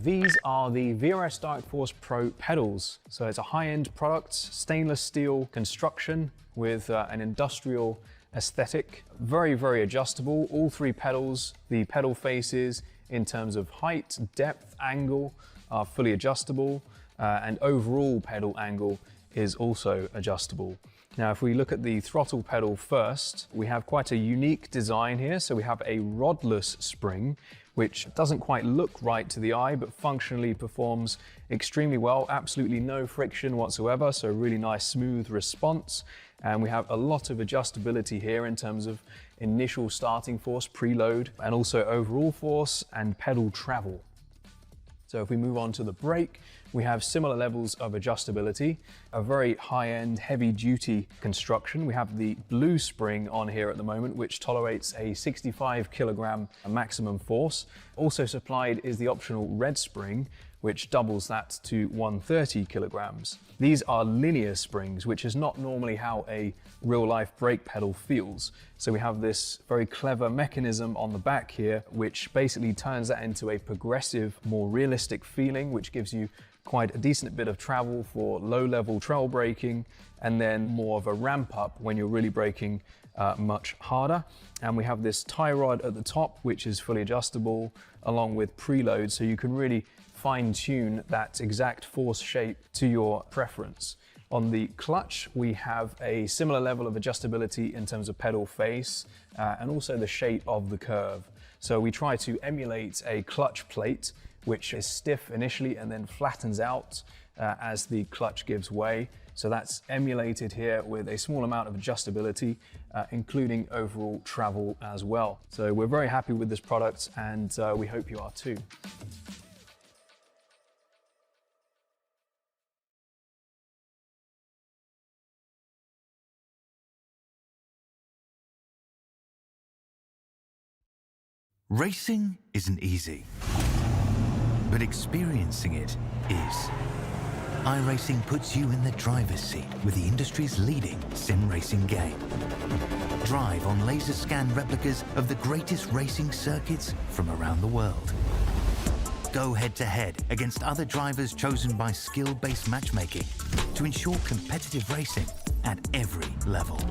These are the VRS Dark Force Pro pedals. So it's a high-end product, stainless steel construction with an industrial aesthetic. Very, very adjustable. All three pedals, the pedal faces in terms of height, depth, angle are fully adjustable, and overall pedal angle is also adjustable. Now, if we look at the throttle pedal first, we have quite a unique design here. So we have a rodless spring, which doesn't quite look right to the eye, but functionally performs extremely well. Absolutely no friction whatsoever, so really nice smooth response. And we have a lot of adjustability here in terms of initial starting force, preload, and also overall force and pedal travel. So if we move on to the brake, we have similar levels of adjustability, a very high-end, heavy-duty construction. We have the blue spring on here at the moment, which tolerates a 65 kilogram maximum force. Also supplied is the optional red spring, which doubles that to 130 kilograms. These are linear springs, which is not normally how a real-life brake pedal feels. So we have this very clever mechanism on the back here, which basically turns that into a progressive, more realistic feeling, which gives you quite a decent bit of travel for low-level trail braking, and then more of a ramp up when you're really braking much harder. And we have this tie rod at the top, which is fully adjustable, along with preload, so you can really fine-tune that exact force shape to your preference. On the clutch, we have a similar level of adjustability in terms of pedal face and also the shape of the curve. So we try to emulate a clutch plate, which is stiff initially and then flattens out as the clutch gives way. So that's emulated here with a small amount of adjustability, including overall travel as well. So we're very happy with this product, and we hope you are too. Racing isn't easy, but experiencing it is. iRacing puts you in the driver's seat with the industry's leading sim racing game. Drive on laser scan replicas of the greatest racing circuits from around the world. Go head to head against other drivers chosen by skill-based matchmaking to ensure competitive racing at every level.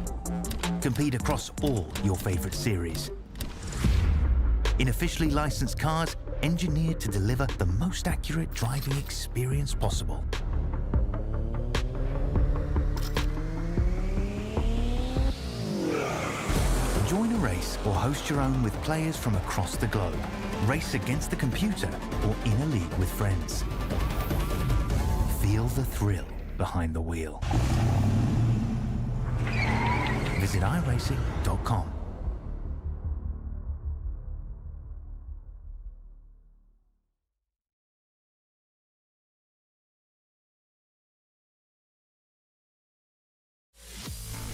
Compete across all your favorite series in officially licensed cars engineered to deliver the most accurate driving experience possible. Join a race or host your own with players from across the globe. Race against the computer or in a league with friends. Feel the thrill behind the wheel. Visit IRacing.com.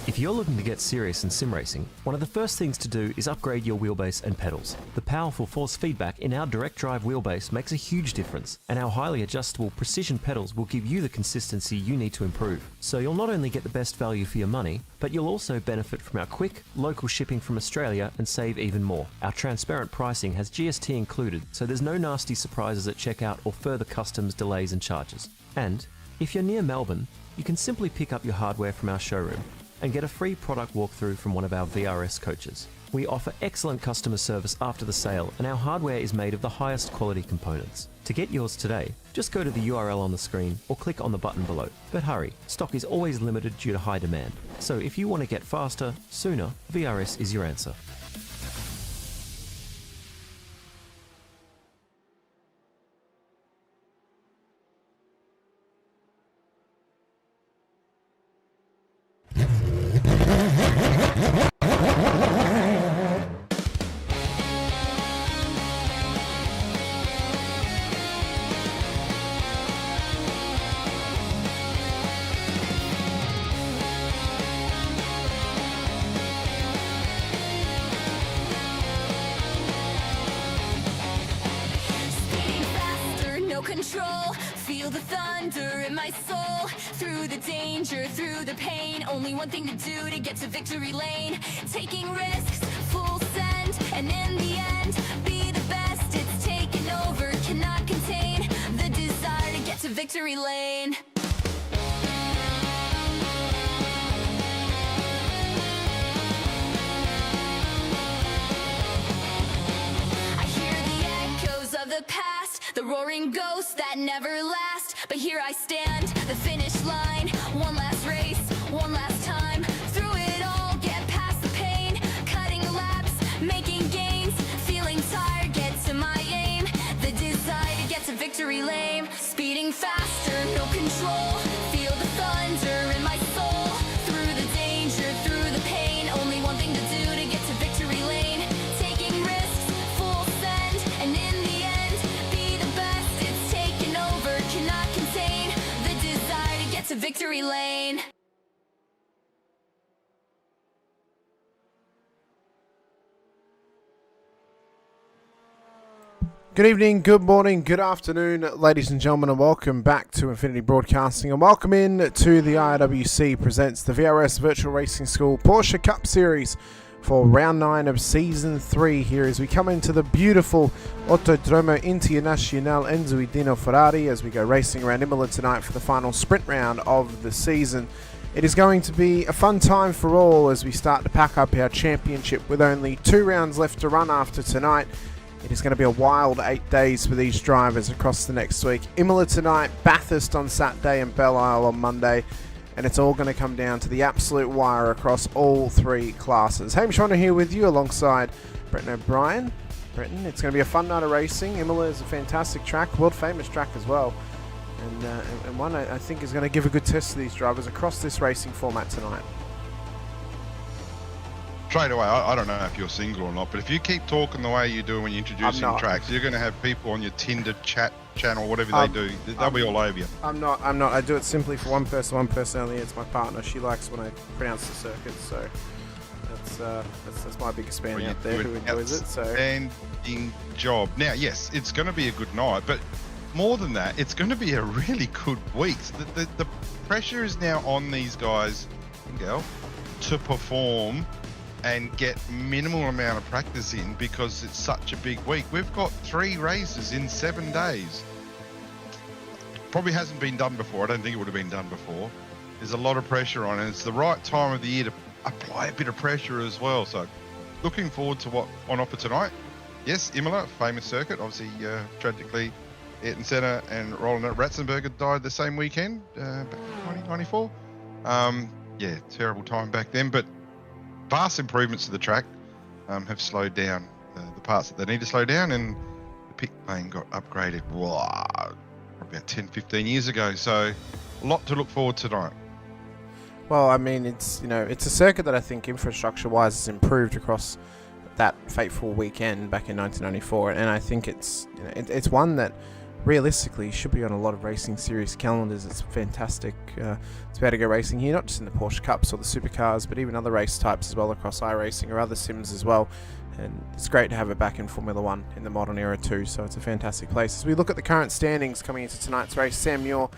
If you're looking to get serious in sim racing, one of the first things to do is upgrade your wheelbase and pedals. The powerful force feedback in our direct drive wheelbase makes a huge difference, and our highly adjustable precision pedals will give you the consistency you need to improve. So you'll not only get the best value for your money, but you'll also benefit from our quick, local shipping from Australia and save even more. Our transparent pricing has GST included, so there's no nasty surprises at checkout or further customs delays and charges. And if you're near Melbourne, you can simply pick up your hardware from our showroom and get a free product walkthrough from one of our VRS coaches. We offer excellent customer service after the sale, and our hardware is made of the highest quality components. To get yours today, just go to the URL on the screen or click on the button below. But hurry, stock is always limited due to high demand. So if you want to get faster, sooner, VRS is your answer. Control, feel the thunder in my soul. Through the danger, through the pain, only one thing to do to get to victory lane. Taking risks, full send, and in the end, be the best. It's taken over, cannot contain. victory lane. I hear the echoes of the past, the roaring ghosts that never last. But here I stand, the finish line, one last race, one last time. Through it all, get past the pain, cutting laps, making gains, feeling tired, get to my aim. The desire to get to victory lane, speeding faster, no control. Feel the thunder in my soul. Through the danger, through the pain, only one thing to do to get to victory lane. Taking risks, full send, and in the end, be the best. It's taken over, cannot contain the desire to get to victory lane. Good evening, good morning, good afternoon, ladies and gentlemen, and welcome back to Infinity Broadcasting, and welcome in to the IRWC presents the VRS Virtual Racing School Porsche Cup Series for round 9 of season 3 here as we come into the beautiful Autodromo Internacional Enzo Dino Ferrari as we go racing around Imola tonight for the final sprint round of the season. It is going to be a fun time for all as we start to pack up our championship with only 2 rounds left to run after tonight. It is going to be a wild 8 days for these drivers across the next week. Imola tonight, Bathurst on Saturday and Belle Isle on Monday. And it's all going to come down to the absolute wire across all 3 classes. Hamish Munro here with you alongside Brenton O'Brien. Brenton, it's going to be a fun night of racing. Imola is a fantastic track, world famous track as well. And one I think is going to give a good test to these drivers across this racing format tonight. Straight away, I don't know if you're single or not, but if you keep talking the way you do when you're introducing tracks, you're going to have people on your Tinder chat channel, whatever they do, they'll be all over you. I'm not. I do it simply for one person only. It's my partner. She likes when I pronounce the circuit, so that's my biggest fan out there who enjoys it. So outstanding job. Now, yes, it's going to be a good night, but more than that, it's going to be a really good week. The pressure is now on these guys and girl to perform and get minimal amount of practice in because it's such a big week. We've got 3 races in 7 days. Probably hasn't been done before. I don't think it would have been done before. There's a lot of pressure on, and it's the right time of the year to apply a bit of pressure as well. So looking forward to what on offer tonight. Yes, Imola, famous circuit. Obviously, tragically, Ayrton Senna and Roland Ratzenberger died the same weekend back in 2024. Yeah, terrible time back then, but vast improvements to the track have slowed down the parts that they need to slow down, and the pit lane got upgraded about 10-15 years ago, so a lot to look forward to tonight. Well, I mean, it's a circuit that I think infrastructure wise has improved across that fateful weekend back in 1994, and I think it's one that realistically should be on a lot of racing series calendars. It's fantastic to be able to go racing here, not just in the Porsche Cups or the supercars, but even other race types as well across iRacing or other sims as well. And it's great to have it back in Formula 1 in the modern era too, so it's a fantastic place. As we look at the current standings coming into tonight's race, Sam Muir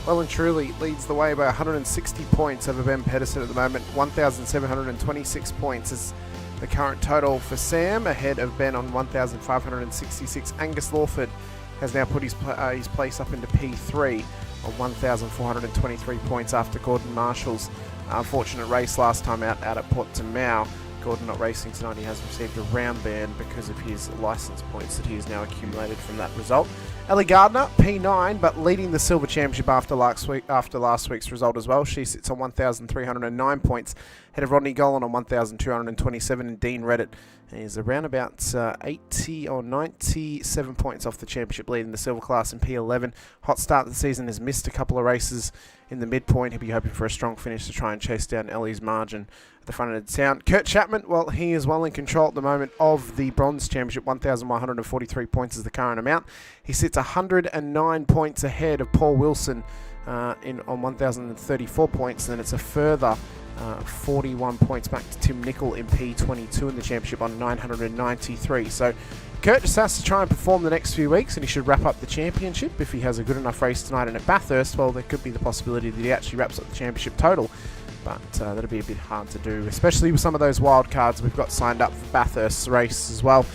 well and truly leads the way by 160 points over Ben Pedersen at the moment. 1,726 points is the current total for Sam, ahead of Ben on 1,566. Angus Lawford has now put his place up into P3 on 1,423 points after Gordon Marshall's unfortunate race last time out at Portimao. Gordon not racing tonight. He has received a round ban because of his licence points that he has now accumulated from that result. Ellie Gardner, P9, but leading the Silver Championship after last week's result as well. She sits on 1,309 points, ahead of Rodney Golan on 1,227, and Dean Reddit is around about 80 or 97 points off the championship, leading the silver class in P11. Hot start of the season, has missed a couple of races in the midpoint. He'll be hoping for a strong finish to try and chase down Ellie's margin at the front of the town. Kurt Chapman, well, he is well in control at the moment of the Bronze Championship. 1,143 points is the current amount. He sits 109 points ahead of Paul Wilson on 1,034 points, and then it's a further 41 points back to Tim Nicol in P22 in the championship on 993. So Kurt just has to try and perform the next few weeks, and he should wrap up the championship. If he has a good enough race tonight and at Bathurst, well, there could be the possibility that he actually wraps up the championship total. But that'll be a bit hard to do, especially with some of those wild cards we've got signed up for Bathurst's race as well.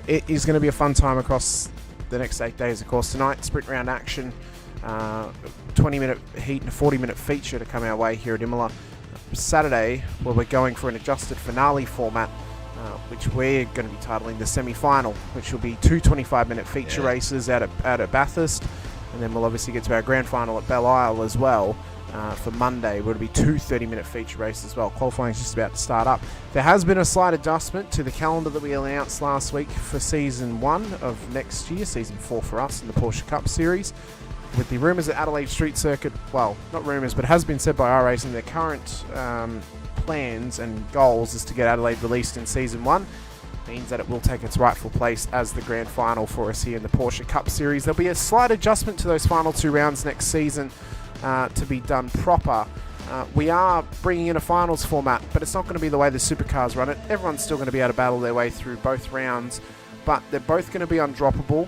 It is going to be a fun time across the next 8 days, of course. Tonight, sprint round action 20-minute heat and a 40-minute feature to come our way here at Imola. Saturday, where we're going for an adjusted finale format, which we're going to be titling the semi-final, which will be 2 25-minute feature races out at Bathurst, and then we'll obviously get to our grand final at Belle Isle as well for Monday, where it'll be 2 30-minute feature races as well. Qualifying is just about to start up. There has been a slight adjustment to the calendar that we announced last week for Season 1 of next year, Season 4 for us in the Porsche Cup Series. With the rumours that Adelaide Street Circuit, well, not rumours, but it has been said by iRacing, their current plans and goals is to get Adelaide released in Season 1. Means that it will take its rightful place as the grand final for us here in the Porsche Cup Series. There'll be a slight adjustment to those final 2 rounds next season to be done proper. We are bringing in a finals format, but it's not going to be the way the supercars run it. Everyone's still going to be able to battle their way through both rounds, but they're both going to be undroppable.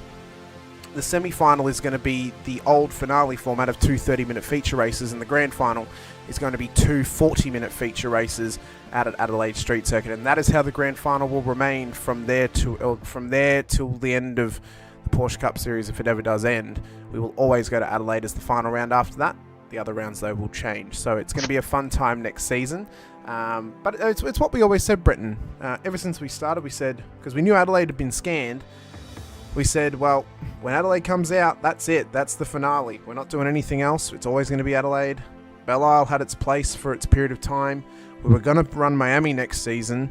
The semi-final is going to be the old finale format of 2 30-minute feature races, and the grand final is going to be 2 40-minute feature races out at Adelaide Street Circuit, and that is how the grand final will remain from there till the end of the Porsche Cup Series, if it ever does end. We will always go to Adelaide as the final round after that. The other rounds, though, will change, so it's going to be a fun time next season. But it's what we always said, Brenton. Ever since we started, we said, because we knew Adelaide had been scanned, we said, well, when Adelaide comes out, that's it. That's the finale. We're not doing anything else. It's always going to be Adelaide. Belle Isle had its place for its period of time. We were going to run Miami next season,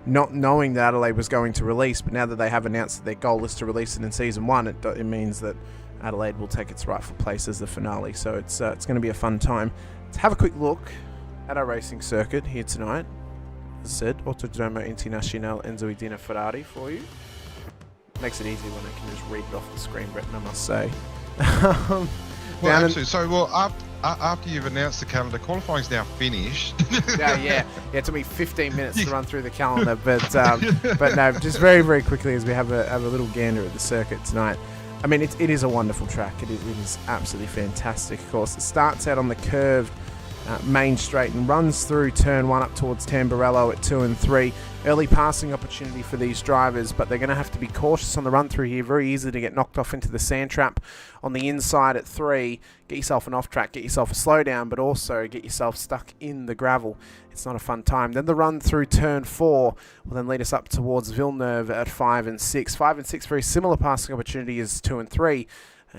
not knowing that Adelaide was going to release, but now that they have announced that their goal is to release it in Season 1, it means that Adelaide will take its rightful place as the finale. So it's going to be a fun time. Let's have a quick look at our racing circuit here tonight. As I said, Autodromo Internacional Enzo Edina Ferrari for you. Makes it easy when I can just read it off the screen, Bretton, I must say. Well, absolutely. So, after you've announced the calendar, qualifying's now finished. Yeah. It took me 15 minutes to run through the calendar, but no, just very, very quickly as we have a little gander at the circuit tonight. I mean, it is a wonderful track. It is absolutely fantastic. Of course, it starts out on the curved main straight and runs through turn 1 up towards Tamburello at 2 and 3. Early passing opportunity for these drivers, but they're going to have to be cautious on the run through here. Very easy to get knocked off into the sand trap on the inside at 3. Get yourself an off track, get yourself a slowdown, but also get yourself stuck in the gravel. It's not a fun time. Then the run through turn 4 will then lead us up towards Villeneuve at 5 and 6. 5 and 6, very similar passing opportunity as 2 and 3.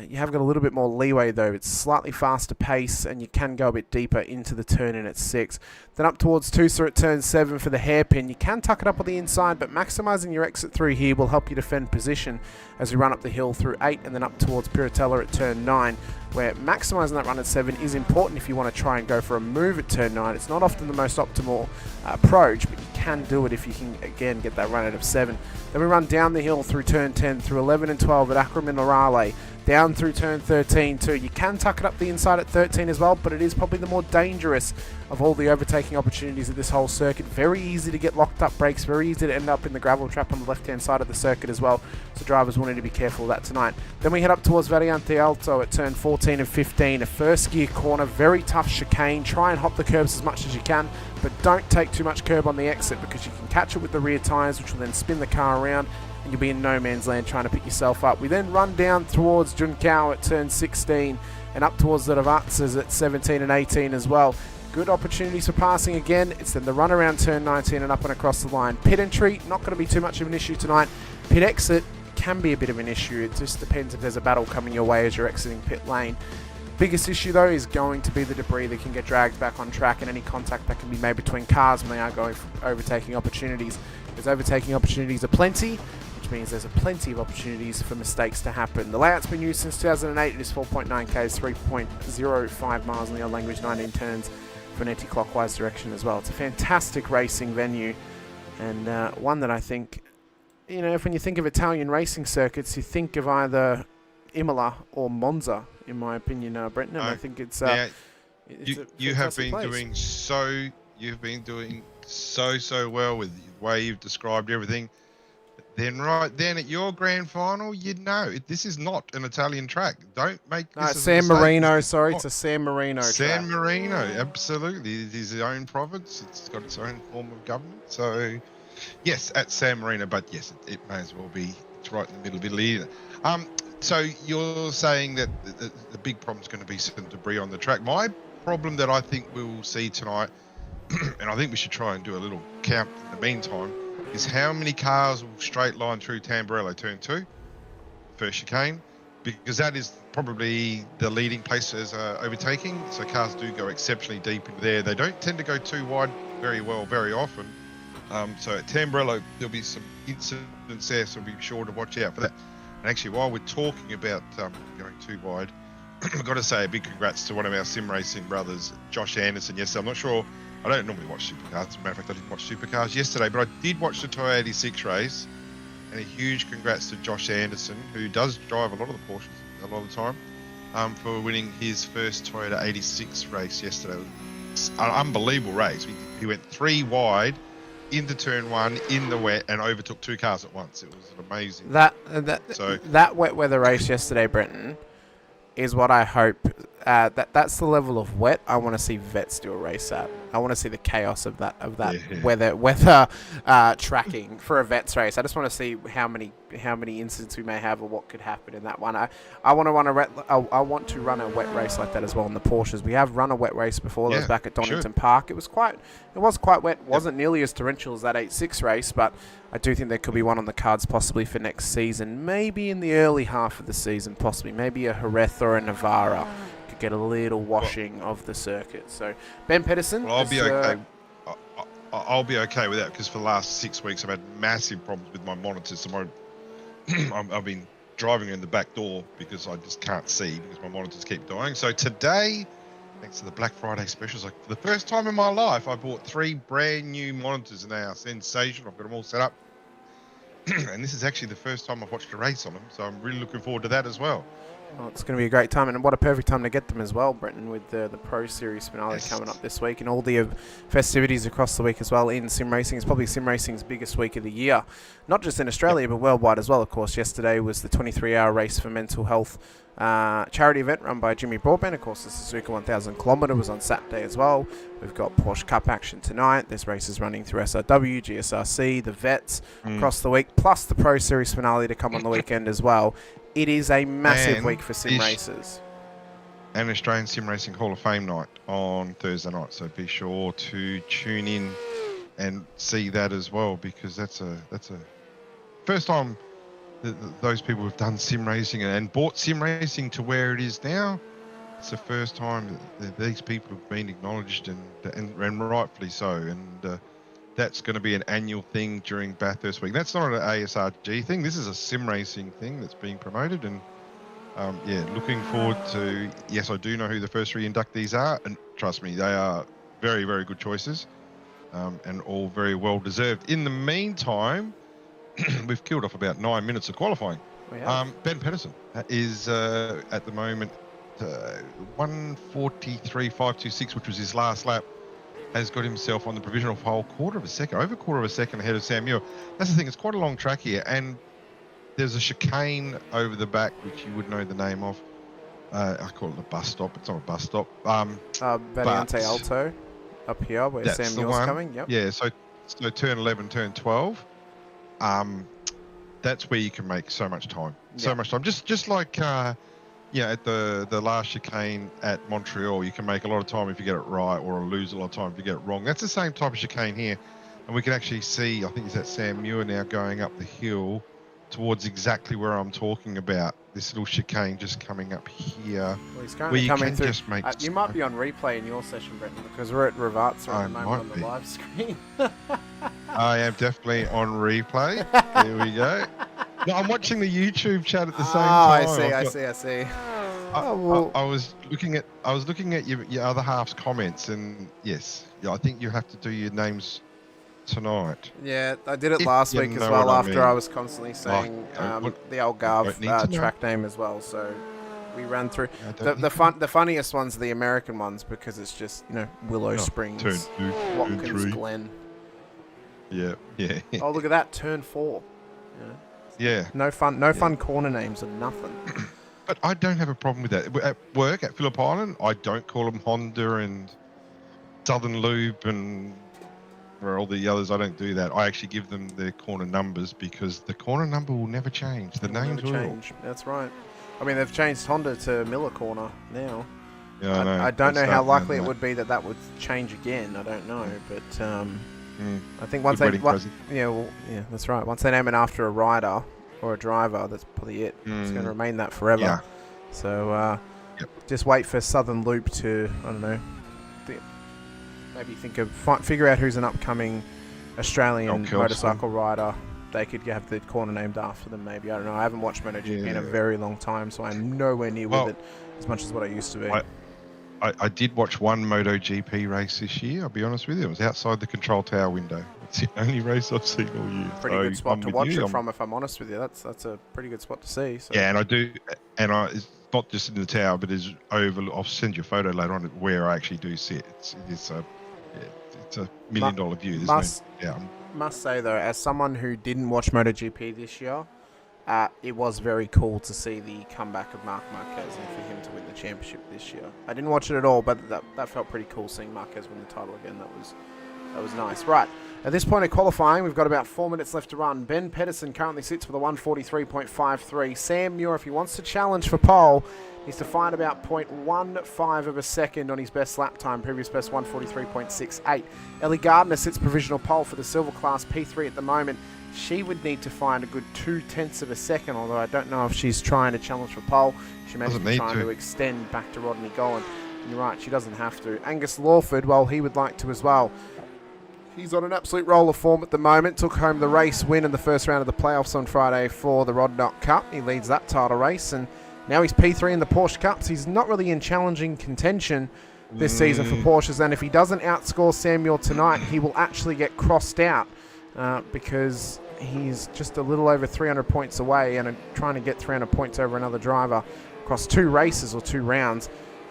You have got a little bit more leeway though. It's slightly faster pace and you can go a bit deeper into the turn in at 6. Then up towards Tusa at turn 7 for the hairpin. You can tuck it up on the inside, but maximising your exit through here will help you defend position as we run up the hill through 8 and then up towards Piratella at turn 9, where maximising that run at 7 is important if you want to try and go for a move at turn 9. It's not often the most optimal approach, but you can do it if you can, again, get that run out of 7. Then we run down the hill through turn 10, through 11 and 12 at Acre Minerale, down through turn 13 too. You can tuck it up the inside at 13 as well, but it is probably the more dangerous of all the overtaking opportunities of this whole circuit. Very easy to get locked up brakes, very easy to end up in the gravel trap on the left-hand side of the circuit as well, so drivers will need to be careful of that tonight. Then we head up towards Variante Alto at turn 14 and 15, a first gear corner, very tough chicane. Try and hop the curbs as much as you can, but don't take too much curb on the exit because you can catch it with the rear tyres, which will then spin the car around and you'll be in no man's land trying to pick yourself up. We then run down towards Juncao at turn 16 and up towards the Ravazzas at 17 and 18 as well. Good opportunities for passing again. It's then the run around turn 19 and up and across the line. Pit entry, not going to be too much of an issue tonight. Pit exit can be a bit of an issue. It just depends if there's a battle coming your way as you're exiting pit lane. Biggest issue though is going to be the debris that can get dragged back on track and any contact that can be made between cars when they are going for overtaking opportunities. Because overtaking opportunities are plenty, which means there's plenty of opportunities for mistakes to happen. The layout's been used since 2008. It is 4.9 k's, 3.05 miles in the old language, 19 turns for an anti-clockwise direction as well. It's a fantastic racing venue and one that I think, you know, if when you think of Italian racing circuits, you think of either Imola or Monza, in my opinion, Brenton. And I think it's you have been doing so. You've been doing so well with the way you've described everything. Then right then at your grand final, you'd know this is not an Italian track. Don't make this a San mistake. Marino. Sorry, it's a San Marino track. San Marino, absolutely. It is its own province. It's got its own form of government. So, yes, at San Marino, but yes, it may as well be. It's right in the middle of Italy. So you're saying that the big problem is going to be some debris on the track. My problem that I think we'll see tonight, and I think we should try and do a little count in the meantime, is how many cars will straight line through Tamburello turn 2, first chicane, because that is probably the leading place as overtaking. So cars do go exceptionally deep into there. They don't tend to go too wide very often. So at Tamburello, there'll be some incidents there, so be sure to watch out for that. And actually, while we're talking about going too wide, I've got to say a big congrats to one of our sim racing brothers, Josh Anderson. Yesterday, I'm not sure, I don't normally watch supercars. As a matter of fact, I didn't watch supercars yesterday, but I did watch the Toyota 86 race. And a huge congrats to Josh Anderson, who does drive a lot of the Porsches a lot of the time, for winning his first Toyota 86 race yesterday. It's an unbelievable race. He went 3 wide into turn 1 in the wet and overtook 2 cars at once. It was amazing. That wet weather race yesterday, Brenton, is what I hope. That's the level of wet I want to see vets do a race at. I want to see the chaos of that weather tracking for a vets race. I just want to see how many incidents we may have or what could happen in that one. I want to run a wet race like that as well in the Porsches. We have run a wet race before. That was back at Donington Park. It was quite wet. Wasn't nearly as torrential as that 86 race, but I do think there could be one on the cards possibly for next season. Maybe in the early half of the season, possibly. Maybe a Jerez or a Navarra could get a little washing of the circuit. So Ben Pedersen. Well, I'll be okay. I'll be okay with that, because for the last 6 weeks I've had massive problems with my monitors. So I've been driving in the back door because I just can't see because my monitors keep dying. So today, thanks to the Black Friday specials, for the first time in my life, I bought 3 brand new monitors, and they are sensational. I've got them all set up. And this is actually the first time I've watched a race on them, so I'm really looking forward to that as well. Well, it's going to be a great time, and what a perfect time to get them as well, Brenton, with the Pro Series finale coming up this week and all the festivities across the week as well in sim racing. It's probably sim racing's biggest week of the year, not just in Australia, but worldwide as well, of course. Yesterday was the 23-hour race for mental health charity event run by Jimmy Broadbent. Of course, the Suzuka 1000 kilometre was on Saturday as well. We've got Porsche Cup action tonight. There's races running through SRW, GSRC, the Vets across the week, plus the Pro Series finale to come on the weekend as well. It is a massive week for sim racers. And Australian Sim Racing Hall of Fame night on Thursday night. So be sure to tune in and see that as well, because that's a first time those people have done sim racing and brought sim racing to where it is now. It's the first time that these people have been acknowledged, and rightfully so. And that's going to be an annual thing during Bathurst Week. That's not an ASRG thing. This is a sim racing thing that's being promoted. And looking forward to. Yes, I do know who the first 3 inductees are, and trust me, they are very, very good choices, and all very well deserved. In the meantime, we've killed off about 9 minutes of qualifying. Ben Pedersen is at the moment 1:43.526, which was his last lap. Has got himself on the provisional pole, over quarter of a second ahead of Sam Muir. That's the thing, it's quite a long track here, and there's a chicane over the back, which you would know the name of. I call it a bus stop. It's not a bus stop. Variante Alto up here where Sam Muir's coming. Yep. Yeah, so turn 11, turn 12. That's where you can make so much time. So much time. Just like at the last chicane at Montreal, you can make a lot of time if you get it right, or lose a lot of time if you get it wrong. That's the same type of chicane here, and we can actually see, I think it's that Sam Muir now going up the hill towards exactly where I'm talking about. This little chicane just coming up here. Well, he's currently coming through. You might be on replay in your session, Brenton, because we're at Ravazza at the moment on the live screen. I am definitely on replay. There we go. No, I'm watching the YouTube chat at the same time. I see. I was looking at your other half's comments, and I think you have to do your names tonight. Yeah, I did it last week as well. After I was constantly saying the Algarve track name as well, so we ran through the funniest ones are the American ones, because it's just Willow Springs, Watkins Glen. Yeah. Oh, look at that, turn 4. Yeah. No fun corner names and nothing. But I don't have a problem with that. At work at Phillip Island, I don't call them Honda and Southern Loop and where all the others. I don't do that. I actually give them their corner numbers, because the corner number will never change. The names will. That's right. I mean, they've changed Honda to Miller Corner now. Yeah, I know. I don't know how likely it that. would be that would change again. I don't know, but I think Good wedding present. yeah, that's right. Once they name it after a rider or a driver, that's probably it. It's going to remain that forever. Yeah. So just wait for Southern Loop to, I don't know, maybe figure out who's an upcoming Australian motorcycle rider. They could have the corner named after them, maybe. I don't know. I haven't watched MotoGP in a very long time, so I'm nowhere near with it as much as what I used to be. I did watch one MotoGP race this year, I'll be honest with you. It was outside the control tower window. It's the only race I've seen all year. Pretty good spot to watch it from, if I'm honest with you. That's a pretty good spot to see. So. Yeah, and I do, it's not just in the tower, but it's over. I'll send you a photo later on where I actually do sit. It's a $1 million view. Must say though, as someone who didn't watch MotoGP this year, it was very cool to see the comeback of Marc Marquez and for him to win the championship this year. I didn't watch it at all, but that felt pretty cool seeing Marquez win the title again. That was nice. Right, at this point of qualifying, we've got about 4 minutes left to run. Ben Pedersen currently sits with a 1:43.53. Sam Muir, if he wants to challenge for pole, needs to find about 0.15 of a second on his best lap time, previous best 1:43.68. Ellie Gardner sits provisional pole for the Silver Class P3 at the moment. She would need to find a good 0.2 of a second, although I don't know if she's trying to challenge for pole. She may be trying to extend back to Rodney Gollan. And you're right, she doesn't have to. Angus Lawford, well, he would like to as well. He's on an absolute roll of form at the moment. Took home the race win in the first round of the playoffs on Friday for the Rodnock Cup. He leads that title race, and now he's P3 in the Porsche Cups. He's not really in challenging contention this season for Porsches, and if he doesn't outscore Samuel tonight, he will actually get crossed out because he's just a little over 300 points away, and trying to get 300 points over another driver across 2 races or 2 rounds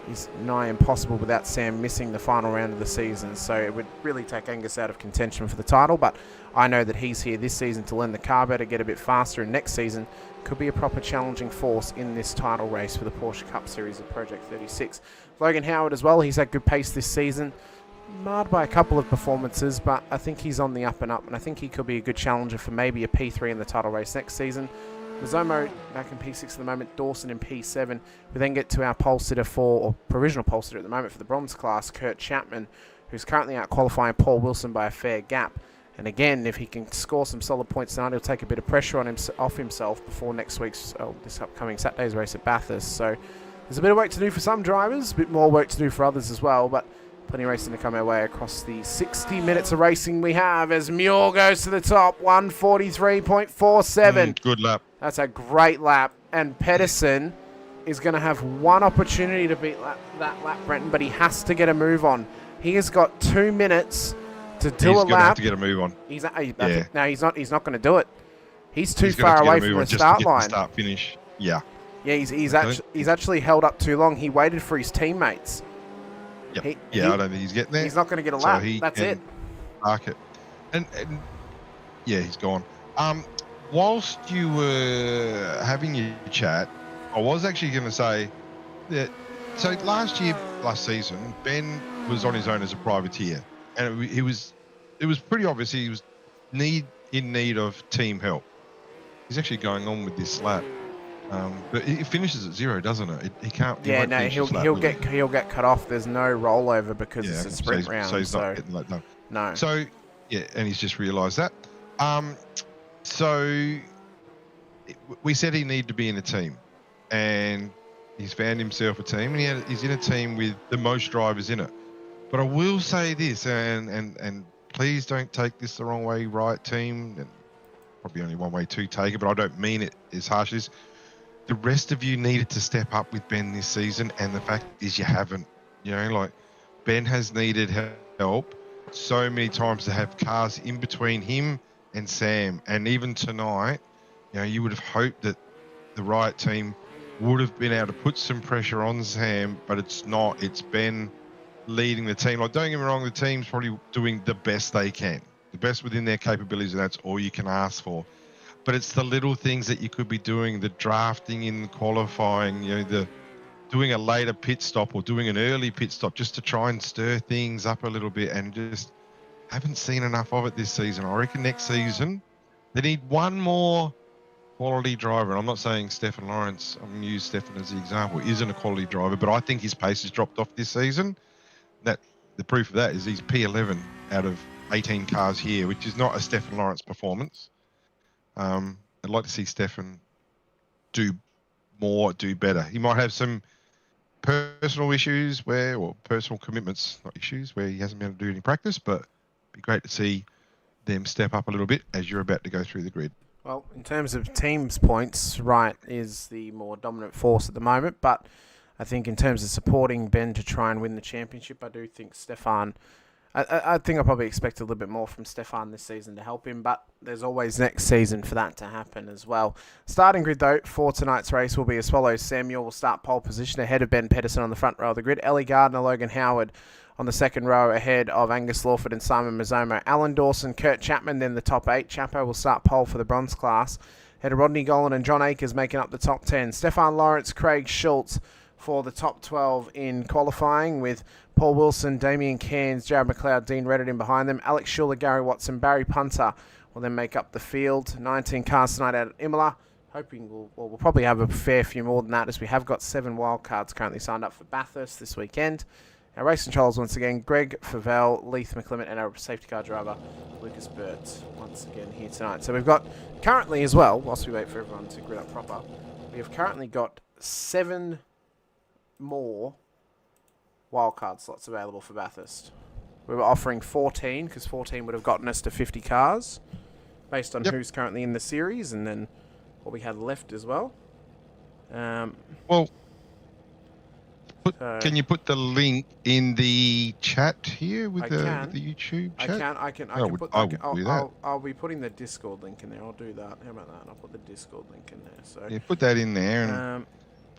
is nigh impossible without Sam missing the final round of the season. So it would really take Angus out of contention for the title, but I know that he's here this season to learn the car better, get a bit faster, and next season could be a proper challenging force in this title race for the Porsche Cup Series of Project 36. Logan Howard as well, he's had good pace this season, marred by a couple of performances, but I think he's on the up and up, and I think he could be a good challenger for maybe a P3 in the title race next season. Mazzomo back in P6 at the moment, Dawson in P7. We then get to our pole sitter or provisional pole sitter at the moment for the bronze class, Kurt Chapman, who's currently out qualifying Paul Wilson by a fair gap. And again, if he can score some solid points tonight, he'll take a bit of pressure on off himself before next week's, this upcoming Saturday's race at Bathurst. So there's a bit of work to do for some drivers, a bit more work to do for others as well, but plenty of racing to come our way across the 60 minutes of racing we have as Muir goes to the top, 1:43.47. Good lap. That's a great lap. And Pedersen is going to have one opportunity to beat that lap, Brenton, but he has to get a move on. He has got 2 minutes to do a lap. He's going to have to get a move on. No, he's not going to do it. He's too far away from the start line. Start finish. Yeah. Yeah, he's actually held up too long. He waited for his teammates. Yep. I don't think he's getting there. He's not going to get a lap. That's it. Park it. And yeah, he's gone. Whilst you were having your chat, I was actually going to say that. So last season, Ben was on his own as a privateer, and it was pretty obvious he was in need of team help. He's actually going on with this lap. But it finishes at 0, doesn't it? He can't. Yeah, no, he'll get cut off. There's no rollover because it's a sprint round. So he's not getting like no. So yeah, and he's just realised that. So we said he needed to be in a team, and he's found himself a team, and he's in a team with the most drivers in it. But I will say this, and please don't take this the wrong way, right, team? And probably only one way to take it, but I don't mean it as harsh as the rest of you needed to step up with Ben this season, and the fact is you haven't. You know, like Ben has needed help so many times to have cars in between him and Sam, and even tonight, you know, you would have hoped that the right team would have been able to put some pressure on Sam, but it's not. It's Ben leading the team. Like, don't get me wrong, the team's probably doing the best they can, the best within their capabilities, and that's all you can ask for. But it's the little things that you could be doing, the drafting in qualifying, you know, the doing a later pit stop or doing an early pit stop just to try and stir things up a little bit, and just haven't seen enough of it this season. I reckon next season they need one more quality driver, and I'm not saying Stefan Lawrence, I'm going to use Stefan as the example, isn't a quality driver, but I think his pace has dropped off this season. That the proof of that is he's P11 out of 18 cars here, which is not a Stefan Lawrence performance. I'd like to see Stefan do more, do better. He might have some personal issues or personal commitments, not issues, where he hasn't been able to do any practice, but it'd be great to see them step up a little bit as you're about to go through the grid. Well, in terms of teams points, Wright is the more dominant force at the moment, but I think in terms of supporting Ben to try and win the championship, I do think Stefan... I think I probably expect a little bit more from Stefan this season to help him, but there's always next season for that to happen as well. Starting grid, though, for tonight's race will be as follows. Samuel will start pole position ahead of Ben Pedersen on the front row of the grid. Ellie Gardner, Logan Howard on the second row ahead of Angus Lawford and Simon Mazzomo. Alan Dawson, Kurt Chapman, then the top 8. Chapo will start pole for the bronze class. Ahead of Rodney Golan and John Akers making up the top 10. Stefan Lawrence, Craig Schultz for the top 12 in qualifying, with Paul Wilson, Damien Cairns, Jared McLeod, Dean Reddit in behind them. Alex Schuler, Gary Watson, Barry Punter will then make up the field. 19 cars tonight out at Imola. Hoping we'll probably have a fair few more than that, as we have got 7 wildcards currently signed up for Bathurst this weekend. Our race controls once again, Greg Favell, Leith McClement, and our safety car driver, Lucas Burt, once again here tonight. So we've got currently as well, whilst we wait for everyone to grid up proper, we have currently got 7 more wildcard slots available for Bathurst. We were offering 14 because 14 would have gotten us to 50 cars based on who's currently in the series and then what we had left as well. Can you put the link in the chat here with the YouTube chat? I can I'll be putting the Discord link in there. I'll do that. How about that? I'll put the Discord link in there. So yeah, put that in there and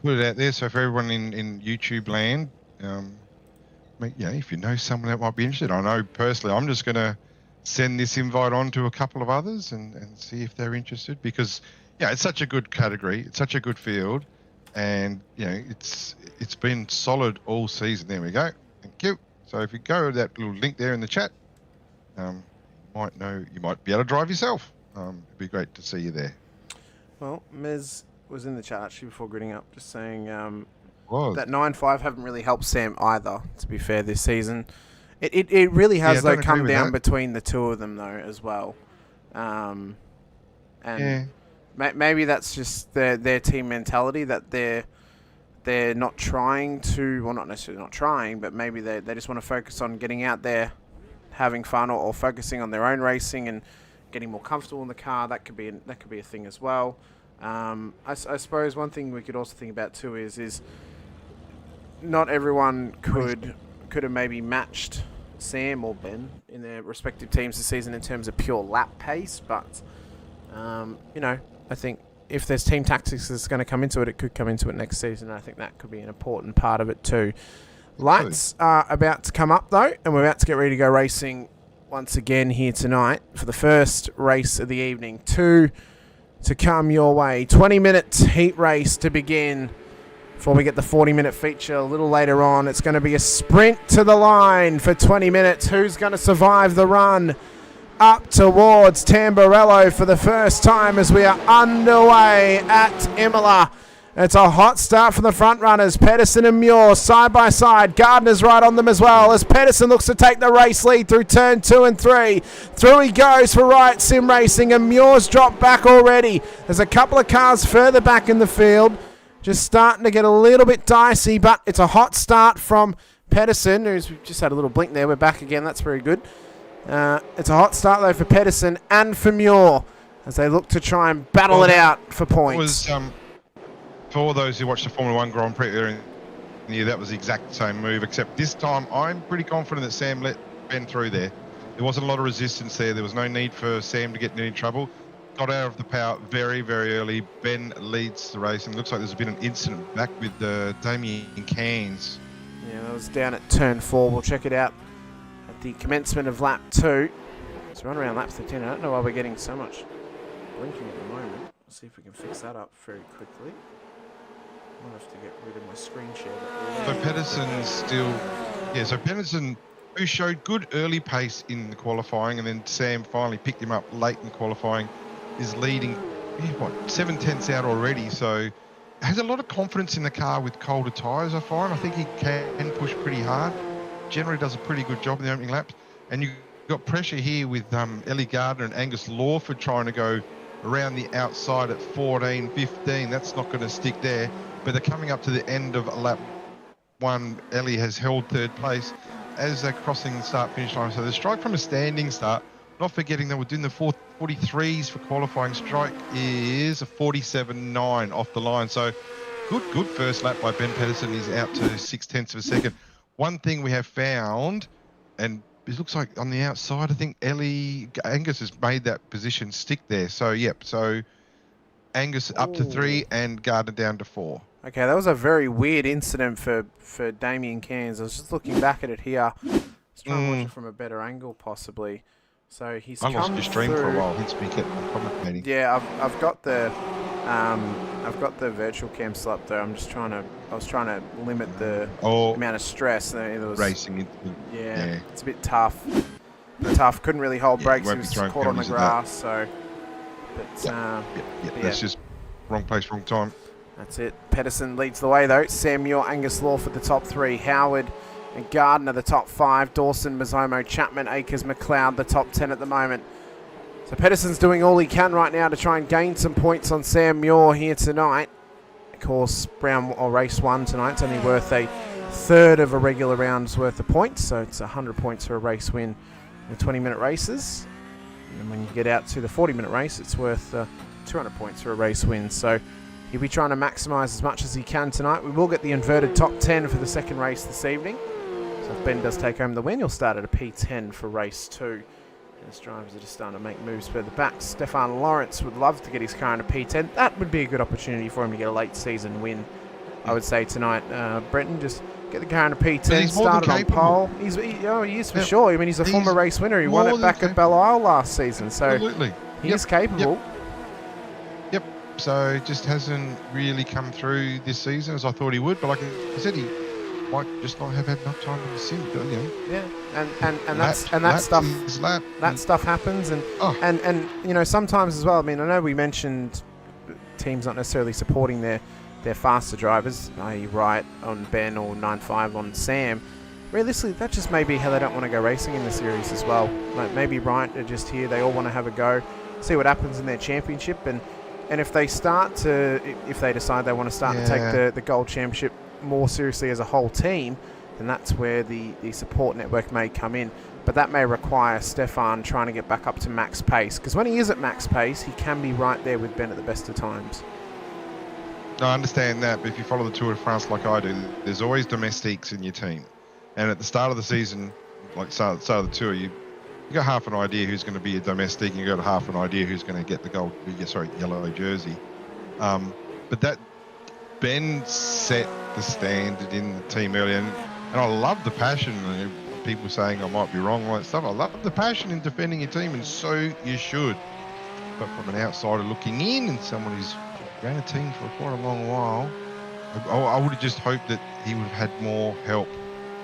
put it out there. So for everyone in YouTube land, if you know someone that might be interested, I know personally I'm just going to send this invite on to a couple of others and see if they're interested, because it's such a good category, it's such a good field, and it's been solid all season. There we go. Thank you. So if you go to that little link there in the chat, you might be able to drive yourself. It'd be great to see you there. Well, Mez was in the chat actually before gridding up, just saying that 9.5 haven't really helped Sam either, to be fair, this season. It really has though come down between the two of them though as well. Maybe that's just their team mentality, that they're not trying to, well, not necessarily not trying, but maybe they just want to focus on getting out there, having fun, or focusing on their own racing and getting more comfortable in the car. That could be a thing as well. I suppose one thing we could also think about too is not everyone could have maybe matched Sam or Ben in their respective teams this season in terms of pure lap pace, but I think if there's team tactics that's going to come into it, it could come into it next season. I think that could be an important part of it too. Lights are about to come up though, and we're about to get ready to go racing once again here tonight for the first race of the evening. 2 to come your way. 20-minute heat race to begin before we get the 40-minute feature a little later on. It's going to be a sprint to the line for 20 minutes. Who's going to survive the run up towards Tamburello for the first time as we are underway at Imola? It's a hot start from the front runners. Pedersen and Muir side by side. Gardner's right on them as well as Pedersen looks to take the race lead through turn 2 and 3. Through he goes for Wright Sim Racing, and Muir's dropped back already. There's a couple of cars further back in the field. Just starting to get a little bit dicey, but it's a hot start from Pedersen, who's just had a little blink there. We're back again. That's very good. It's a hot start, though, for Pedersen and for Muir as they look to try and battle it out for points. For those who watched the Formula 1 Grand Prix earlier in the year, that was the exact same move, except this time I'm pretty confident that Sam let Ben through there. There wasn't a lot of resistance there. There was no need for Sam to get in any trouble. Got out of the power very, very early. Ben leads the race, and it looks like there's been an incident back with Damien Cairns. Yeah, that was down at turn 4. We'll check it out at the commencement of lap 2. Let's run around lap 13. I don't know why we're getting so much blinking at the moment. Let's see if we can fix that up very quickly. I'll have to get rid of my screen share. So Pedersen's still... Yeah, so Pedersen, who showed good early pace in the qualifying, and then Sam finally picked him up late in qualifying, is leading 7/10 out already, so has a lot of confidence in the car with colder tyres, I find. I think he can push pretty hard. Generally does a pretty good job in the opening laps. And you've got pressure here with Ellie Gardner and Angus Lawford trying to go around the outside at 14, 15. That's not going to stick there. But they're coming up to the end of lap 1. Ellie has held third place as they're crossing the start-finish line. So the strike from a standing start, not forgetting that we're doing the 443s for qualifying. Strike is a 47.9 off the line. So good first lap by Ben Pedersen. He's out to 0.6 of a second. One thing we have found, and it looks like on the outside, I think Angus has made that position stick there. So, yep. So Angus up to 3 and Gardner down to 4. Okay, that was a very weird incident for Damien Cairns. I was just looking back at it here. Let's try and watch it from a better angle, possibly. So he's I come lost your stream through. for a while, hence me kept commentating. Yeah, I've got the virtual cam still up there. I was trying to limit the amount of stress. There was racing incident. Yeah, it's a bit tough. Couldn't really hold brakes. He was caught on the grass. So, but That's just wrong place, wrong time. That's it. Pedersen leads the way though. Sam Muir, Angus Lawford the top 3. Howard and Gardner the top 5. Dawson, Mazzomo, Chapman, Akers, McLeod the top 10 at the moment. So Pedersen's doing all he can right now to try and gain some points on Sam Muir here tonight. Of course, race 1 tonight's only worth a third of a regular round's worth of points, so it's 100 points for a race win in the 20-minute races. And when you get out to the 40-minute race, it's worth 200 points for a race win. So he'll be trying to maximise as much as he can tonight. We will get the inverted top 10 for the second race this evening. So if Ben does take home the win, he'll start at a P10 for race 2. As drivers are just starting to make moves further back. Stefan Lawrence would love to get his car in a P10. That would be a good opportunity for him to get a late season win, I would say, tonight. Brenton, just get the car in a P10, started on pole. He is for sure. I mean, he's a former race winner. He won it back at Belle Isle last season. So absolutely. He is capable. Yep. So it just hasn't really come through this season as I thought he would. But like I said, he might just not have had enough time in the sim. But, you know. Yeah, that stuff happens, and you know, sometimes as well. I mean, I know we mentioned teams not necessarily supporting their faster drivers, i.e. Wright on Ben or 9.5 on Sam. Realistically, that just may be how they don't want to go racing in the series as well. Like maybe Wright are just here, they all want to have a go, see what happens in their championship, and if they decide they want to start to take the Gold Championship more seriously as a whole team, then that's where the support network may come in. But that may require Stefan trying to get back up to max pace, because when he is at max pace, he can be right there with Ben at the best of times. No, I understand that, but if you follow the Tour de France like I do, there's always domestiques in your team. And at the start of the season, like start of the Tour, you got half an idea who's going to be a domestique, and you got half an idea who's going to get the yellow jersey. But that Ben set the standard in the team earlier, and I love the passion. People saying I might be wrong, all that stuff. I love the passion in defending your team, and so you should. But from an outsider looking in, and someone who's ran a team for quite a long while, I would have just hoped that he would have had more help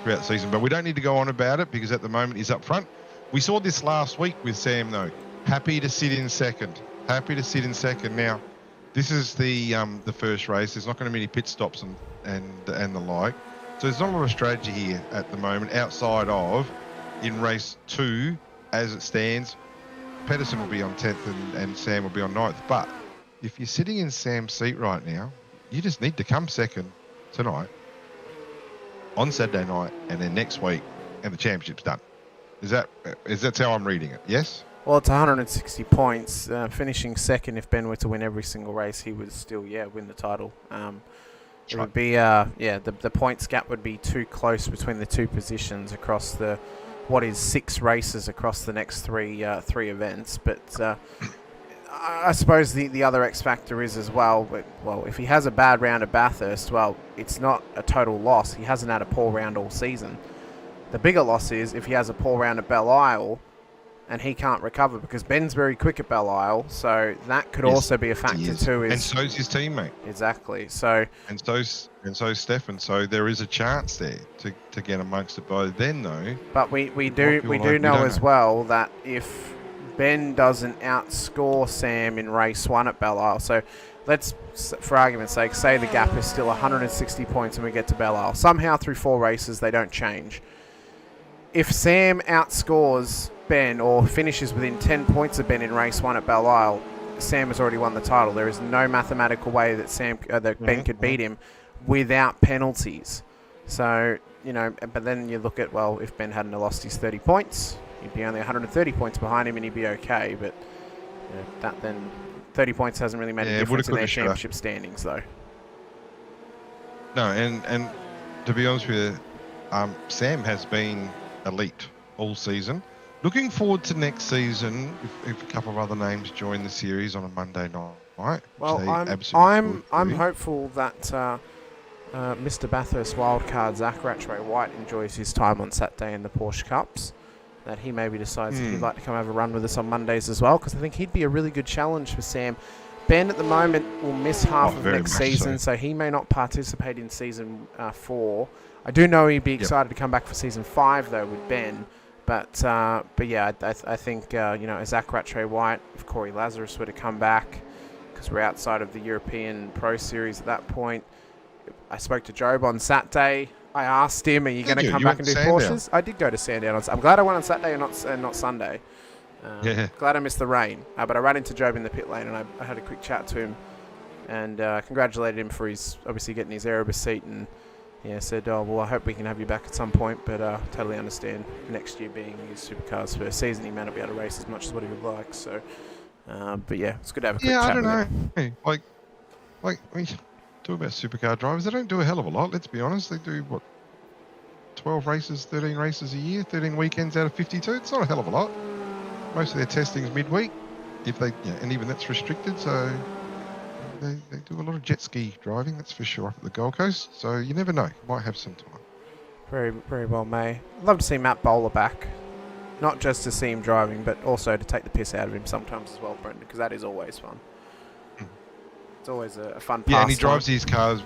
throughout the season. But we don't need to go on about it, because at the moment he's up front. We saw this last week with Sam, though. Happy to sit in second. Now, this is the first race. There's not going to be any pit stops and the like. So there's not a lot of strategy here at the moment, outside of in race 2, as it stands. Pedersen will be on 10th and Sam will be on 9th. But if you're sitting in Sam's seat right now, you just need to come second tonight, on Saturday night, and then next week, and the championship's done. Is that how I'm reading it? Yes? Well, it's 160 points. Finishing second, if Ben were to win every single race, he would still, win the title. It would be, the points gap would be too close between the two positions across the, 6 races across the next three events. But I suppose the other X factor is as well, if he has a bad round at Bathurst, it's not a total loss. He hasn't had a poor round all season. The bigger loss is if he has a poor round at Belle Isle and he can't recover, because Ben's very quick at Belle Isle, so that could also be a factor too. And so's his teammate. Exactly. So and so's Stefan. So there is a chance there to get amongst it by then, though. But we do know as well that if Ben doesn't outscore Sam in race 1 at Belle Isle. So let's, for argument's sake, say the gap is still 160 points and we get to Belle Isle. Somehow through 4 races they don't change. If Sam outscores Ben or finishes within 10 points of Ben in race 1 at Belle Isle, Sam has already won the title. There is no mathematical way that Ben could beat him without penalties. So, you know, but then you look at, well, if Ben hadn't lost his 30 points, he'd be only 130 points behind him and he'd be okay. But you know, that then 30 points hasn't really made a difference in their championship standings, though. No, and to be honest with you, Sam has been elite all season. Looking forward to next season if a couple of other names join the series on a Monday night. Well, I'm hopeful that Mr. Bathurst wildcard Zach Ratchway White enjoys his time on Saturday in the Porsche Cups. That he maybe decides that he'd like to come have a run with us on Mondays as well, because I think he'd be a really good challenge for Sam. Ben at the moment will miss half of next season, so he may not participate in season 4. I do know he'd be excited to come back for season 5 though with Ben. But yeah, I think, you know, Zach Ratchway White, if Corey Lazarus were to come back, because we're outside of the European Pro Series at that point. I spoke to Job on Saturday. I asked him, are you going to come back and do Porsches? I did go to Sandown. I'm glad I went on Saturday and not Sunday. Glad I missed the rain. But I ran into Job in the pit lane and I had a quick chat to him and congratulated him for his obviously getting his IRWC seat, and said, oh, well, I hope we can have you back at some point, but totally understand next year being his Supercars first season, he may not be able to race as much as what he would like. So, but yeah, it's good to have a quick chat. I don't know. Hey, like we talk about supercar drivers, they don't do a hell of a lot. Let's be honest. They do what, 12 races, 13 races a year, 13 weekends out of 52. It's not a hell of a lot. Most of their testing is midweek, if they, and even that's restricted. So they do a lot of jet ski driving, that's for sure, up at the Gold Coast. So you never know, you might have some time. Very, very well, May. I'd love to see Matt Bowler back. Not just to see him driving, but also to take the piss out of him sometimes as well, Brendan, because that is always fun. It's always a fun pastime. Yeah, and he drives these cars.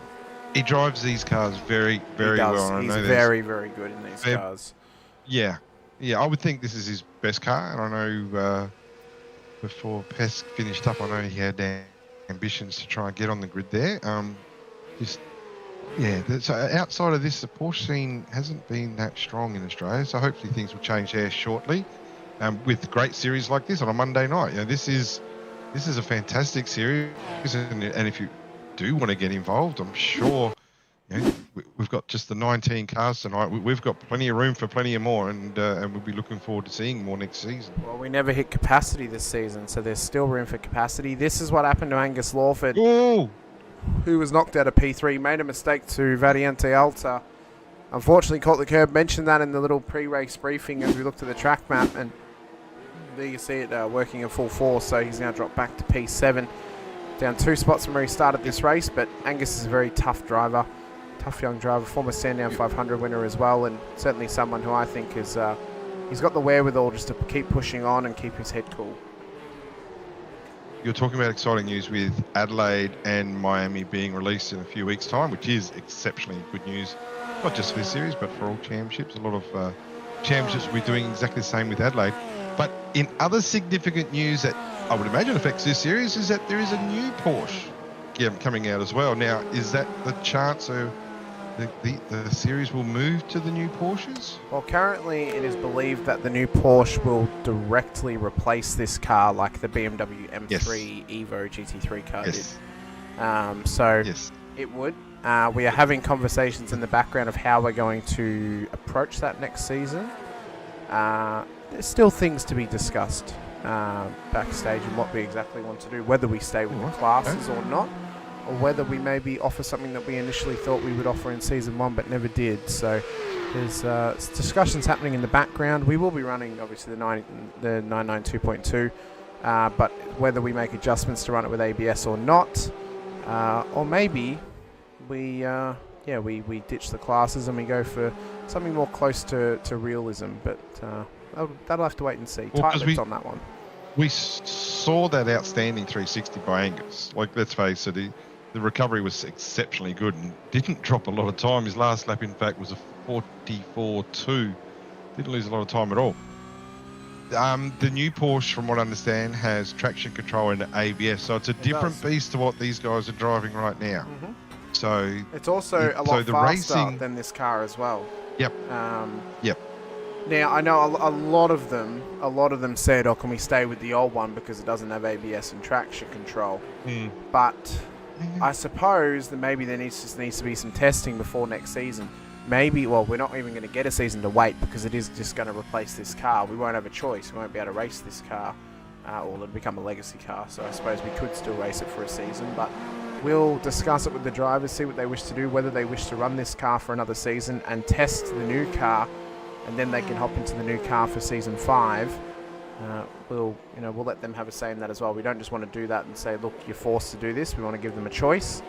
He drives these cars very, very well. He's very, very good in these cars. Yeah, I would think this is his best car, and I know before Pesk finished up, I know he had ambitions to try and get on the grid there. So outside of this, the Porsche scene hasn't been that strong in Australia, so hopefully things will change there shortly. With great series like this on a Monday night, this is a fantastic series, and if you do want to get involved, I'm sure we've got just the 19 cars tonight. We've got plenty of room for plenty of more, and we'll be looking forward to seeing more next season. Well, we never hit capacity this season, so there's still room for capacity. This is what happened to Angus Lawford, who was knocked out of P3, made a mistake to Variante Alta. Unfortunately, caught the curb. Mentioned that in the little pre-race briefing as we looked at the track map, and there you see it working in full force. So he's now dropped back to P7, down 2 spots from where he started this race. But Angus is a very tough driver, tough young driver, former Sandown 500 winner as well, and certainly someone who I think is he's got the wherewithal just to keep pushing on and keep his head cool. You're talking about exciting news with Adelaide and Miami being released in a few weeks' time, which is exceptionally good news, not just for this series, but for all championships. A lot of championships will be doing exactly the same with Adelaide. But in other significant news that I would imagine affects this series is that there is a new Porsche coming out as well. Now, is that the chance of the series will move to the new Porsches? Well, currently it is believed that the new Porsche will directly replace this car like the BMW M3 Evo GT3 car did. It would. We are having conversations in the background of how we're going to approach that next season. There's still things to be discussed backstage and what we exactly want to do, whether we stay with the classes or not, or whether we maybe offer something that we initially thought we would offer in season 1 but never did. So there's discussions happening in the background. We will be running obviously the 992.2, but whether we make adjustments to run it with ABS or not, or maybe we ditch the classes and we go for something more close to realism, but that'll have to wait and see. Tight lips on that one. We saw that outstanding 360 by Angus. Like, let's face it, the recovery was exceptionally good and didn't drop a lot of time. His last lap, in fact, was a 44.2. Didn't lose a lot of time at all. The new Porsche, from what I understand, has traction control and ABS, so it's a different beast to what these guys are driving right now. So it's also a lot the faster racing than this car as well. Yep. Yep. Now I know a lot of them said, "Oh, can we stay with the old one because it doesn't have ABS and traction control?" But I suppose that maybe there needs to be some testing before next season. Maybe, well, we're not even going to get a season to wait because it is just going to replace this car. We won't have a choice. We won't be able to race this car, or it'll become a legacy car. So I suppose we could still race it for a season, but we'll discuss it with the drivers, see what they wish to do, whether they wish to run this car for another season and test the new car, and then they can hop into the new car for season 5. We'll let them have a say in that as well. We don't just want to do that and say, look, you're forced to do this. We want to give them a choice.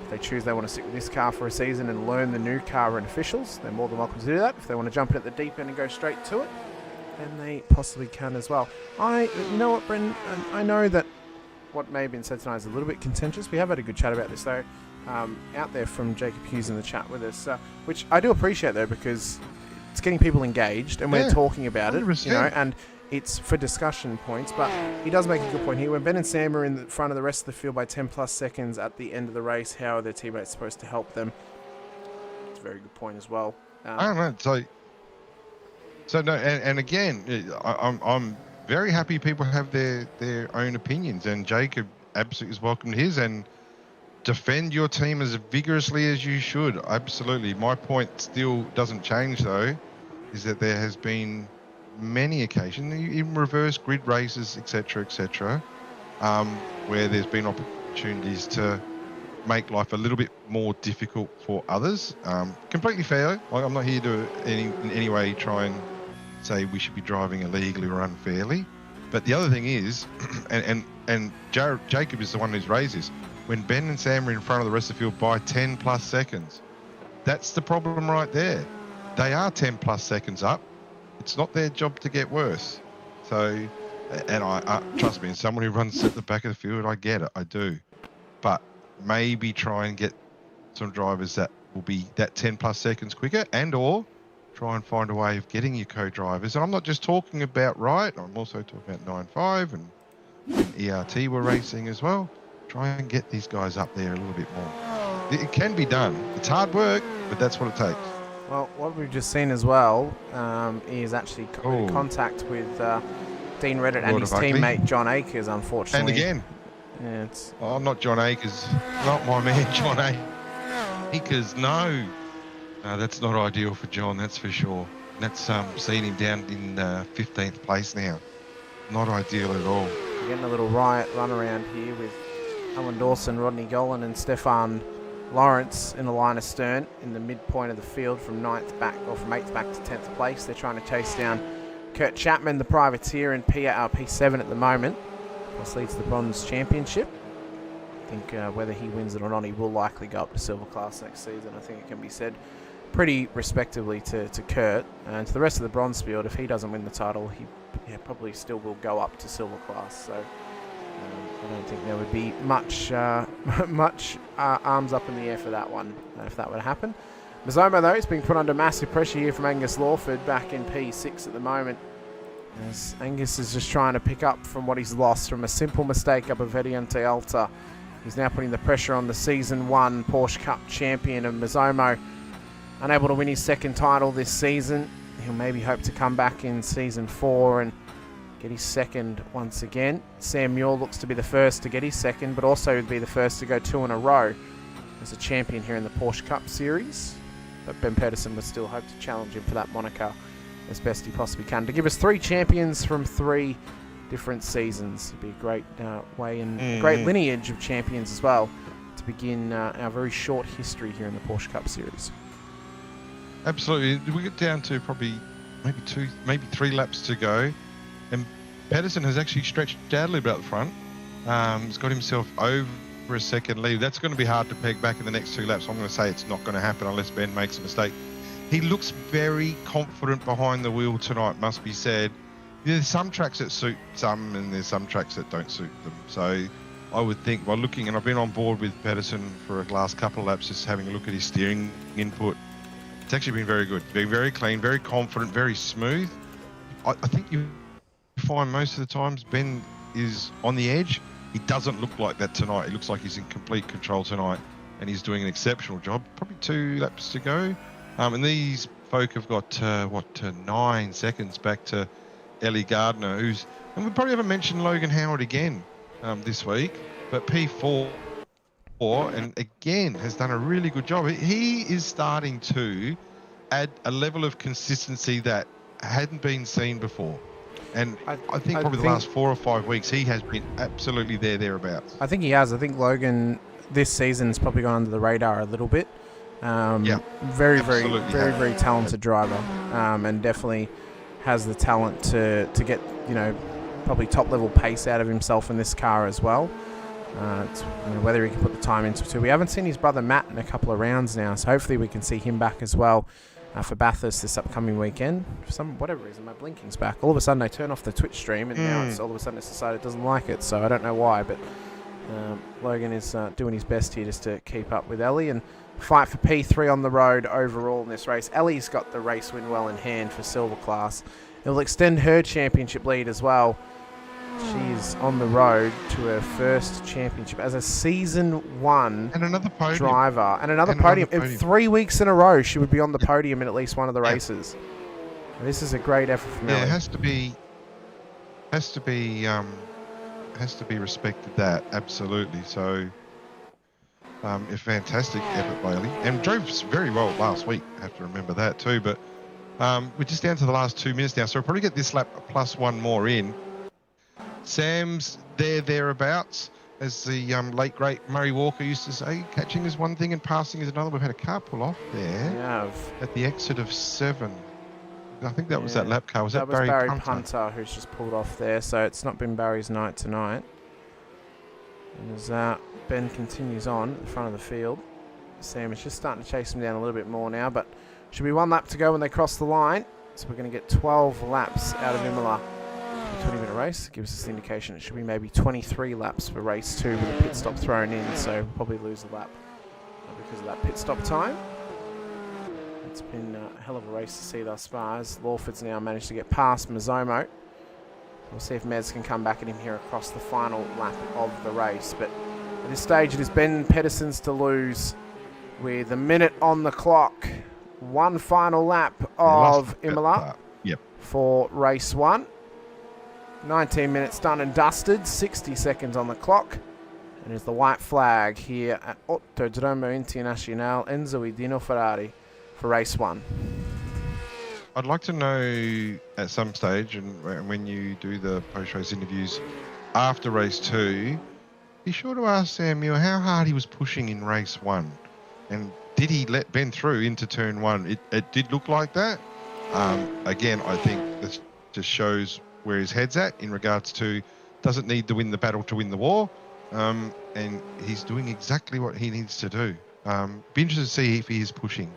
If they choose they want to stick with this car for a season and learn the new car and officials, they're more than welcome to do that. If they want to jump in at the deep end and go straight to it, then they possibly can as well. You know what, Brendan? I know that what may have been said tonight is a little bit contentious. We have had a good chat about this, though, out there from Jacob Hughes in the chat with us, which I do appreciate, though, because it's getting people engaged and we're talking about 100%. It, and it's for discussion points. But he does make a good point here. When Ben and Sam are in the front of the rest of the field by 10 plus seconds at the end of the race, how are their teammates supposed to help them? It's a very good point as well. I don't know. So no, and again, I'm very happy people have their own opinions, and Jacob absolutely is welcome to his, and defend your team as vigorously as you should. Absolutely. My point still doesn't change, though, is that there has been many occasions, even reverse grid races, etc., where there's been opportunities to make life a little bit more difficult for others. Completely fair. I'm not here to in any way try and say we should be driving illegally or unfairly. But the other thing is, and Jacob is the one who's raised this, when Ben and Sam are in front of the rest of the field by 10 plus seconds, that's the problem right there. They are 10 plus seconds up. It's not their job to get worse. So, and I trust me, as someone who runs at the back of the field, I get it, I do. But maybe try and get some drivers that will be that 10 plus seconds quicker, and or try and find a way of getting your co-drivers. And I'm not just talking about Wright, I'm also talking about 9.5 and ERT were racing as well. Try and get these guys up there a little bit more. It can be done. It's hard work, but that's what it takes. Well, what we've just seen as well is actually in contact with Dean Reddit and his teammate John Akers, unfortunately. And again, yeah, not John Akers, not my man John Akers. No, that's not ideal for John, that's for sure. That's seen him down in 15th place now. Not ideal at all. We're getting a little riot run around here with Alan Dawson, Rodney Golan and Stefan Lawrence in the line astern in the midpoint of the field from 8th back to 10th place. They're trying to chase down Kurt Chapman, the privateer, in P7 at the moment. This leads to the Bronze Championship. I think whether he wins it or not, he will likely go up to Silver Class next season. I think it can be said pretty respectively to Kurt. And to the rest of the Bronze field, if he doesn't win the title, he probably still will go up to Silver Class. So I don't think there would be much arms up in the air for that one, if that were to happen. Mazzoma, though, is being put under massive pressure here from Angus Lawford back in P6 at the moment. As Angus is just trying to pick up from what he's lost from a simple mistake up at Vediante Alta. He's now putting the pressure on the Season 1 Porsche Cup champion, and Mazzomo, unable to win his second title this season. He'll maybe hope to come back in Season 4 and get his second once again. Sam Muir looks to be the first to get his second, but also be the first to go 2 in a row as a champion here in the Porsche Cup Series. But Ben Pedersen would still hope to challenge him for that moniker as best he possibly can, to give us 3 champions from 3 different seasons. It'd be a great way and great lineage of champions as well to begin our very short history here in the Porsche Cup Series. Absolutely. We get down to probably maybe 3 laps to go, and Pedersen has actually stretched out a little bit out the front. He's got himself over a second lead. That's going to be hard to peg back in the next 2 laps. I'm going to say it's not going to happen unless Ben makes a mistake. He looks very confident behind the wheel tonight, must be said. There's some tracks that suit some, and there's some tracks that don't suit them. So I would think, by looking, and I've been on board with Pedersen for the last couple of laps, just having a look at his steering input. It's actually been very good. Being very clean, very confident, very smooth. I think you find most of the times Ben is on the edge. He doesn't look like that tonight. He looks like he's in complete control tonight, and he's doing an exceptional job. Probably 2 laps to go. And these folk have got, 9 seconds back to Ellie Gardner, and we probably haven't mentioned Logan Howard again this week, but P4, and again, has done a really good job. He is starting to add a level of consistency that hadn't been seen before. And I think probably the last 4 or 5 weeks, he has been absolutely thereabouts. I think he has. I think Logan this season's probably gone under the radar a little bit. Very talented driver, and definitely has the talent to get, probably top level pace out of himself in this car as well. It's, whether he can put the time into it too. We haven't seen his brother Matt in a couple of rounds now, so hopefully we can see him back as well for Bathurst this upcoming weekend. For whatever reason, my blinking's back. All of a sudden I turn off the Twitch stream, and now all of a sudden it's decided it doesn't like it, so I don't know why, but Logan is doing his best here just to keep up with Ellie and fight for P3 on the road overall in this race. Ellie's got the race win well in hand for silver class. It will extend her championship lead as well. She's on the road to her first championship as a season 1 and another podium driver, and another podium. In 3 weeks in a row, she would be on the podium in at least one of the races. And this is a great effort from Ellie. It has to be respected, that absolutely. So a fantastic effort by Ellie, and drove very well last week. I have to remember that too. But we're just down to the last 2 minutes now, so we'll probably get this lap plus 1 more in. Sam's thereabouts, as the late great Murray Walker used to say. Catching is one thing and passing is another. We've had a car pull off there at the exit of 7. I think that was that lap car. Was that Barry Punter who's just pulled off there? So it's not been Barry's night tonight. And as Ben continues on at the front of the field, Sam is just starting to chase him down a little bit more now, but should be 1 lap to go when they cross the line. So we're going to get 12 laps out of Imola. 20-minute race gives us the indication it should be maybe 23 laps for race 2 with a pit stop thrown in, so we'll probably lose a lap because of that pit stop time. It's been a hell of a race to see thus far, as Lawford's now managed to get past Mazzomo. We'll see if Mez can come back at him here across the final lap of the race, but at this stage it is Ben Pedersen's to lose with a minute on the clock. One final lap of Imola for race 1. 19 minutes done and dusted, 60 seconds on the clock. And it's the white flag here at Autodromo Internazionale Enzo Dino Ferrari for race 1. I'd like to know at some stage, and when you do the post-race interviews after race 2, be sure to ask Sam Muir how hard he was pushing in race 1. And did he let Ben through into turn 1? It did look like that. Again, I think this just shows where his head's at in regards to doesn't need to win the battle to win the war, and he's doing exactly what he needs to do. Be interested to see if he is pushing.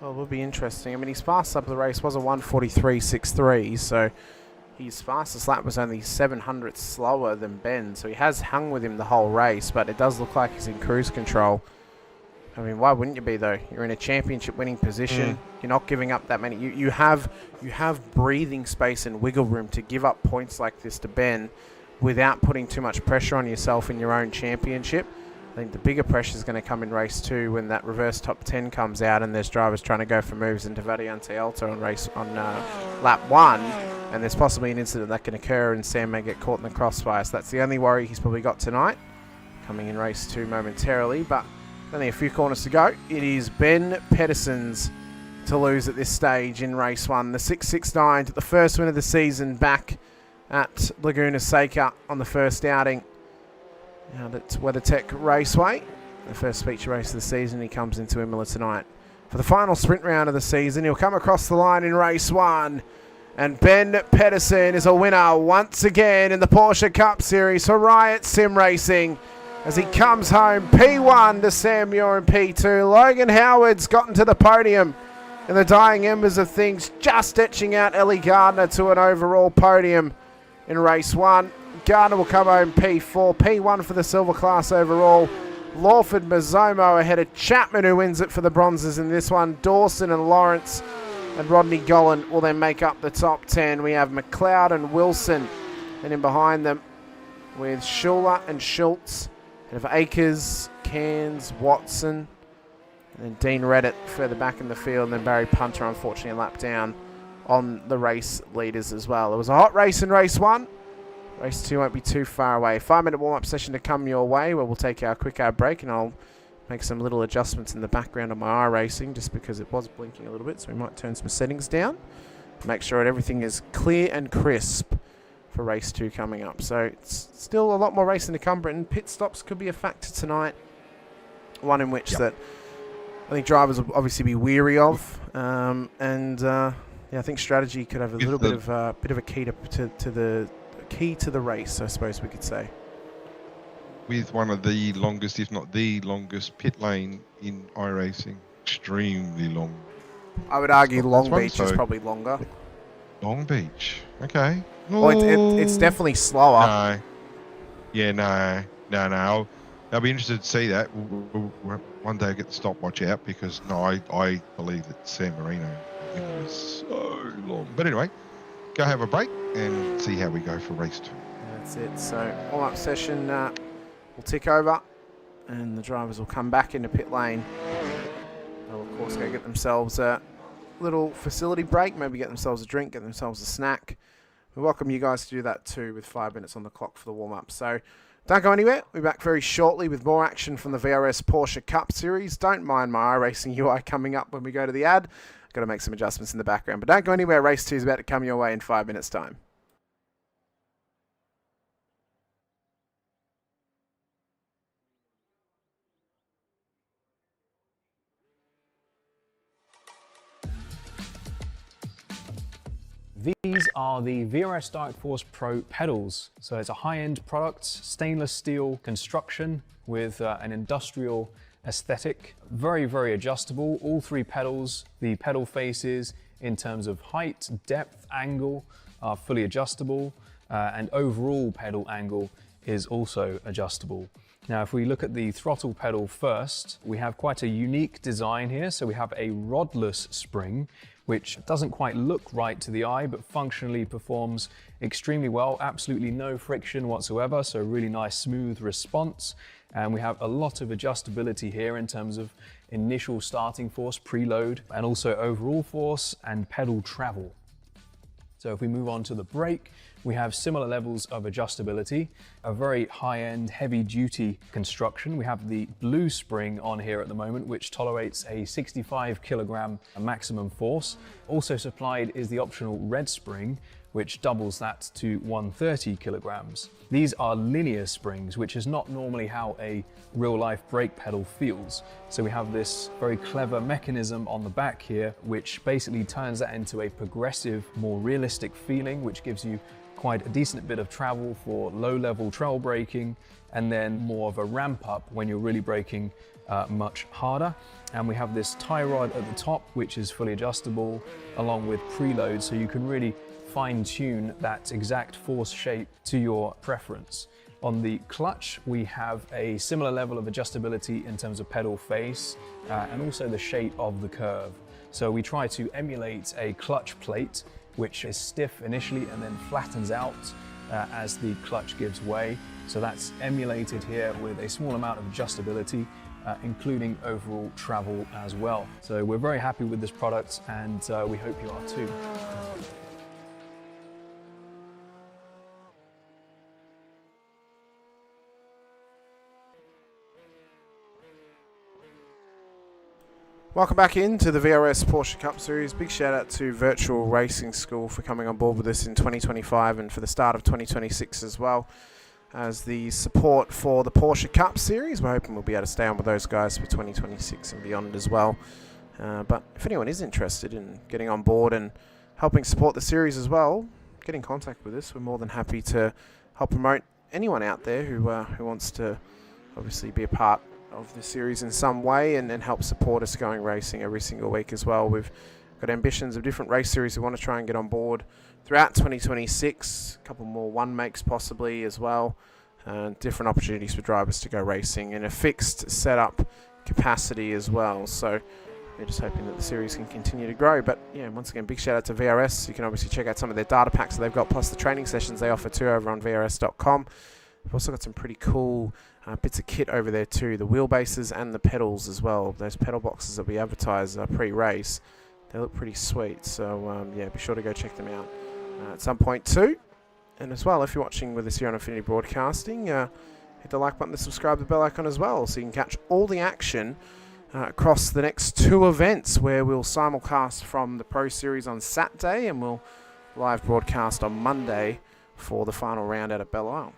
Well, it will be interesting. I mean, his fastest lap of the race was a 1:43.63, so his fastest lap was only 700 slower than Ben, so he has hung with him the whole race, but it does look like he's in cruise control. I mean, why wouldn't you be, though? You're in a championship-winning position. You're not giving up that many. You have breathing space and wiggle room to give up points like this to Ben without putting too much pressure on yourself in your own championship. I think the bigger pressure is going to come in race 2 when that reverse top 10 comes out and there's drivers trying to go for moves into Variante Alto on lap 1, and there's possibly an incident that can occur and Sam may get caught in the crossfire. So that's the only worry he's probably got tonight, coming in race 2 momentarily, but only a few corners to go. It is Ben Pedersen's to lose at this stage in race 1. The 669 to the first win of the season back at Laguna Seca on the first outing out at WeatherTech Raceway. The first feature race of the season. He comes into Imola tonight for the final sprint round of the season. He'll come across the line in race 1. And Ben Pedersen is a winner once again in the Porsche Cup Series for Riot Sim Racing, as he comes home P1 to Sam Muir in P2. Logan Howard's gotten to the podium in the dying embers of things, just etching out Ellie Gardner to an overall podium in race 1. Gardner will come home P4, P1 for the silver class overall. Lawford Mazzomo ahead of Chapman, who wins it for the bronzes in this one. Dawson and Lawrence and Rodney Gollan will then make up the top 10. We have McLeod and Wilson, and in behind them with Schuler and Schultz, and for Akers, Cairns, Watson, and then Dean Reddit further back in the field, and then Barry Punter unfortunately a lap down on the race leaders as well. It was a hot race in race 1. Race 2 won't be too far away. 5-minute warm-up session to come your way, where we'll take our quick ad break, and I'll make some little adjustments in the background of my iRacing just because it was blinking a little bit, so we might turn some settings down. Make sure that everything is clear and crisp for race 2 coming up. So it's still a lot more racing to come, Britain. Pit stops could be a factor tonight. One in which that I think drivers will obviously be weary of. Yeah, I think strategy could have a little bit of a key to the race, I suppose we could say. With one of the longest, if not the longest, pit lane in iRacing. Extremely long. I would argue Long Beach is probably longer. Long Beach, okay. Well, it's definitely slower. No. Yeah, no. I'll be interested to see that. One day I'll get the stopwatch out because, I believe that San Marino was so long. But anyway, go have a break and see how we go for race 2. That's it. So, warm-up session will tick over and the drivers will come back into pit lane. They'll, of course, go get themselves a little facility break, maybe get themselves a drink, get themselves a snack. We welcome you guys to do that too with 5 minutes on the clock for the warm-up. So, don't go anywhere. We'll be back very shortly with more action from the VRS Porsche Cup Series. Don't mind my iRacing UI coming up when we go to the ad. I've got to make some adjustments in the background. But don't go anywhere. Race 2 is about to come your way in 5 minutes' time. These are the VRS Dark Force Pro pedals. So it's a high-end product, stainless steel construction with an industrial aesthetic. Very, very adjustable. All 3 pedals, the pedal faces in terms of height, depth, angle are fully adjustable, and overall pedal angle is also adjustable. Now, if we look at the throttle pedal first, we have quite a unique design here. So we have a rodless spring, which doesn't quite look right to the eye, but functionally performs extremely well. Absolutely no friction whatsoever, so a really nice smooth response. And we have a lot of adjustability here in terms of initial starting force, preload, and also overall force and pedal travel. So if we move on to the brake, we have similar levels of adjustability, a very high-end, heavy-duty construction. We have the blue spring on here at the moment, which tolerates a 65 kilogram maximum force. Also supplied is the optional red spring, which doubles that to 130 kilograms. These are linear springs, which is not normally how a real-life brake pedal feels. So we have this very clever mechanism on the back here, which basically turns that into a progressive, more realistic feeling, which gives you quite a decent bit of travel for low-level trail braking, and then more of a ramp up when you're really braking much harder. And we have this tie rod at the top, which is fully adjustable, along with preload, so you can really fine-tune that exact force shape to your preference. On the clutch, we have a similar level of adjustability in terms of pedal face and also the shape of the curve. So we try to emulate a clutch plate, which is stiff initially and then flattens out as the clutch gives way. So that's emulated here with a small amount of adjustability, including overall travel as well. So we're very happy with this product, and we hope you are too. Welcome back into the VRS Porsche Cup Series. Big shout out to Virtual Racing School for coming on board with us in 2025 and for the start of 2026 as well as the support for the Porsche Cup Series. We're hoping we'll be able to stay on with those guys for 2026 and beyond as well. But if anyone is interested in getting on board and helping support the series as well, get in contact with us. We're more than happy to help promote anyone out there who wants to obviously be a part of the series in some way and help support us going racing every single week as well. We've got ambitions of different race series we want to try and get on board throughout 2026, a couple more one makes possibly as well, different opportunities for drivers to go racing in a fixed setup capacity as well. So they're just hoping that the series can continue to grow. But yeah, once again, big shout out to VRS. You can obviously check out some of their data packs that they've got, plus the training sessions they offer too over on VRS.com. We've also got some pretty cool bits of kit over there too, the wheelbases and the pedals as well. Those pedal boxes that we advertise pre-race, they look pretty sweet. So yeah, be sure to go check them out at some point too. And as well, if you're watching with us here on Affinity Broadcasting, hit the like button, the subscribe, the bell icon as well, so you can catch all the action across the next 2 events, where we'll simulcast from the Pro Series on Saturday and we'll live broadcast on Monday for the final round out at Belle Isle.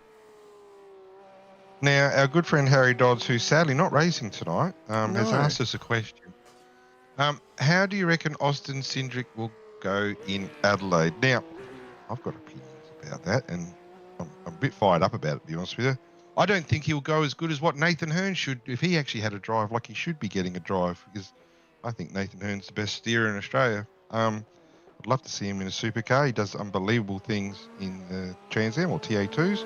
Now, our good friend Harry Dodds, who's sadly not racing tonight, has asked us a question. How do you reckon Austin Cindric will go in Adelaide? Now, I've got opinions about that, and I'm a bit fired up about it, to be honest with you. I don't think he'll go as good as what Nathan Hearn should if he actually had a drive like he should be getting a drive, because I think Nathan Hearn's the best steerer in Australia. I'd love to see him in a supercar. He does unbelievable things in the Trans Am or TA2s.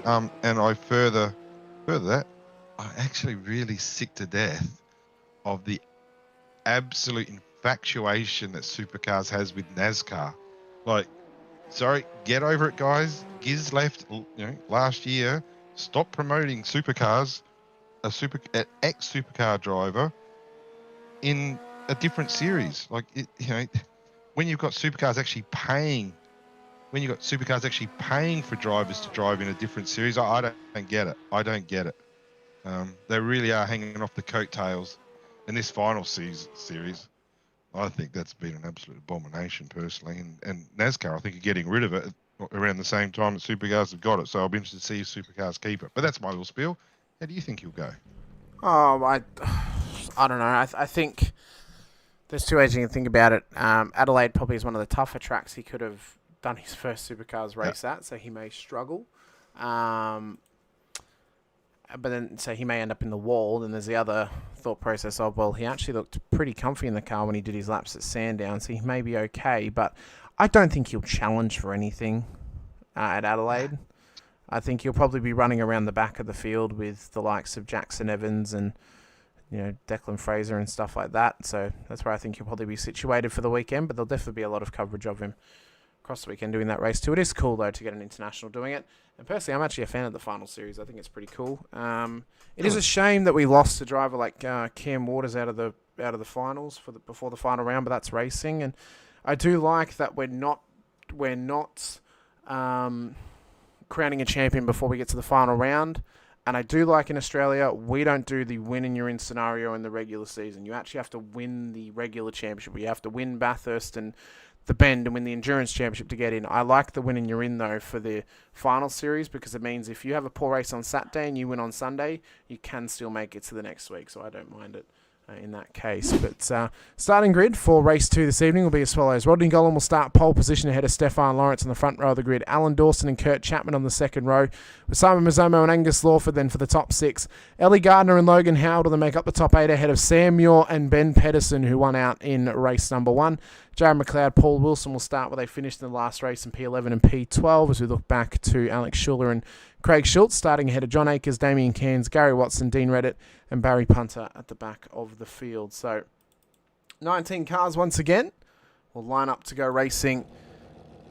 And I further that, I'm actually really sick to death of the absolute infatuation that supercars has with NASCAR. Like, sorry, get over it, guys. Giz left, last year. Stop promoting supercars, an ex-supercar driver in a different series. Like, when you've got supercars actually paying. When you've got supercars actually paying for drivers to drive in a different series, I don't get it. I don't get it. They really are hanging off the coattails in this final series. I think that's been an absolute abomination, personally. And NASCAR, I think, are getting rid of it around the same time that supercars have got it. So I'll be interested to see if supercars keep it. But that's my little spiel. How do you think he'll go? Oh, I don't know. I think there's 2 ways you can think about it. Adelaide probably is one of the tougher tracks he could have done his first supercars race at, so he may struggle. But then, so he may end up in the wall. Then there's the other thought process of, well, he actually looked pretty comfy in the car when he did his laps at Sandown, so he may be okay. But I don't think he'll challenge for anything at Adelaide. I think he'll probably be running around the back of the field with the likes of Jackson Evans and Declan Fraser and stuff like that. So that's where I think he'll probably be situated for the weekend. But there'll definitely be a lot of coverage of him across the weekend doing that race too. It is cool though to get an international doing it, and personally I'm actually a fan of the final series. I think it's pretty cool. It is a shame that we lost a driver like Cam Waters out of the finals before the final round, but that's racing. And I do like that we're not crowning a champion before we get to the final round. And I do like in Australia, we don't do the win and you're in scenario in the regular season. You actually have to win the regular championship. You have to win Bathurst and the Bend and win the Endurance Championship to get in. I like the win and you're in, though, for the final series, because it means if you have a poor race on Saturday and you win on Sunday, you can still make it to the next week. So I don't mind it in that case. But starting grid for race 2 this evening will be as follows. Rodney Gollan will start pole position ahead of Stefan Lawrence on the front row of the grid. Alan Dawson and Kurt Chapman on the second row, with Simon Mazzomo and Angus Lawford then for the top 6. Ellie Gardner and Logan Howard will make up the top 8 ahead of Sam Muir and Ben Pedersen, who won out in race number 1. Jared McLeod, Paul Wilson will start where they finished in the last race in P11 and P12, as we look back to Alex Schuler and Craig Schultz starting ahead of John Akers, Damien Cairns, Gary Watson, Dean Reddit and Barry Punter at the back of the field. So 19 cars once again will line up to go racing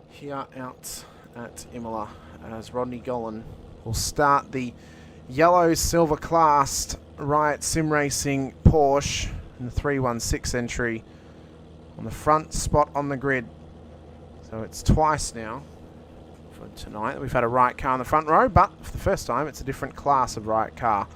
here out at Imola, as Rodney Gollan will start the yellow silver classed Riot Sim Racing Porsche in the 316 entry on the front spot on the grid. So it's twice now for tonight. We've had a Riot car on the front row, but for the first time it's a different class of Riot car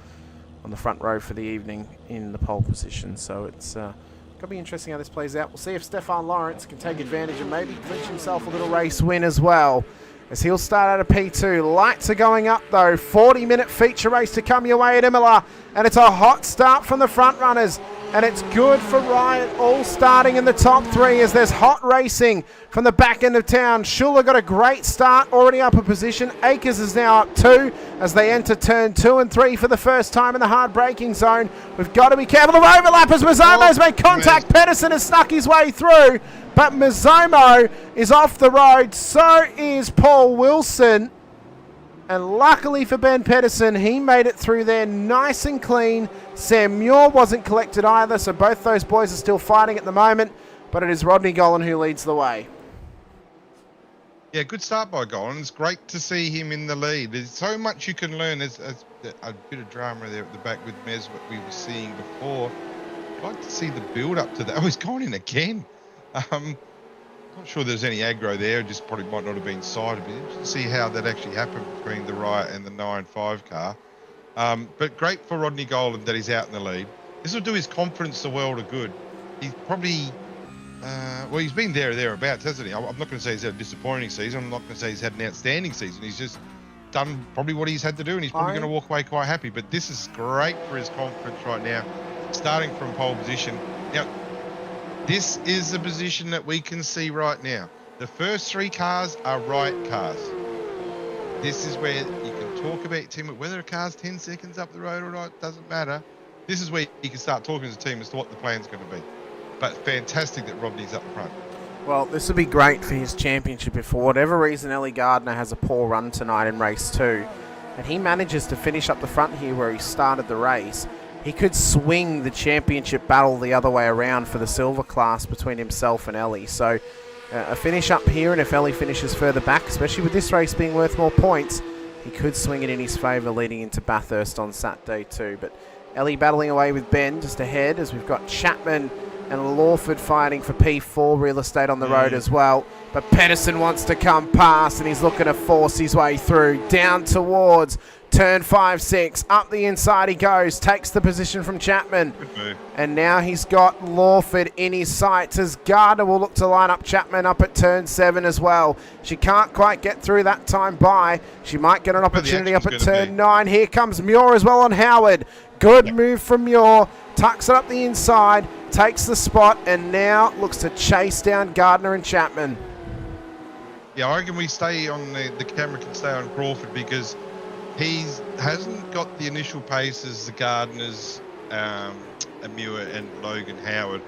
on the front row for the evening in the pole position. So it's going to be interesting how this plays out. We'll see if Stefan Lawrence can take advantage and maybe clinch himself a little race win as well, as he'll start out of P2. Lights are going up though. 40-minute feature race to come your way at Imola, and it's a hot start from the front runners. And it's good for Riot, all starting in the top 3 as there's hot racing from the back end of town. Schuler got a great start, already up a position. Akers is now up 2 as they enter turn 2 and 3 for the first time in the hard braking zone. We've got to be careful of overlap as Mazzomo's made contact. Pedersen has snuck his way through, but Mazzomo is off the road. So is Paul Wilson. And luckily for Ben Pedersen, he made it through there nice and clean. Sam Muir wasn't collected either, so both those boys are still fighting at the moment. But it is Rodney Gollan who leads the way. Yeah, good start by Gollan. It's great to see him in the lead. There's so much you can learn. There's a bit of drama there at the back with Mez, what we were seeing before. I'd like to see the build up to that. Oh, he's gone in again. Not sure there's any aggro there. Just probably might not have been sighted. But interesting to see how that actually happened between the Riot and the 9.5 car. But great for Rodney Gollan that he's out in the lead. This will do his confidence the world of good. He's probably, well, he's been there or thereabouts, hasn't he? I'm not going to say he's had a disappointing season. I'm not going to say he's had an outstanding season. He's just done probably what he's had to do, and he's probably going to walk away quite happy. But this is great for his confidence right now, starting from pole position. Now, this is the position that we can see right now. The first 3 cars are Riot cars. This is where you can talk about team, whether a car's 10 seconds up the road or not, doesn't matter. This is where you can start talking as a team as to what the plan's going to be. But fantastic that Rodney's up front. Well, this would be great for his championship if for whatever reason Ellie Gardner has a poor run tonight in race 2 and he manages to finish up the front here where he started the race. He could swing the championship battle the other way around for the silver class between himself and Ellie. So a finish up here, and if Ellie finishes further back, especially with this race being worth more points, he could swing it in his favour leading into Bathurst on Saturday too. But Ellie battling away with Ben just ahead as we've got Chapman and Lawford fighting for P4 real estate on the road as well. But Pedersen wants to come past and he's looking to force his way through down towards turn 5-6. Up the inside he goes, takes the position from Chapman. And now he's got Lawford in his sights as Gardner will look to line up Chapman up at turn 7 as well. She can't quite get through that time by. She might get an opportunity up at turn 9. Here comes Muir as well on Howard. Good move from Muir. Tucks it up the inside, takes the spot, and now looks to chase down Gardner and Chapman. Yeah, I reckon we stay on the camera can stay on Crawford because he hasn't got the initial pace as the Gardners, Muir and Logan Howard.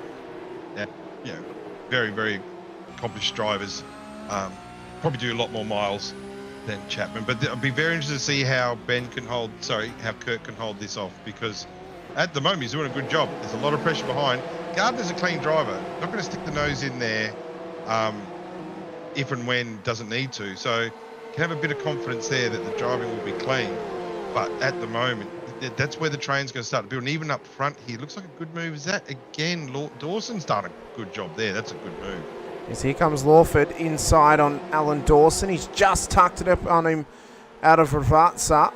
You know, very, very accomplished drivers. Probably do a lot more miles than Chapman. But I'd be very interested to see how how Kurt can hold this off because at the moment he's doing a good job. There's a lot of pressure behind. Gardner's a clean driver. Not going to stick the nose in there if and when doesn't need to. So can have a bit of confidence there that the driving will be clean. But at the moment, that's where the train's going to start to build. And even up front here, looks like a good move. Is that again? Dawson's done a good job there. That's a good move. Yes, here comes Lawford inside on Alan Dawson. He's just tucked it up on him out of Ravazza.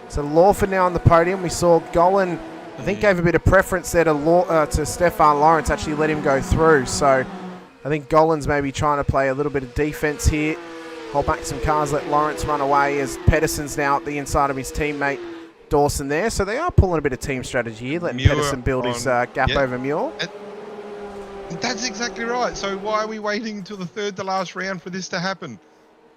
So Lawford now on the podium. We saw Gollan, I think, gave a bit of preference there to Stefan Lawrence, actually let him go through. So I think Gollan's maybe trying to play a little bit of defense here. Hold back some cars, let Lawrence run away as Pedersen's now at the inside of his teammate Dawson there. So they are pulling a bit of team strategy here, letting Pedersen build his gap over Muir. That's exactly right. So why are we waiting until the third to last round for this to happen?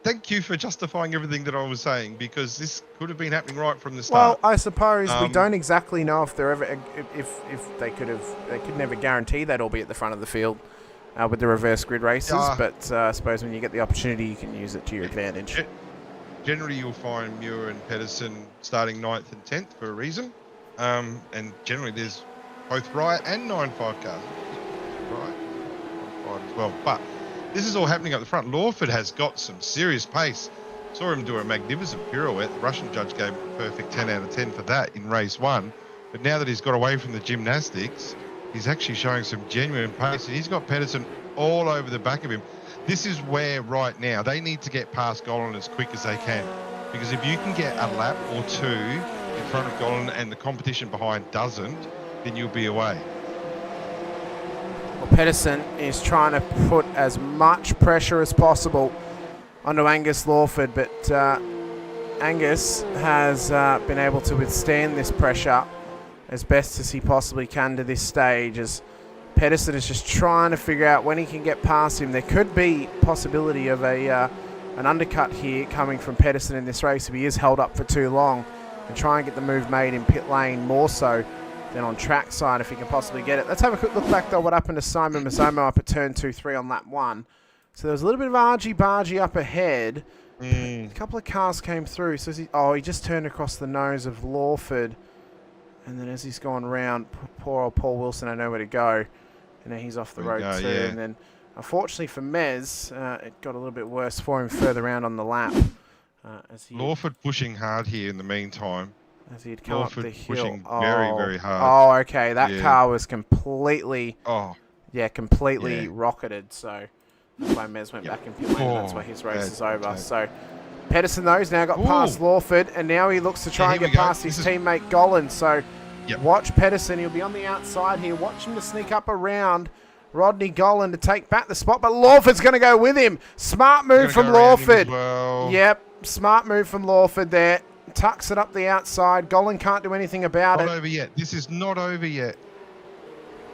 Thank you for justifying everything that I was saying because this could have been happening right from the start. Well, I suppose we don't exactly know if they're ever if they could never guarantee that all be at the front of the field with the reverse grid races. But I suppose when you get the opportunity, you can use it to your advantage. Generally, you'll find Muir and Pedersen starting 9th and 10th for a reason, and generally there's both Riot and 9.5 cars. Right, 9.5 as well, but. This is all happening up the front. Lawford has got some serious pace. Saw him do a magnificent pirouette. The Russian judge gave him a perfect 10 out of 10 for that in race 1. But now that he's got away from the gymnastics, he's actually showing some genuine pace. He's got Pedersen all over the back of him. This is where right now they need to get past Gollan as quick as they can. Because if you can get a lap or 2 in front of Gollan and the competition behind doesn't, then you'll be away. Well, Pedersen is trying to put as much pressure as possible onto Angus Lawford, but Angus has been able to withstand this pressure as best as he possibly can to this stage, as Pedersen is just trying to figure out when he can get past him. There could be possibility of an undercut here coming from Pedersen in this race if he is held up for too long, and try and get the move made in pit lane more so than on track side if he can possibly get it. Let's have a quick look back though what happened to Simon Mazzomo up at turn 2-3 on lap 1. So there was a little bit of argy-bargy up ahead A couple of cars came through. So he just turned across the nose of Lawford. And then as he's gone round, poor old Paul Wilson had nowhere to go. And now he's off the road too. Yeah. And then, unfortunately for Mez, it got a little bit worse for him further round on the lap. Lawford pushing hard here in the meantime. As he'd come up the hill. Pushing very, very hard. Oh, okay. That car was completely... Oh. Yeah, completely rocketed. So that's why Mez went back in pit lane. That's why his race is over. So Pedersen, though, has now got past Lawford, and now he looks to try and get past his teammate Gollan. So watch Pedersen. He'll be on the outside here. Watch him to sneak up around Rodney Gollan to take back the spot. But Lawford's going to go with him. Smart move from Lawford. Yep, smart move from Lawford there. Tucks it up the outside. Gollan can't do anything about it. Not over yet. This is not over yet.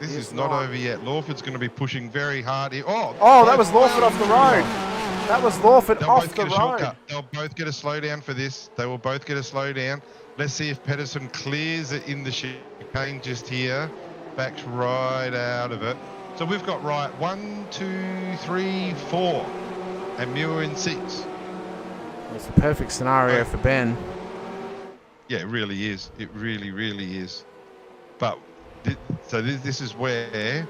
This is not over yet. Lawford's going to be pushing very hard here. Oh, that was Lawford off the road. That was Lawford off the road. They'll both get a slowdown for this. They will both get a slowdown. Let's see if Pedersen clears it in the chicane just here. Backs right out of it. So we've got 1, 2, 3, 4. And Muir in 6. It's the perfect scenario for Ben. Yeah, it really is. It really, really is. But so this is where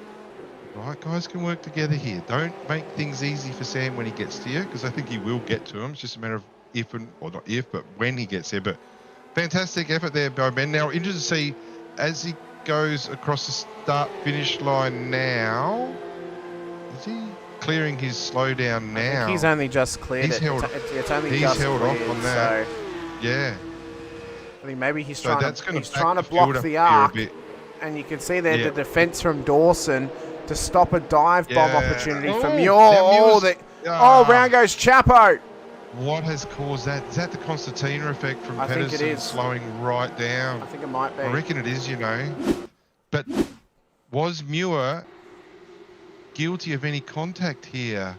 right guys can work together here. Don't make things easy for Sam when he gets to you, because I think he will get to him. It's just a matter of if and, or not if, but when he gets there. But fantastic effort there by Ben. Now interested to see as he goes across the start-finish line now. Is he clearing his slowdown now? I think he's only just cleared he's it. Held, it's only he's just held cleared, off on that. So yeah. I think maybe he's So trying to block the arc. And you can see there the defence from Dawson to stop a dive bomb opportunity for Muir. Round goes Chapo. What has caused that? Is that the Constantina effect from Pedersen slowing right down? I think it might be. I reckon it is, But was Muir guilty of any contact here?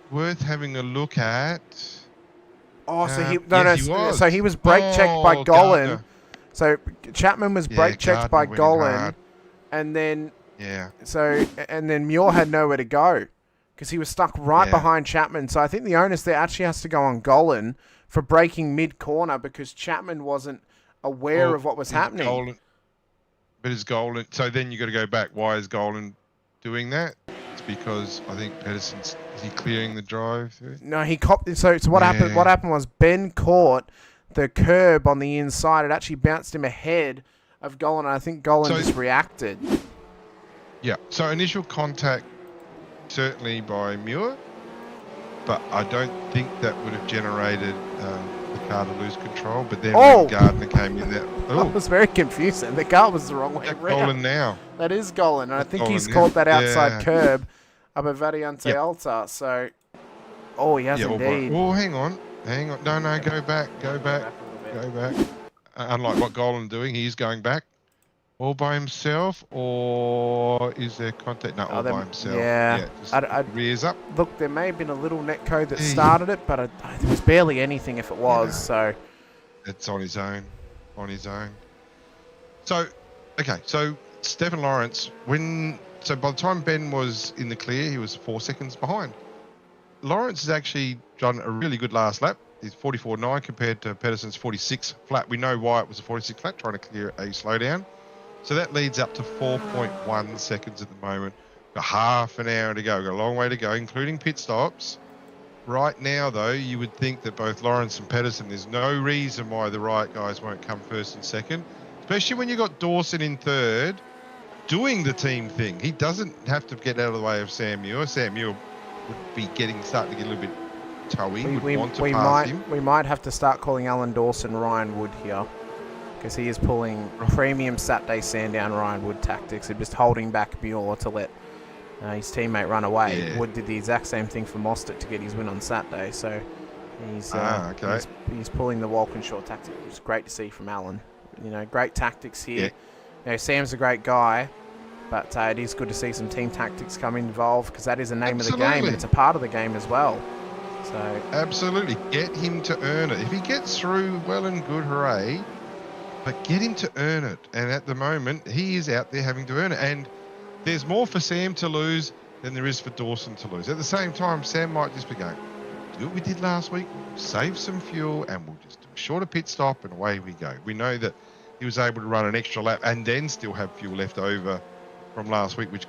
Worth having a look at. Oh, so he was. So he was brake checked by Gollan. Gardner. So Chapman was brake checked by Gollan, and then and then Muir had nowhere to go because he was stuck right behind Chapman. So I think the onus there actually has to go on Gollan for braking mid corner because Chapman wasn't aware of what was happening. But is Gollan? So then you got to go back. Why is Gollan doing that? It's because I think Pedersen's is he clearing the drive through? No, he copped. So what happened? What happened was Ben caught the curb on the inside. It actually bounced him ahead of Gollan, and I think Gollan just reacted. Yeah, so initial contact certainly by Muir, but I don't think that would have generated the car to lose control. But then when Gardner came in there... That was very confusing. The car was the wrong way around. Gollan now. That is Gollan, and I think he's caught that outside curb up at Variante Alta, so... Oh, he has indeed. Oh, hang on. No, go back. Unlike what Gollan doing, he's going back all by himself, or is there contact? No, all by himself. Yeah. Rears up. Look, there may have been a little netcode that started it, but there was barely anything if it was. So it's on his own. So, okay. So Stephen Lawrence, by the time Ben was in the clear, he was 4 seconds behind. Lawrence has actually done a really good last lap. He's 44.9 compared to Pedersen's 46 flat. We know why it was a 46 flat, trying to clear a slowdown. So that leads up to 4.1 seconds at the moment. Got half an hour to go. Got a long way to go, including pit stops. Right now, though, you would think that both Lawrence and Pedersen, there's no reason why the right guys won't come first and second, especially when you've got Dawson in third doing the team thing. He doesn't have to get out of the way of Sam Muir. Sam Muir would be starting to get a little bit toey. We might have to start calling Alan Dawson Ryan Wood here, because he is pulling premium Saturday Sandown Ryan Wood tactics and just holding back Muir to let his teammate run away. Yeah. Wood did the exact same thing for Mostert to get his win on Saturday, so he's pulling the Walkinshaw tactic, which is great to see from Alan. Great tactics here. Sam's a great guy, but it is good to see some team tactics come involved, because that is the name of the game, and it's a part of the game as well. So absolutely, get him to earn it. If he gets through, well and good, hooray. But get him to earn it. And at the moment, he is out there having to earn it. And there's more for Sam to lose than there is for Dawson to lose. At the same time, Sam might just be going, do what we did last week, save some fuel, and we'll just do a shorter pit stop, and away we go. We know that he was able to run an extra lap and then still have fuel left over from last week, which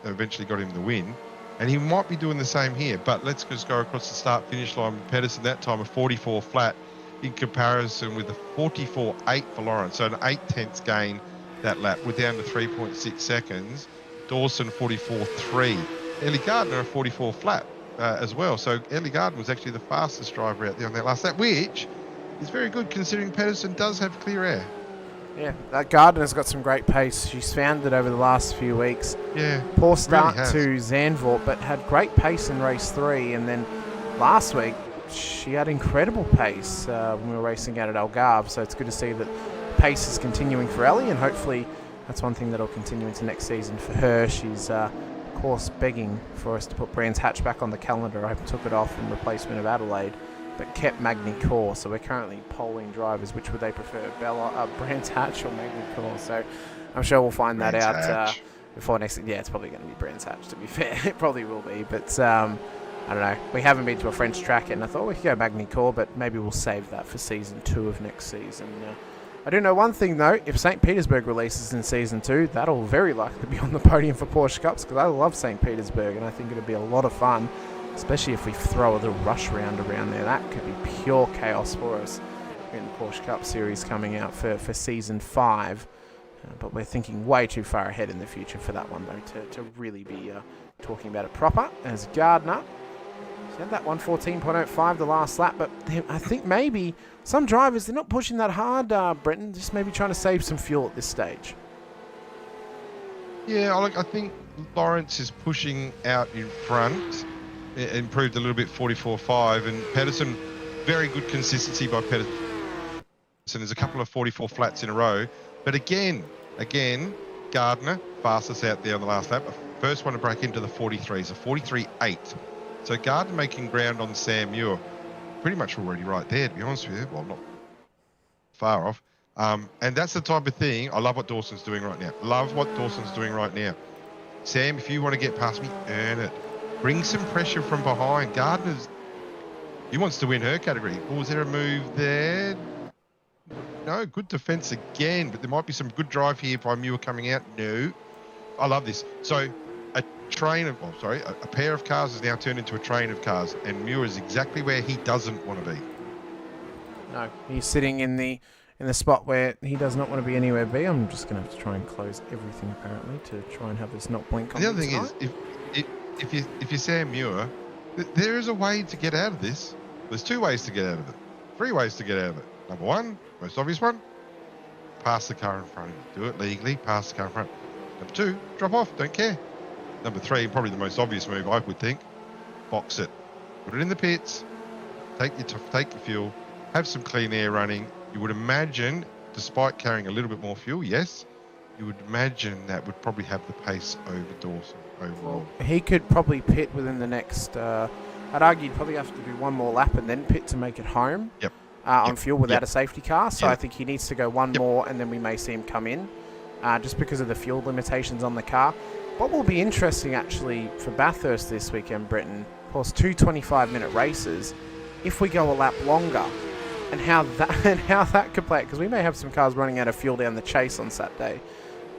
eventually got him the win. And he might be doing the same here, but let's just go across the start-finish line with Pedersen. That time a 44 flat in comparison with a 44.8 for Lawrence. So an 8/10 gain that lap. We're down to 3.6 seconds. Dawson 44.3. Ellie Gardner a 44 flat as well. So Ellie Gardner was actually the fastest driver out there on that last lap, which is very good considering Pedersen does have clear air. Yeah, that Gardner's got some great pace. She's found it over the last few weeks. Yeah. Poor start really to Zandvoort, but had great pace in race 3. And then last week, she had incredible pace when we were racing out at Algarve. So it's good to see that pace is continuing for Ellie, and hopefully that's one thing that'll continue into next season for her. She's, of course, begging for us to put Brands Hatch back on the calendar. I took it off in replacement of Adelaide, but kept Magny Core. So we're currently polling drivers. Which would they prefer, Brands Hatch or Magny Core? So I'm sure we'll find that out before next. Yeah, it's probably going to be Brands Hatch, to be fair. It probably will be, but I don't know. We haven't been to a French track yet, and I thought we could go Magny Core, but maybe we'll save that for season 2 of next season. I do know one thing, though. If St. Petersburg releases in season 2, that'll very likely be on the podium for Porsche Cups, because I love St. Petersburg, and I think it'll be a lot of fun, especially if we throw a little rush round around there. That could be pure chaos for us in the Porsche Cup Series coming out for season 5. But we're thinking way too far ahead in the future for that one, though, to really be talking about it proper. As Gardner, she had that 1:14.05 the last lap, but I think maybe some drivers, they're not pushing that hard, Brenton, just maybe trying to save some fuel at this stage. Yeah, I think Lawrence is pushing out in front. It improved a little bit, 44.5, and Pedersen, very good consistency by Pedersen. There's a couple of 44 flats in a row, but again, Gardner, fastest out there on the last lap. First one to break into the 43, so 43.8. So Gardner making ground on Sam Muir. Pretty much already right there, to be honest with you. Well, not far off. And that's the type of thing. I love what Dawson's doing right now. Sam, if you want to get past me, earn it. Bring some pressure from behind. Gardner's, he wants to win her category. Oh, was there a move there? No, good defense again, but there might be some good drive here by Muir coming out. No. I love this. So a pair of cars has now turned into a train of cars, and Muir is exactly where he doesn't want to be. No, he's sitting in the spot where he does not want to be anywhere B. I'm just going to have to try and close everything apparently to try and have this not blink on. The other thing is, if you're Sam Muir, there is a way to get out of this. There's 2 ways to get out of it. 3 ways to get out of it. Number 1, most obvious one, pass the car in front of you. Do it legally, pass the car in front. Number 2, drop off, don't care. Number 3, probably the most obvious move, I would think, box it. Put it in the pits, take your fuel, have some clean air running. You would imagine, despite carrying a little bit more fuel, yes, you would imagine that would probably have the pace over Dawson overall. He could probably pit within the next, I'd argue you'd probably have to do one more lap and then pit to make it home. Yep. On fuel without a safety car. So Yep. I think he needs to go one more, and then we may see him come in just because of the fuel limitations on the car. What will be interesting actually for Bathurst this weekend, Brenton, of course, 2 25-minute races, if we go a lap longer, and how that could play it, because we may have some cars running out of fuel down the chase on Saturday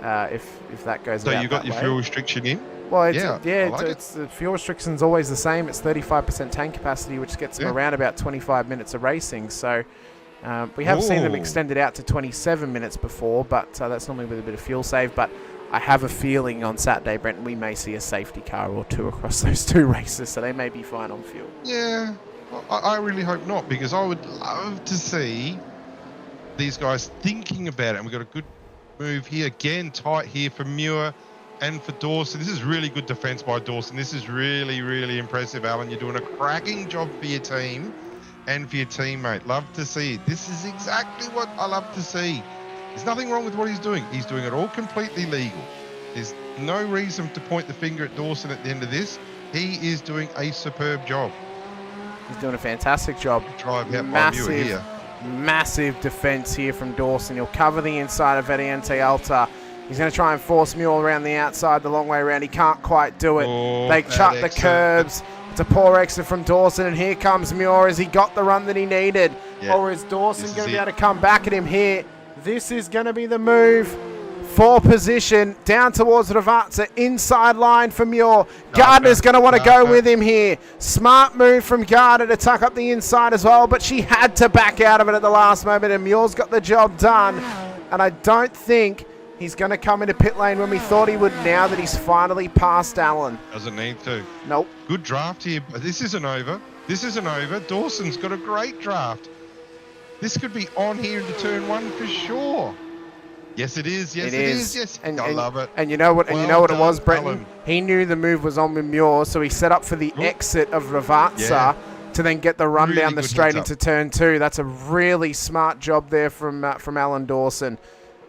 if that goes. So you got your fuel restriction in? Well, it's the fuel restriction's always the same. It's 35% tank capacity, which gets them around about 25 minutes of racing. So we have seen them extended out to 27 minutes before, but that's normally with a bit of fuel save. But I have a feeling on Saturday, Brenton, we may see a safety car or 2 across those 2 races, so they may be fine on fuel. Yeah, I really hope not, because I would love to see these guys thinking about it. And we've got a good move here, again, tight here for Muir and for Dawson. This is really good defense by Dawson. This is really, really impressive, Alan. You're doing a cracking job for your team and for your teammate. Love to see it. This is exactly what I love to see. There's nothing wrong with what he's doing. He's doing it all completely legal. There's no reason to point the finger at Dawson at the end of this. He is doing a superb job. He's doing a fantastic job. Massive defense here from Dawson. He'll cover the inside of Variante Alta. He's going to try and force Mule around the outside the long way around. He can't quite do it. They shut the curbs. It's a poor exit from Dawson, and here comes Muir. Has he got the run that he needed? Yeah. Or is Dawson This going to is be it. able to come back at him here? This is going to be the move for position. Down towards Ravazza, inside line for Muir. Gardner's going to want to go with him here. Smart move from Gardner to tuck up the inside as well, but she had to back out of it at the last moment, and Muir's got the job done. And I don't think he's going to come into pit lane when we thought he would, now that he's finally passed Allen. Doesn't need to. Nope. Good draft here, but this isn't over. This isn't over. Dawson's got a great draft. This could be on here into turn 1 for sure. Yes, it is. Yes, it is. Yes, I love it. And you know what? And you know what it was, Brenton? Alan. He knew the move was on with Muir, so he set up for the exit of Ravazza to then get the run Really down the good straight heads into turn 2. That's a really smart job there from Alan Dawson,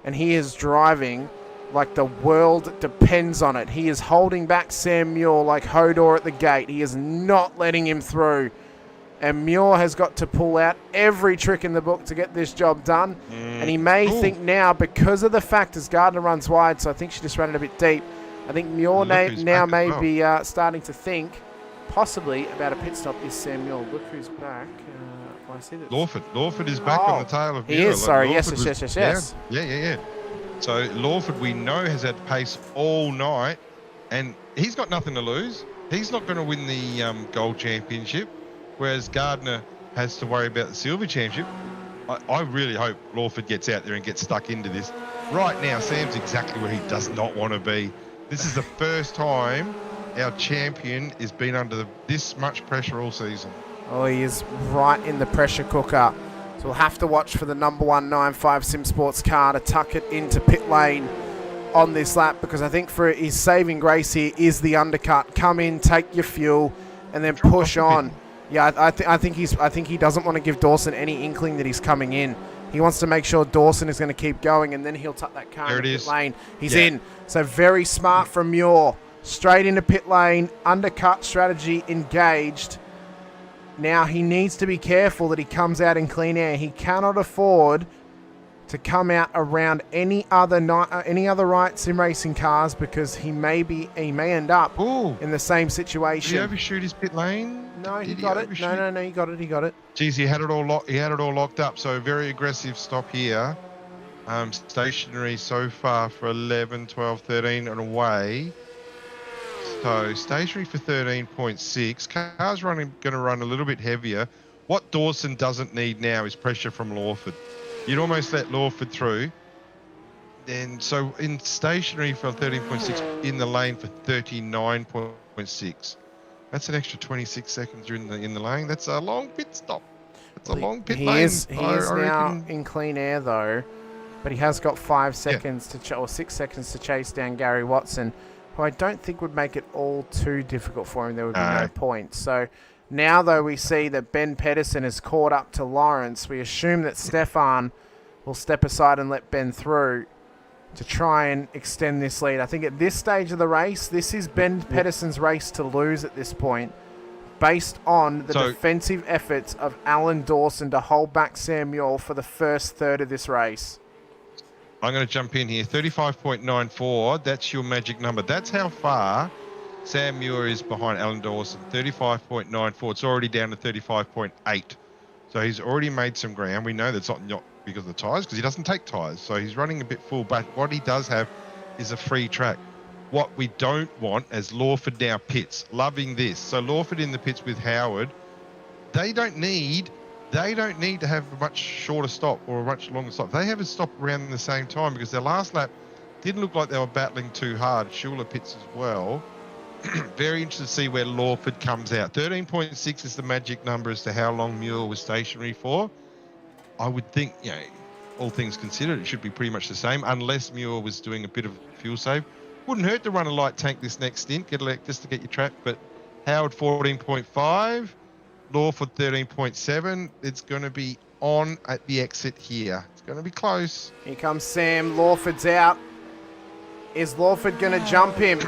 and he is driving like the world depends on it. He is holding back Sam Muir like Hodor at the gate. He is not letting him through. And Muir has got to pull out every trick in the book to get this job done. And he may think now, because of the fact as Gardner runs wide, so I think she just ran it a bit deep, I think Muir now may be starting to think possibly about a pit stop. Is Sam Muir? Look who's back. I see that. Lawford is back on the tail of Muir. He is, sorry. Yes. Yeah. So Lawford, we know, has had pace all night, and he's got nothing to lose. He's not going to win the gold championship, whereas Gardner has to worry about the silver championship. I really hope Lawford gets out there and gets stuck into this. Right now, Sam's exactly where he does not want to be. This is the first time our champion has been under this much pressure all season. Oh, he is right in the pressure cooker. So we'll have to watch for the number 195 Sim Sports car to tuck it into pit lane on this lap, because I think for his saving grace here is the undercut. Come in, take your fuel, and then push on. Yeah, I think he doesn't want to give Dawson any inkling that he's coming in. He wants to make sure Dawson is going to keep going, and then he'll tuck that car into pit lane. He's in. So very smart from Muir. Straight into pit lane, undercut strategy engaged. Now he needs to be careful that he comes out in clean air. He cannot afford to come out around any other right sim racing cars, because he may end up in the same situation. Did he overshoot his pit lane? No, he got it. No, he got it. Geez, he had it all locked up. So very aggressive stop here. Stationary so far for 11, 12, 13 and away. So stationary for 13.6. Car's going to run a little bit heavier. What Dawson doesn't need now is pressure from Lawford. You'd almost let Lawford through. Then so in stationary for 13.6, in the lane for 39.6. That's an extra 26 seconds in the lane. That's a long pit stop. That's a long pit lane. He is now in clean air though, but he has got 5 seconds or 6 seconds to chase down Gary Watson, who I don't think would make it all too difficult for him. There would be no points. So now, though, we see that Ben Pedersen is caught up to Lawrence. We assume that Stefan will step aside and let Ben through to try and extend this lead. I think at this stage of the race, this is Ben Pedersen's race to lose at this point, based on the defensive efforts of Alan Dawson to hold back Sam Muir for the first third of this race. I'm going to jump in here. 35.94. That's your magic number. That's how far Sam Muir is behind Alan Dawson. 35.94. It's already down to 35.8. So he's already made some ground. We know that's not because of the tyres, because he doesn't take tyres. So he's running a bit full back. What he does have is a free track. What we don't want is Lawford now pits. Loving this. So Lawford in the pits with Howard. They don't need to have a much shorter stop or a much longer stop. They have a stop around the same time, because their last lap didn't look like they were battling too hard. Schuler pits as well. Very interested to see where Lawford comes out. 13.6 is the magic number as to how long Muir was stationary for. I would think, all things considered, it should be pretty much the same, unless Muir was doing a bit of fuel save. Wouldn't hurt to run a light tank this next stint, just to get your track. But Howard 14.5. Lawford 13.7. It's going to be on at the exit here. It's going to be close. Here comes Sam. Lawford's out. Is Lawford going to jump him?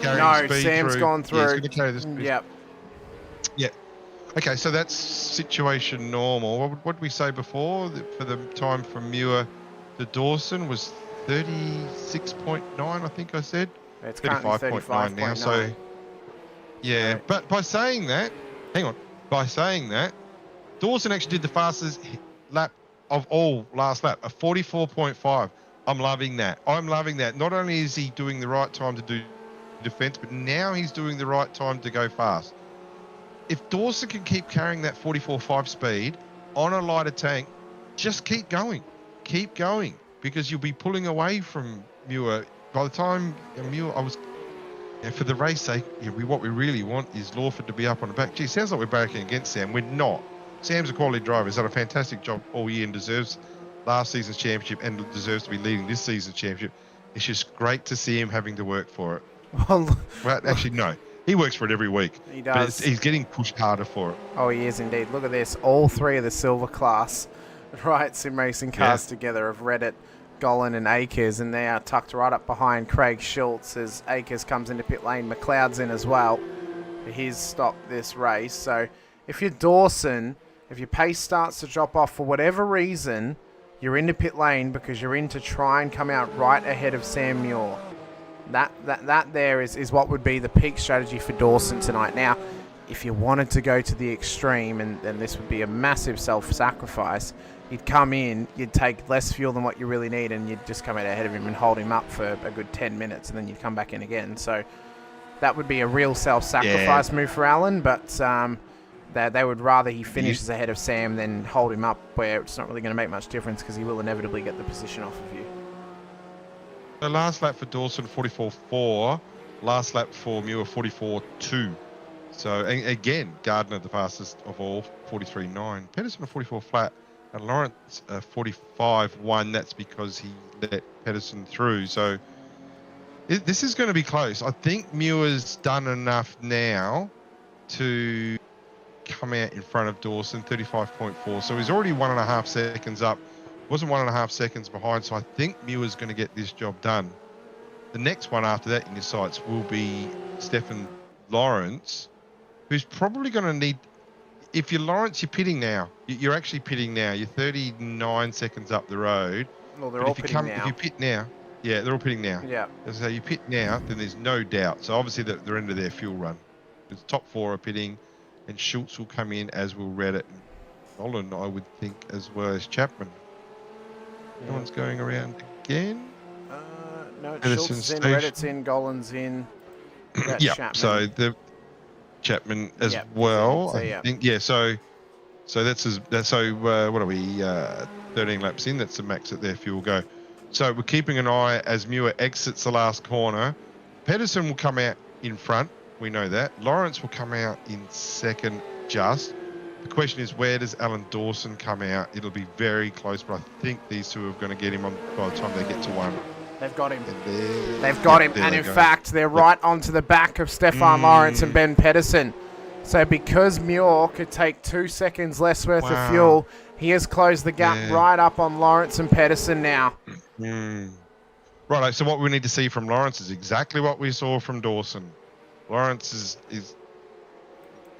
No, Sam's gone through. Yeah, he's going to carry this speed. Yep. Yeah. Okay, so that's situation normal. What did we say before? For the time from Muir to Dawson was 36.9, I think I said. It's currently 35.9 now. So Yeah, but by saying that, Dawson actually did the fastest lap of all last lap, a 44.5. I'm loving that. Not only is he doing the right time to do defense, but now he's doing the right time to go fast. If Dawson can keep carrying that 44.5 speed on a lighter tank, just keep going, because you'll be pulling away from Muir. By the time Muir, for the race sake, what we really want is Lawford to be up on the back. Gee, sounds like we're backing against Sam. We're not. Sam's a quality driver. He's done a fantastic job all year and deserves last season's championship and deserves to be leading this season's championship. It's just great to see him having to work for it. Well, actually, no. He works for it every week. He does. But he's getting pushed harder for it. Oh, he is indeed. Look at this. All three of the silver class sim racing cars together of Reddit, Golan and Akers, and they are tucked right up behind Craig Schultz as Akers comes into pit lane. McLeod's in as well for his stop this race. So if you're Dawson, if your pace starts to drop off for whatever reason, you're into pit lane because you're in to try and come out right ahead of Sam Muir. That there is what would be the peak strategy for Dawson tonight. Now, if you wanted to go to the extreme, and this would be a massive self-sacrifice, you'd come in, you'd take less fuel than what you really need, and you'd just come out ahead of him and hold him up for a good 10 minutes, and then you'd come back in again. So that would be a real self-sacrifice move for Allen, but they would rather he finishes ahead of Sam than hold him up, where it's not really going to make much difference because he will inevitably get the position off of you. So last lap for Dawson, 44.4. Last lap for Muir, 44.2. So again, Gardner the fastest of all, 43.9. Pedersen a 44 flat, and Lawrence a 45.1. That's because he let Pedersen through. So this is going to be close. I think Muir's done enough now to come out in front of Dawson, 35.4. So he's already 1.5 seconds up. Wasn't 1.5 seconds behind, so I think Muir's going to get this job done. The next one after that in your sights will be Stefan Lawrence, who's probably going to need... If you're Lawrence, you're pitting now. You're actually pitting now. You're 39 seconds up the road. Well, they're all pitting now. If you pit now... Yeah, they're all pitting now. Yeah. So you pit now, then there's no doubt. So obviously they're into their fuel run. The top four are pitting, and Schultz will come in, as will Reddit and Nolan, I would think, as well as Chapman. No one's going around again. No, Schultz is in, Reddit's in, Golan's in. Yeah, Chapman. so the Chapman as well. So, I think. Yeah, so that's what are we? 13 laps in. That's the max that their fuel go. So we're keeping an eye as Muir exits the last corner. Pedersen will come out in front. We know that. Lawrence will come out in second just. The question is, where does Alan Dawson come out? It'll be very close, but I think these two are going to get him on by the time they get to one. They've got him. They've got him. And in fact, they're right onto the back of Stefan Lawrence and Ben Pedersen. So because Muir could take 2 seconds less worth of fuel, he has closed the gap right up on Lawrence and Pedersen now. Right, so what we need to see from Lawrence is exactly what we saw from Dawson. Lawrence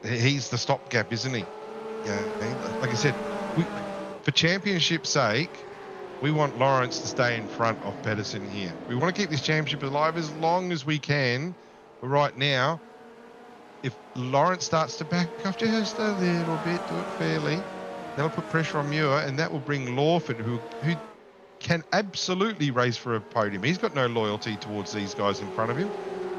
he's the stopgap, isn't he? Yeah, like I said, for championship's sake, we want Lawrence to stay in front of Pedersen here. We want to keep this championship alive as long as we can. But right now, if Lawrence starts to back off just a little bit, do it fairly, that'll put pressure on Muir, and that will bring Lawford, who can absolutely race for a podium. He's got no loyalty towards these guys in front of him.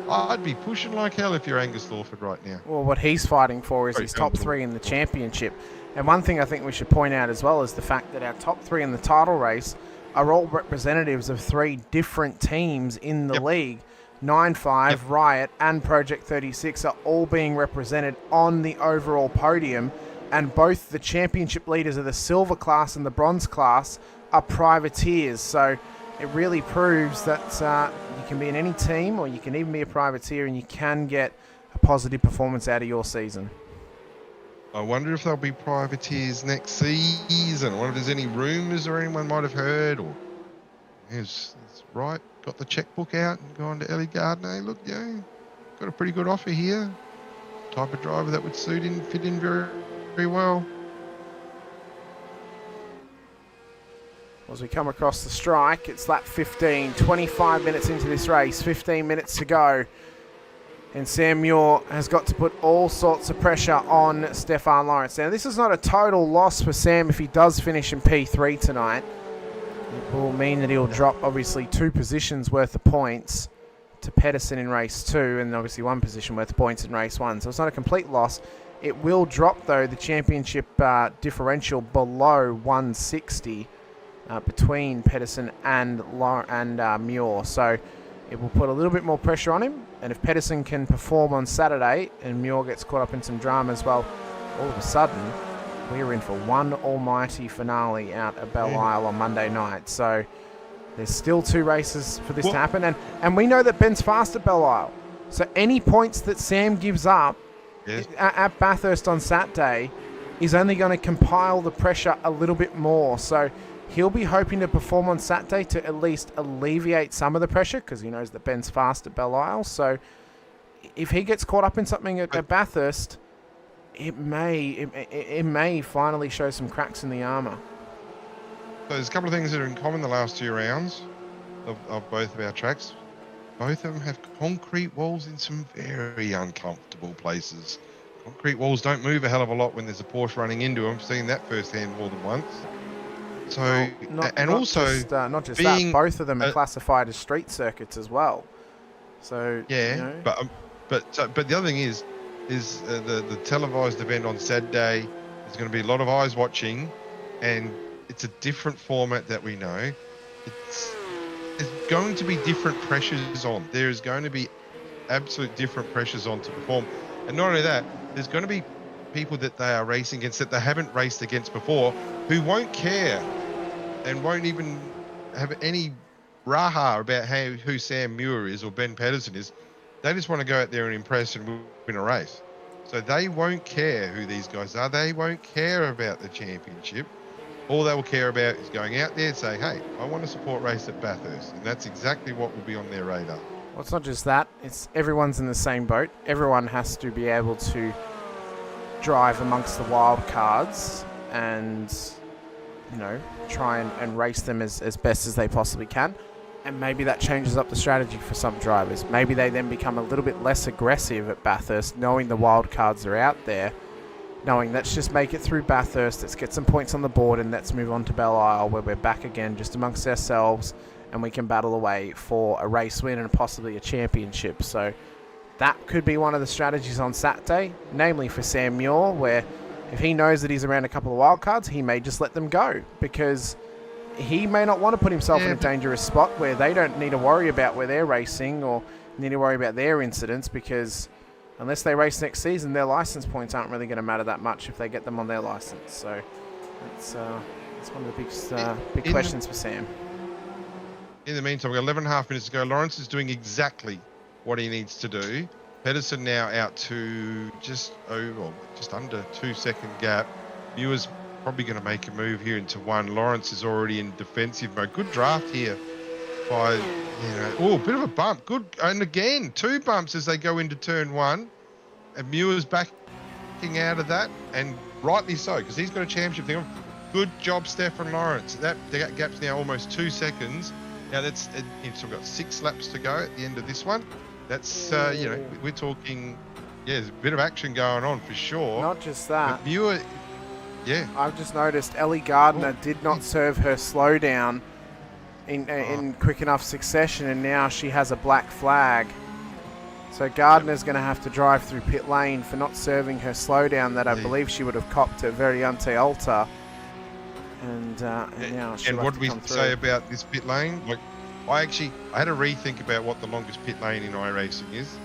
I'd be pushing like hell if you're Angus Lawford right now. Well, what he's fighting for is his top three in the championship. And one thing I think we should point out as well is the fact that our top three in the title race are all representatives of 3 different teams in the league. 9-5, Riot, and Project 36 are all being represented on the overall podium. And both the championship leaders of the silver class and the bronze class are privateers. So it really proves that you can be in any team, or you can even be a privateer, and you can get a positive performance out of your season. I wonder if there'll be privateers next season. I wonder if there's any rumours or anyone might have heard. Or is right, got the checkbook out and gone to Ellie Gardner. Hey, look, got a pretty good offer here. Type of driver that would fit in very, very well. As we come across the strike, it's lap 15, 25 minutes into this race, 15 minutes to go. And Sam Muir has got to put all sorts of pressure on Stefan Lawrence. Now, this is not a total loss for Sam if he does finish in P3 tonight. It will mean that he'll drop, obviously, 2 positions worth of points to Pedersen in race 2, and obviously 1 position worth of points in race 1. So it's not a complete loss. It will drop, though, the championship differential below 160 between Pedersen and Muir. So it will put a little bit more pressure on him. And if Pedersen can perform on Saturday and Muir gets caught up in some drama as well, all of a sudden, we're in for one almighty finale out at Belle Isle on Monday night. So there's still 2 races for this to happen. And we know that Ben's fast at Belle Isle. So any points that Sam gives up at Bathurst on Saturday is only going to compile the pressure a little bit more. So he'll be hoping to perform on Saturday to at least alleviate some of the pressure, because he knows that Ben's fast at Belle Isle. So if he gets caught up in something at Bathurst, it may finally show some cracks in the armour. So there's a couple of things that are in common the last 2 rounds of both of our tracks. Both of them have concrete walls in some very uncomfortable places. Concrete walls don't move a hell of a lot when there's a Porsche running into them. I've seen that firsthand more than once. So, not just that, both of them are classified as street circuits as well. So yeah, you know. but the other thing is the televised event on Saturday. There's going to be a lot of eyes watching, and it's a different format that we know. There's going to be different pressures on. There's going to be absolute different pressures on to perform, and not only that, there's going to be people that they are racing against that they haven't raced against before, who won't care and won't even have any raha about who Sam Muir is or Ben Pedersen is. They just want to go out there and impress and win a race. So they won't care who these guys are. They won't care about the championship. All they will care about is going out there and saying, hey, I want to support race at Bathurst. And that's exactly what will be on their radar. Well, it's not just that. It's everyone's in the same boat. Everyone has to be able to drive amongst the wild cards and, you know, try and race them as best as they possibly can. And maybe that changes up the strategy for some drivers. Maybe they then become a little bit less aggressive at Bathurst, knowing the wild cards are out there, knowing let's just make it through Bathurst, let's get some points on the board, and let's move on to Belle Isle, where we're back again just amongst ourselves, and we can battle away for a race win and possibly a championship. So that could be one of the strategies on Saturday, namely for Sam Muir, where if he knows that he's around a couple of wild cards, he may just let them go, because he may not want to put himself in a dangerous spot where they don't need to worry about where they're racing or need to worry about their incidents, because unless they race next season, their license points aren't really going to matter that much if they get them on their license. So that's one of the big questions for Sam. In the meantime, we've got 11.5 minutes to go. Lawrence is doing exactly what he needs to do. Pedersen now out to just under 2 second gap. Muir's probably going to make a move here into 1. Lawrence is already in defensive mode. Good draft here by, a bit of a bump. Good. And again, 2 bumps as they go into turn 1. And Muir's backing out of that, and rightly so, because he's got a championship thing. Good job, Stefan Lawrence. That gap's now almost 2 seconds. Now that's, so we've got 6 laps to go at the end of this one. That's, we're talking, there's a bit of action going on for sure. Not just that. But Muir, I've just noticed Ellie Gardner did not serve her slowdown in quick enough succession, and now she has a black flag. So Gardner's going to have to drive through pit lane for not serving her slowdown that I believe she would have copped at Variante Alta. And now she'll and what have do to we come through. say about this pit lane? Like, I had to rethink about what the longest pit lane in iRacing is.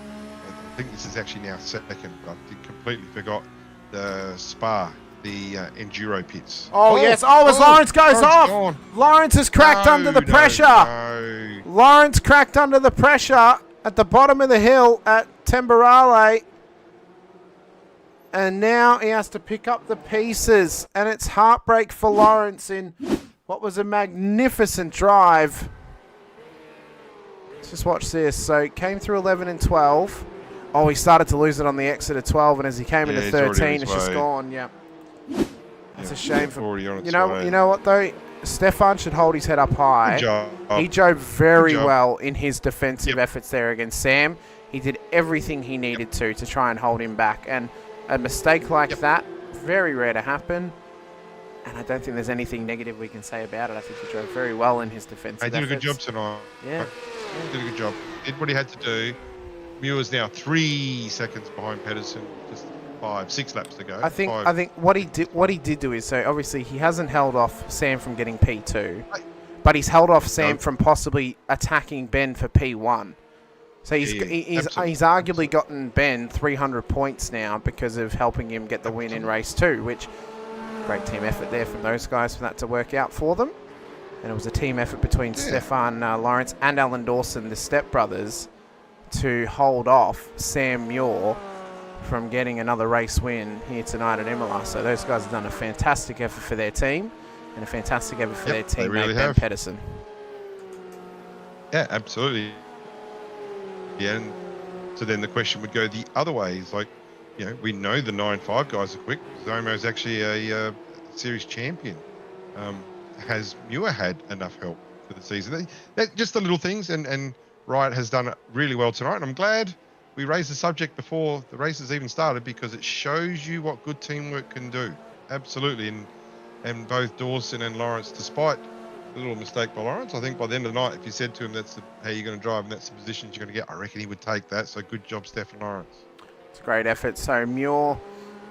I think this is actually now second. I completely forgot the Spa, the Enduro pits. Yes. As Lawrence goes off. Gone. Lawrence has cracked under the pressure. No. Lawrence cracked under the pressure at the bottom of the hill at Temporale. And now he has to pick up the pieces. And it's heartbreak for Lawrence in what was a magnificent drive. Let's just watch this. So he came through 11 and 12. He started to lose it on the exit of 12. And as he came into 13, it's just gone. Yeah. That's a shame for you know what though, Stefan should hold his head up high. He drove very well in his defensive efforts there against Sam. He did everything he needed to try and hold him back. And a mistake like that, very rare to happen. And I don't think there's anything negative we can say about it. I think he drove very well in his defensive He did a good efforts. job tonight. Yeah. Did a good job. Did what he had to do. Muir's now 3 seconds behind Pedersen. Just 6 laps to go. I think what he did do is, so obviously he hasn't held off Sam from getting P2, but he's held off Sam from possibly attacking Ben for P1. So he's arguably gotten Ben 300 points now because of helping him get the win in race 2, which great team effort there from those guys for that to work out for them. And it was a team effort between Stefan Lawrence and Alan Dawson, the stepbrothers, to hold off Sam Muir from getting another race win here tonight at Imola. So those guys have done a fantastic effort for their team and a fantastic effort for their teammate really Ben have. Pedersen. Yeah, absolutely. Yeah, and so then the question would go the other way. Is like, we know the 9.5 guys are quick. Zomo's actually a series champion. Has Muir had enough help for the season? Just the little things, and Riot has done it really well tonight. And I'm glad we raised the subject before the races even started, because it shows you what good teamwork can do. Absolutely. And both Dawson and Lawrence, despite the little mistake by Lawrence, I think by the end of the night, if you said to him that's how you're going to drive and that's the positions you're going to get, I reckon he would take that. So good job, Stefan Lawrence. It's a great effort. So Muir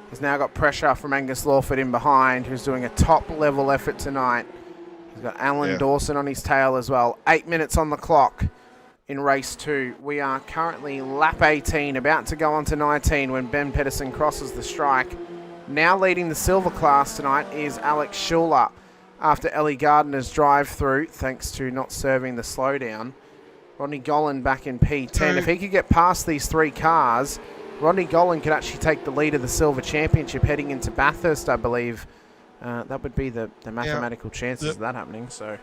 has now got pressure from Angus Lawford in behind, who's doing a top-level effort tonight. He's got Alan Dawson on his tail as well. 8 minutes on the clock in race 2. We are currently lap 18, about to go on to 19 when Ben Pedersen crosses the strike. Now leading the silver class tonight is Alex Schuler after Ellie Gardner's drive-through, thanks to not serving the slowdown. Rodney Gollan back in P10. If he could get past these 3 cars, Rodney Gollan could actually take the lead of the silver championship heading into Bathurst, I believe. That would be the mathematical chances of that happening. So,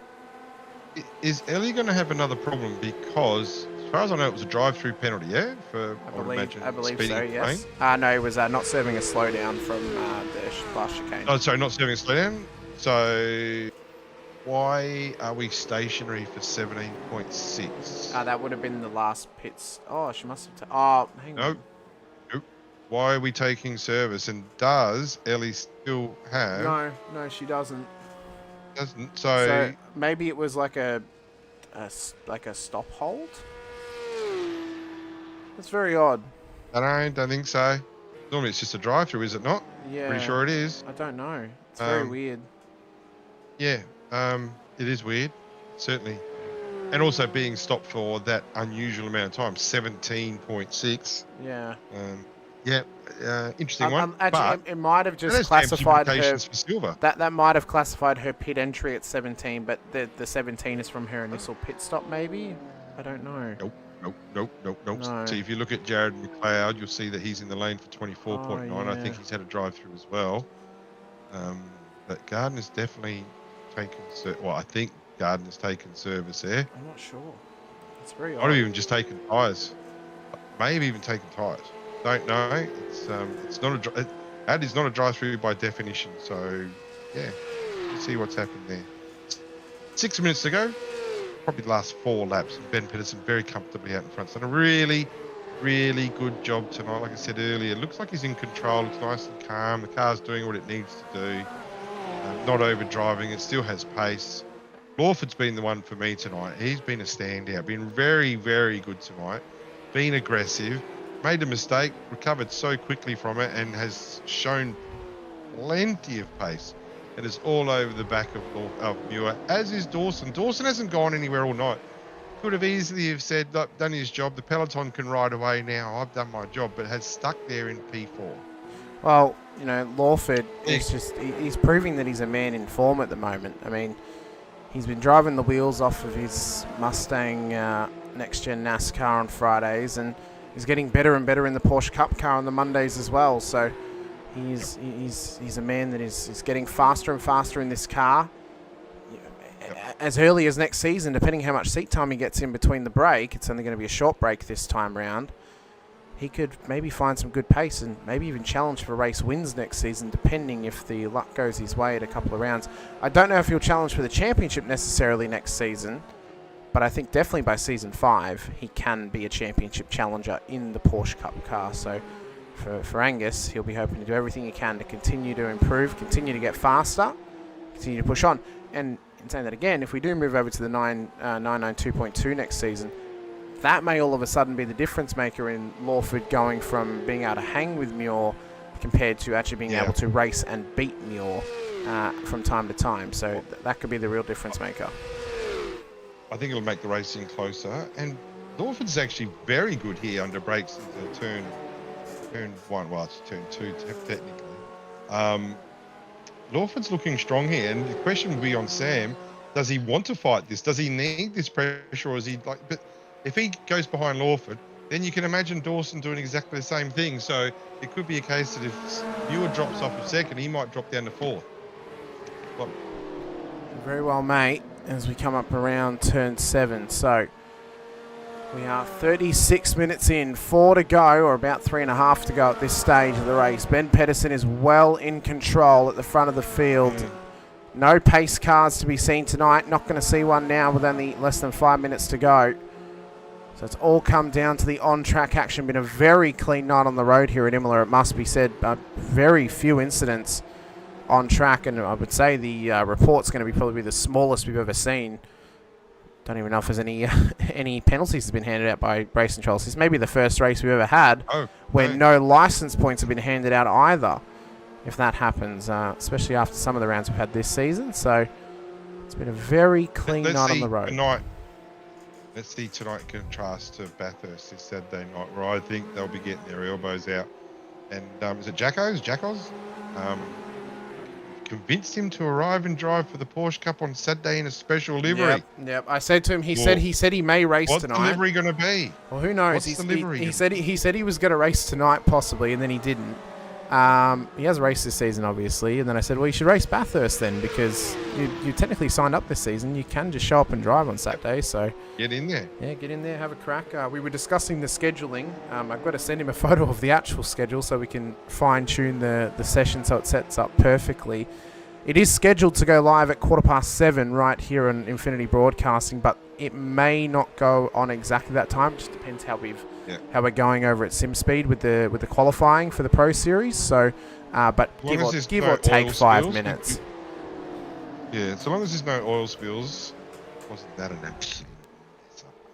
is Ellie going to have another problem? Because as far as I know, it was a drive-through penalty, for I believe speeding so. Yes. No, it was not serving a slowdown from the last chicane. Oh, sorry, not serving a slowdown. So why are we stationary for 17.6? That would have been the last pits. Oh, she must have. Hang on. Nope. Why are we taking service? And does Ellie still have? No, she doesn't. Doesn't. So maybe it was like a stop hold. That's very odd. I don't think so. Normally it's just a drive-through, is it not? Yeah. Pretty sure it is. I don't know. It's very weird. Yeah. It is weird, certainly. And also being stopped for that unusual amount of time, 17.6. Yeah. Interesting one. Actually, it might have just classified her. For silver. That might have classified her pit entry at 17, but the 17 is from her initial pit stop, maybe? I don't know. Nope. No. See, if you look at Jared McLeod, you'll see that he's in the lane for 24.9. I think he's had a drive-through as well. But Gardner's definitely taken... I think Gardner's taken service there. I'm not sure. It's very odd. I'd have even just taken tyres. May have even taken tyres. Don't know. It's not a... That is not a drive-through by definition. So, yeah. Let's see what's happened there. 6 minutes to go. Probably the last 4 laps. Ben Pedersen very comfortably out in front. Done a really, really good job tonight. Like I said earlier, looks like he's in control. It's nice and calm. The car's doing what it needs to do. Not overdriving. It still has pace. Lawford's been the one for me tonight. He's been a standout. Been very, very good tonight. Been aggressive. Made a mistake. Recovered so quickly from it and has shown plenty of pace. It is all over the back of Muir, as is Dawson. Dawson hasn't gone anywhere all night. Could have easily have said, look, done his job. The peloton can ride away now. I've done my job, but has stuck there in P4. Well, Lawford is he's proving that he's a man in form at the moment. I mean, he's been driving the wheels off of his Mustang next-gen NASCAR on Fridays, and he's getting better and better in the Porsche Cup car on the Mondays as well. So he's a man that is getting faster and faster in this car. As early as next season, depending how much seat time he gets in between the break, it's only going to be a short break this time round. He could maybe find some good pace and maybe even challenge for race wins next season, depending if the luck goes his way at a couple of rounds. I don't know if he'll challenge for the championship necessarily next season, But I think definitely by season 5, he can be a championship challenger in the Porsche Cup car. So for Angus, he'll be hoping to do everything he can to continue to improve, continue to get faster, continue to push on. And in saying that again, if we do move over to the 992.2 next season, that may all of a sudden be the difference maker in Lawford going from being able to hang with Muir compared to actually being able to race and beat Muir from time to time. So that could be the real difference maker. I think it'll make the racing closer. And Lawford's actually very good here under brakes into turn 1. Well, it's turn 2 technically. Lawford's looking strong here, and the question will be on Sam: does he want to fight this? Does he need this pressure, or is he like? But if he goes behind Lawford, then you can imagine Dawson doing exactly the same thing. So it could be a case that if Muir drops off a second, he might drop down to 4th. Well, very well, mate. As we come up around turn 7, so we are 36 minutes in, 4 to go, or about 3.5 to go at this stage of the race. Ben Pedersen is well in control at the front of the field. No pace cars to be seen tonight. Not going to see one now with only less than 5 minutes to go. So it's all come down to the on-track action. Been a very clean night on the road here at Imola, it must be said. Very few incidents on track, and I would say the report's going to be probably the smallest we've ever seen. Don't even know if there's any penalties have been handed out by race controls. This may be the first race we've ever had where no license points have been handed out either, if that happens, especially after some of the rounds we've had this season. So it's been a very clean night on the road. Let's see tonight contrast to Bathurst this Saturday night, where I think they'll be getting their elbows out. And is it Jacko's? Convinced him to arrive and drive for the Porsche Cup on Saturday in a special livery. Yep. I said to him, he said he may race tonight. What's the livery going to be? Well, who knows? What's the livery? He said he was going to race tonight possibly, and then he didn't. He has raced this season, obviously, and then I said, well, you should race Bathurst then, because you technically signed up this season. You can just show up and drive on Saturday, so get in there. Yeah, get in there, have a crack. We were discussing the scheduling. I've got to send him a photo of the actual schedule so we can fine-tune the session so it sets up perfectly. It is scheduled to go live at 7:15 right here on Infinity Broadcasting, but it may not go on exactly that time. It just depends how we're going over at SimSpeed with the qualifying for the Pro Series. So, but give or take 5 minutes. Yeah, so long as there's no oil spills, wasn't that an accident?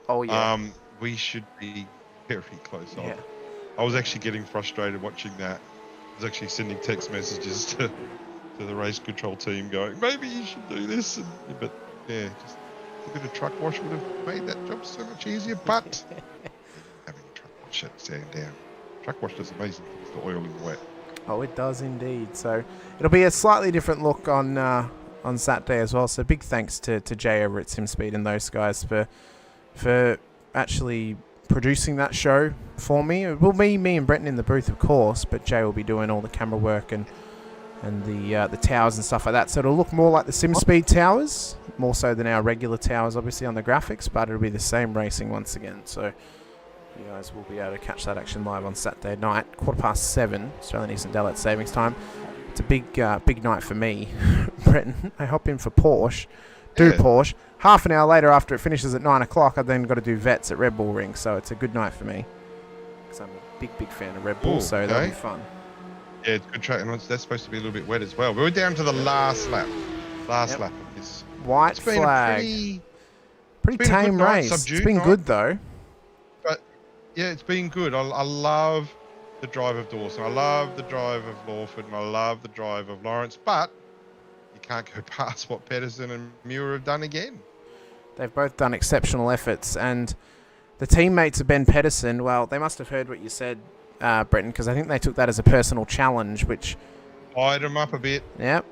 Oh yeah. We should be very close on. Yeah. I was actually getting frustrated watching that. I was actually sending text messages to the race control team going, maybe you should do this. But yeah, just a bit of truck wash would have made that job so much easier. But having a truck wash stand down. Truck wash does amazing things to oil in the wet. Oh, it does indeed. So it'll be a slightly different look on Saturday as well. So big thanks to Jay over at SimSpeed and those guys for actually producing that show for me. It will be me and Brenton in the booth, of course, but Jay will be doing all the camera work and the towers and stuff like that. So it'll look more like the SimSpeed towers, more so than our regular towers, obviously, on the graphics, but it'll be the same racing once again. So you guys will be able to catch that action live on Saturday night, 7:15, Australian Eastern Daylight Savings Time. It's a big night for me, Brenton. I hop in for Porsche, Porsche. Half an hour later, after it finishes at 9 o'clock, I've then got to do vets at Red Bull Ring. So it's a good night for me, because I'm a big fan of Red Bull, so that'll be fun. Yeah, it's good track, and that's supposed to be a little bit wet as well. We're down to the last lap. Lap of this. White flag. Pretty tame race. It's been good though. But yeah, it's been good. I love the drive of Dawson. I love the drive of Lawford, and I love the drive of Lawrence. But you can't go past what Pedersen and Muir have done again. They've both done exceptional efforts, and the teammates of Ben Pedersen, well, they must have heard what you said, Brenton, because I think they took that as a personal challenge, which fired them up a bit. Yep,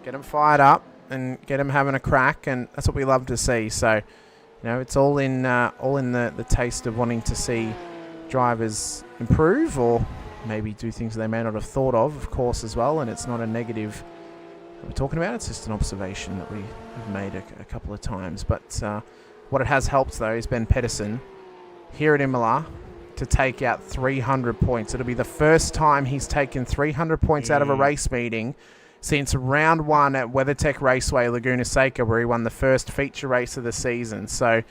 get them fired up and get them having a crack, and that's what we love to see. So, it's all in the taste of wanting to see drivers improve, or maybe do things they may not have thought of course, as well. And it's not a negative that we're talking about; it's just an observation that we've made a couple of times. But what it has helped, though, is Ben Pedersen here at Imola to take out 300 points. It'll be the first time he's taken 300 points out of a race meeting since round 1 at WeatherTech Raceway, Laguna Seca, where he won the first feature race of the season. So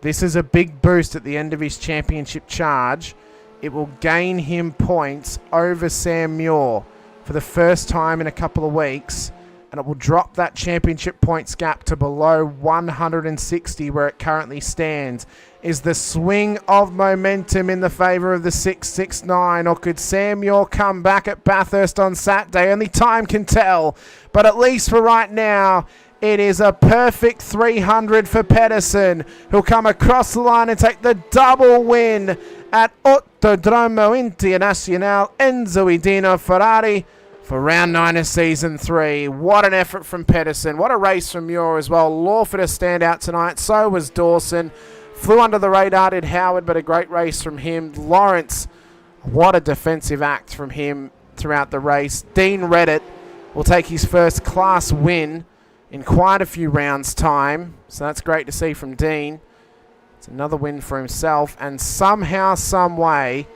this is a big boost at the end of his championship charge. It will gain him points over Sam Muir for the first time in a couple of weeks, and it will drop that championship points gap to below 160 where it currently stands. Is the swing of momentum in the favour of the 669, or could Sam Muir come back at Bathurst on Saturday? Only time can tell, but at least for right now, it is a perfect 300 for Pedersen, who'll come across the line and take the double win at Autodromo Internacional Enzo Edino Ferrari for round 9 of season 3. What an effort from Pedersen. What a race from Muir as well. Lawford a standout tonight. So was Dawson. Flew under the radar, did Howard, but a great race from him. Lawrence, what a defensive act from him throughout the race. Dean Reddit will take his first class win in quite a few rounds' time. So that's great to see from Dean. It's another win for himself. And somehow, some way,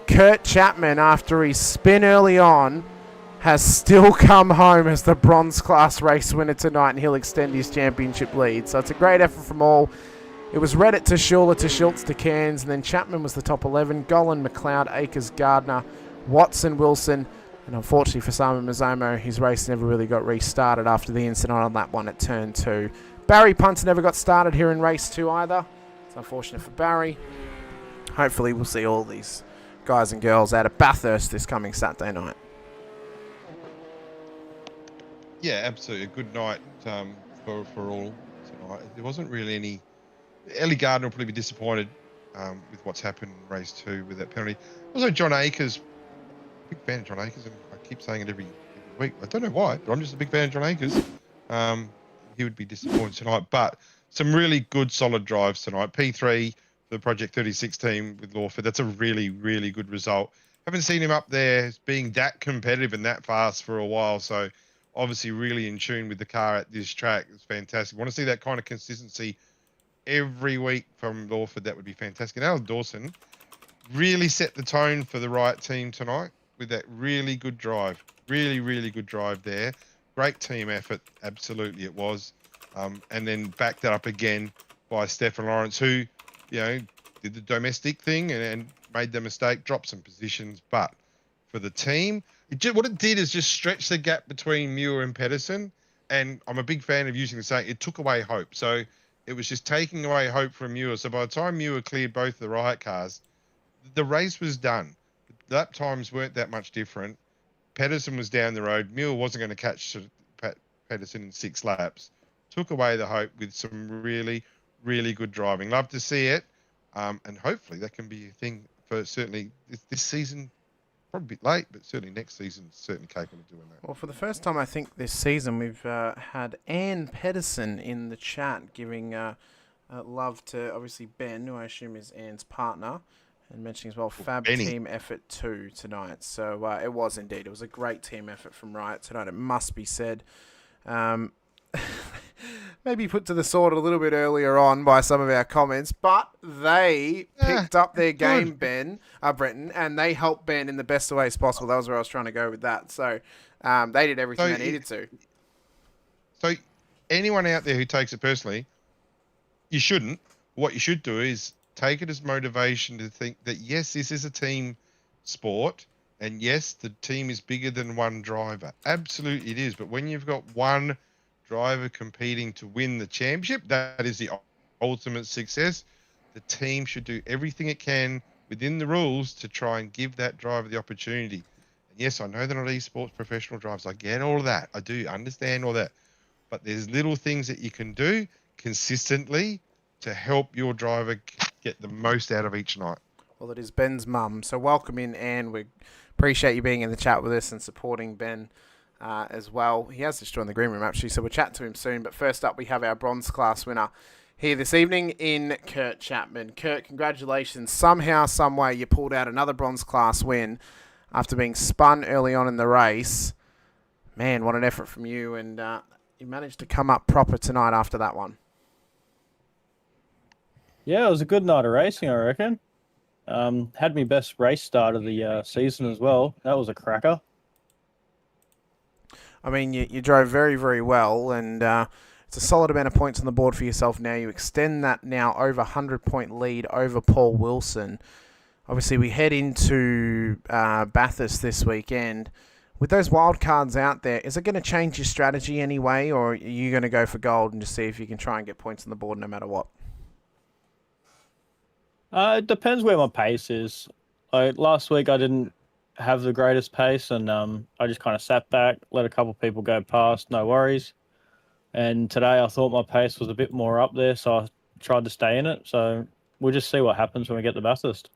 Kurt Chapman, after his spin early on, has still come home as the bronze class race winner tonight, and he'll extend his championship lead. So it's a great effort from all. It was Reddit to Schuler to Schultz to Cairns, and then Chapman was the top 11. Golan, McLeod, Akers, Gardner, Watson, Wilson, and unfortunately for Simon Mazzomo, his race never really got restarted after the incident on lap 1 at turn 2. Barry Punter never got started here in race 2 either. It's unfortunate for Barry. Hopefully we'll see all these guys and girls out of Bathurst this coming Saturday night. Yeah, absolutely. A good night for all tonight. There wasn't really any... Ellie Gardner will probably be disappointed with what's happened in race 2 with that penalty. Also, John Akers, big fan of John Akers, and I keep saying it every week. I don't know why, but I'm just a big fan of John Akers. He would be disappointed tonight, but some really good, solid drives tonight. P3 for the Project 36 team with Lawford. That's a really, really good result. Haven't seen him up there as being that competitive and that fast for a while, so obviously really in tune with the car at this track. It's fantastic. Want to see that kind of consistency every week from Lawford. That would be fantastic. And Alan Dawson really set the tone for the right team tonight with that really good drive. Really, really good drive there. Great team effort. Absolutely it was. And then backed that up again by Stefan Lawrence, who, you know, did the domestic thing and made the mistake, dropped some positions. But for the team, what it did is just stretch the gap between Muir and Pedersen. And I'm a big fan of using the saying, it took away hope. So it was just taking away hope from Muir. So by the time Muir cleared both the riot cars, the race was done. The lap times weren't that much different. Pedersen was down the road. Muir wasn't going to catch Pedersen in 6 laps. Took away the hope with some really, really good driving. Love to see it. And hopefully that can be a thing for certainly this season. Probably a bit late, but certainly next season certainly capable of doing that. Well, for the first time, I think, this season, we've had Ann Pedersen in the chat giving love to, obviously, Ben, who I assume is Ann's partner, and mentioning as well Fab Benny. Team Effort 2 tonight. So it was indeed. It was a great team effort from Riot tonight, it must be said. Maybe put to the sword a little bit earlier on by some of our comments, but they picked up their game, Brenton, and they helped Ben in the best of ways possible. That was where I was trying to go with that. So they did everything they needed to. So anyone out there who takes it personally, you shouldn't. What you should do is take it as motivation to think that, yes, this is a team sport, and yes, the team is bigger than one driver. Absolutely it is. But when you've got one driver competing to win the championship, that is the ultimate success. The team should do everything it can within the rules to try and give that driver the opportunity. And yes, I know they're not esports professional drivers. I get all of that. I do understand all that. But there's little things that you can do consistently to help your driver get the most out of each night. Well, it is Ben's mum. So welcome in, Anne. We appreciate you being in the chat with us and supporting Ben as well. He has just joined the green room, actually, so we'll chat to him soon. But first up, we have our bronze class winner here this evening in Kurt Chapman. Kurt, congratulations. Somehow, some way, you pulled out another bronze class win after being spun early on in the race. Man, what an effort from you. And you managed to come up proper tonight after that one. Yeah, it was a good night of racing, I reckon. Had me best race start of the season as well. That was a cracker. I mean, you drove very, very well, and it's a solid amount of points on the board for yourself now. You extend that now over 100-point lead over Paul Wilson. Obviously, we head into Bathurst this weekend. With those wild cards out there, is it going to change your strategy anyway, or are you going to go for gold and just see if you can try and get points on the board no matter what? It depends where my pace is. Like last week, I didn't have the greatest pace, and I just kind of sat back, let a couple of people go past, no worries. And today, I thought my pace was a bit more up there, so I tried to stay in it. So we'll just see what happens when we get to Bathurst.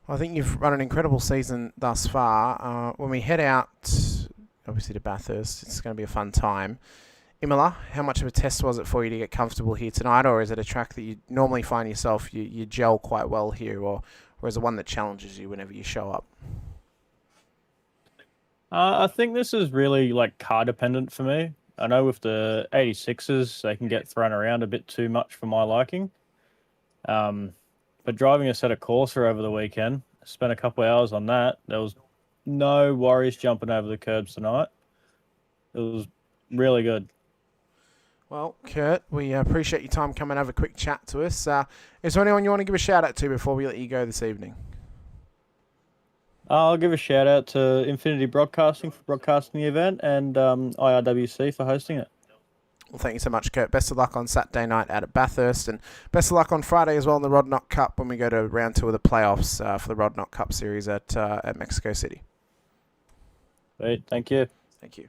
Well, I think you've run an incredible season thus far. When we head out, obviously to Bathurst, it's going to be a fun time. Imola, how much of a test was it for you to get comfortable here tonight, or is it a track that you normally find yourself, you gel quite well here, or is it one that challenges you whenever you show up? I think this is really like car dependent for me. I know with the 86s, they can get thrown around a bit too much for my liking. But driving a set of Corsa over the weekend, spent a couple of hours on that. There was no worries jumping over the curbs tonight. It was really good. Well, Kurt, we appreciate your time coming and have a quick chat to us. Is there anyone you want to give a shout out to before we let you go this evening? I'll give a shout out to Infinity Broadcasting for broadcasting the event, and IRWC for hosting it. Well, thank you so much, Kurt. Best of luck on Saturday night out at Bathurst, and best of luck on Friday as well in the Rod Knock Cup when we go to round 2 of the playoffs for the Rod Knock Cup Series at Mexico City. Great, thank you. Thank you.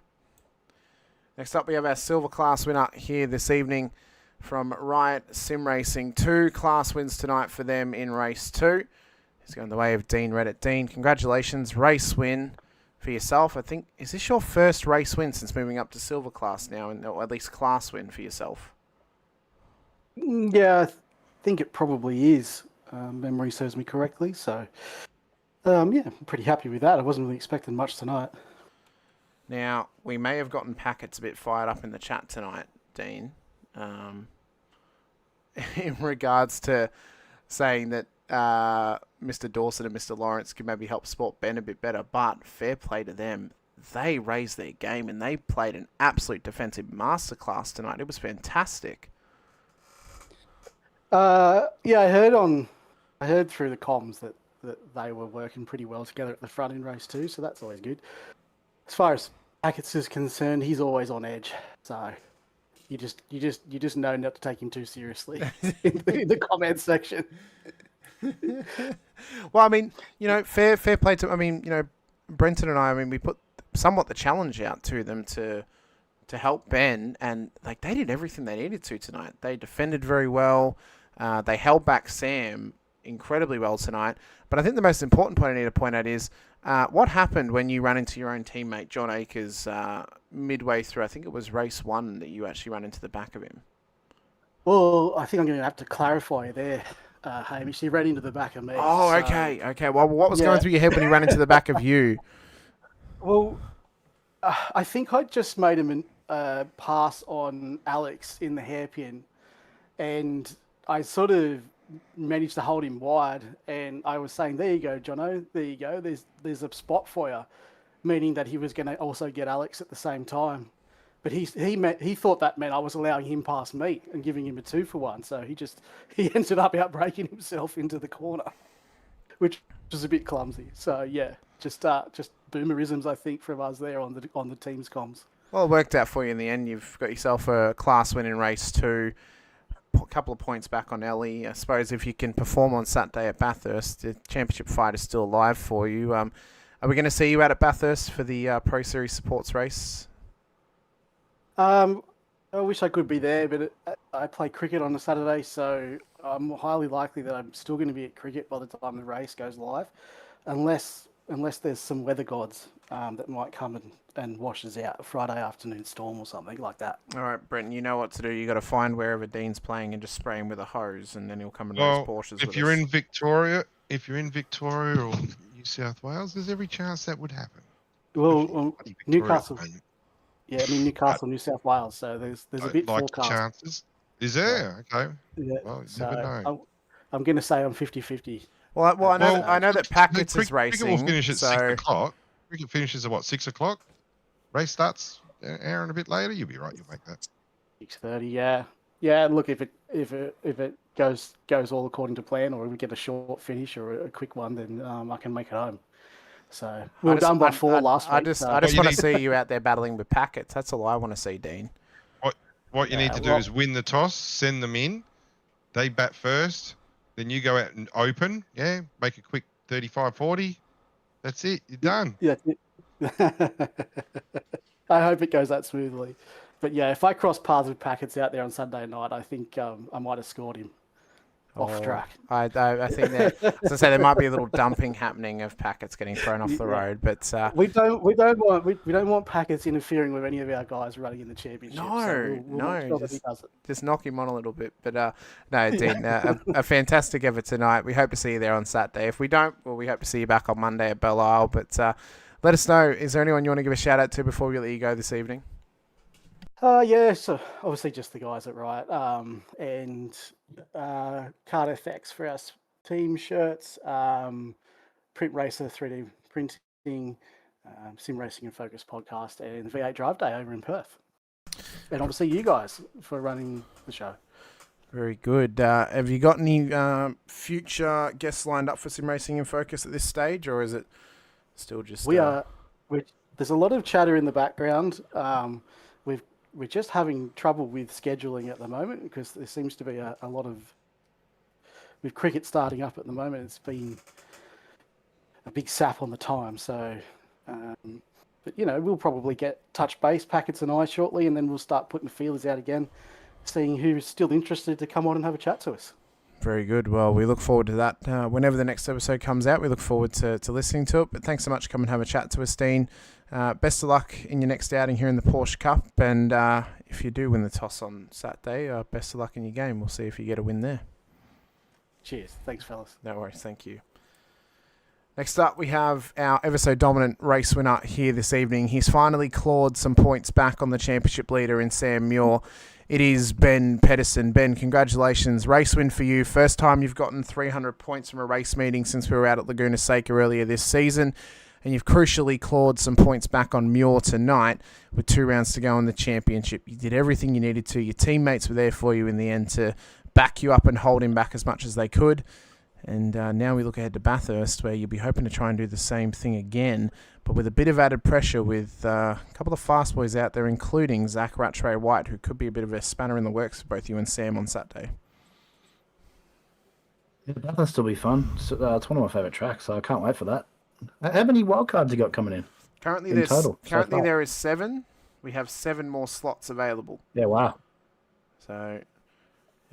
Next up, we have our silver class winner here this evening from Riot Sim Racing. 2 class wins tonight for them in race 2. It's going the way of Dean Reddit. Dean, congratulations. Race win for yourself. I think, is this your first race win since moving up to silver class now, or at least class win for yourself? Yeah, I think it probably is. Memory serves me correctly. So, yeah, I'm pretty happy with that. I wasn't really expecting much tonight. Now, we may have gotten packets a bit fired up in the chat tonight, Dean, in regards to saying that Mr. Dawson and Mr. Lawrence can maybe help support Ben a bit better, but fair play to them. They raised their game and they played an absolute defensive masterclass tonight. It was fantastic. Yeah, I heard through the comms that they were working pretty well together at the front in race 2, so that's always good. As far as Hackett is concerned, he's always on edge, so you just know not to take him too seriously in the comment section. Well, I mean, fair play to. I mean, Brenton and I mean, we put somewhat the challenge out to them to help Ben, and like they did everything they needed to tonight. They defended very well. They held back Sam incredibly well tonight. But I think the most important point I need to point out is what happened when you ran into your own teammate John Akers midway through. I think it was race 1 that you actually ran into the back of him. Well, I think I'm going to have to clarify there, Hamish. He ran into the back of me. Oh, so, okay. Well, what was going through your head when he ran into the back of you? Well, I think I just made him pass on Alex in the hairpin, and I sort of managed to hold him wide, and I was saying, there you go, Jono, there you go, there's a spot for you, meaning that he was going to also get Alex at the same time. But he thought that meant I was allowing him past me and giving him a 2-for-1, so he ended up outbraking himself into the corner, which was a bit clumsy. So yeah, just boomerisms, I think, from us there on the team's comms. Well, it worked out for you in the end. You've got yourself a class win in race 2. A couple of points back on Ellie. I suppose if you can perform on Saturday at Bathurst, the championship fight is still alive for you. Are we going to see you out at Bathurst for the Pro Series supports race? I wish I could be there, but I play cricket on a Saturday, so I'm highly likely that I'm still going to be at cricket by the time the race goes live, unless there's some weather gods that might come and wash us out, a Friday afternoon storm or something like that. All right, Brenton, you know what to do. You got to find wherever Dean's playing and just spray him with a hose, and then he'll come and race Porsches. If you're in Victoria or New South Wales, there's every chance that would happen. Well, Newcastle. Yeah, I mean Newcastle, New South Wales. So there's a bit like forecast. Chances. Is there? Okay. Yeah. Well, you never know. I'm going to say I'm 50-50. Well, I know that Packets is racing. Cricket will finish at 6 so... o'clock. Cricket finishes at what, 6 o'clock? race starts an hour and a bit later, you'll be right. You'll make that. 6:30. Yeah, yeah. Look, if it goes all according to plan, or we get a short finish or a quick one, then I can make it home. So we were done by 4 last week. I just What you want to need- see you out there battling with packets. That's all I want to see, Dean. What you need to do is win the toss, send them in. They bat first. Then you go out and open. Yeah, make a quick 35-40. That's it. You're done. Yeah. I hope it goes that smoothly. But yeah, if I cross paths with Packets out there on Sunday night, I think I might have scored him off track. I think that, as I say, there might be a little dumping happening of packets getting thrown off the road, but We don't want Packets interfering with any of our guys running in the championship. So we'll make sure that he does it. just knock him on a little bit. But no, Dean, a fantastic effort tonight. We hope to see you there on Saturday. If we don't, well, we hope to see you back on Monday at Belle Isle. But let us know, is there anyone you want to give a shout out to before we let you go this evening? Yeah, so obviously just the guys at Riot, and Card FX for our team shirts, Print Racer 3D printing, Sim Racing and Focus podcast, and V8 Drive Day over in Perth. And obviously you guys for running the show. Very good. Have you got any future guests lined up for Sim Racing in Focus at this stage, or is it still just... There's a lot of chatter in the background. We're just having trouble with scheduling at the moment because there seems to be a lot of... With cricket starting up at the moment, it's been a big sap on the time. So, but we'll probably get touch base, Packets and I, shortly, and then we'll start putting feelers out again, seeing who's still interested to come on and have a chat to us. Very good. Well, we look forward to that. Whenever the next episode comes out, we look forward to listening to it. But thanks so much for coming and have a chat to us, Dean. Best of luck in your next outing here in the Porsche Cup. And if you do win the toss on Saturday, best of luck in your game. We'll see if you get a win there. Cheers. Thanks, fellas. No worries. Thank you. Next up, we have our ever so dominant race winner here this evening. He's finally clawed some points back on the championship leader in Sam Muir. It is Ben Pedersen. Ben, congratulations. Race win for you. First time you've gotten 300 points from a race meeting since we were out at Laguna Seca earlier this season. And you've crucially clawed some points back on Muir tonight with 2 rounds to go in the championship. You did everything you needed to. Your teammates were there for you in the end to back you up and hold him back as much as they could. And now we look ahead to Bathurst, where you'll be hoping to try and do the same thing again, but with a bit of added pressure with a couple of fast boys out there, including Zach Ratchray White, who could be a bit of a spanner in the works for both you and Sam on Saturday. Yeah, Bathurst will be fun. It's one of my favourite tracks, so I can't wait for that. How many wildcards you got coming in? Currently, there is 7. We have 7 more slots available. Yeah, wow. So,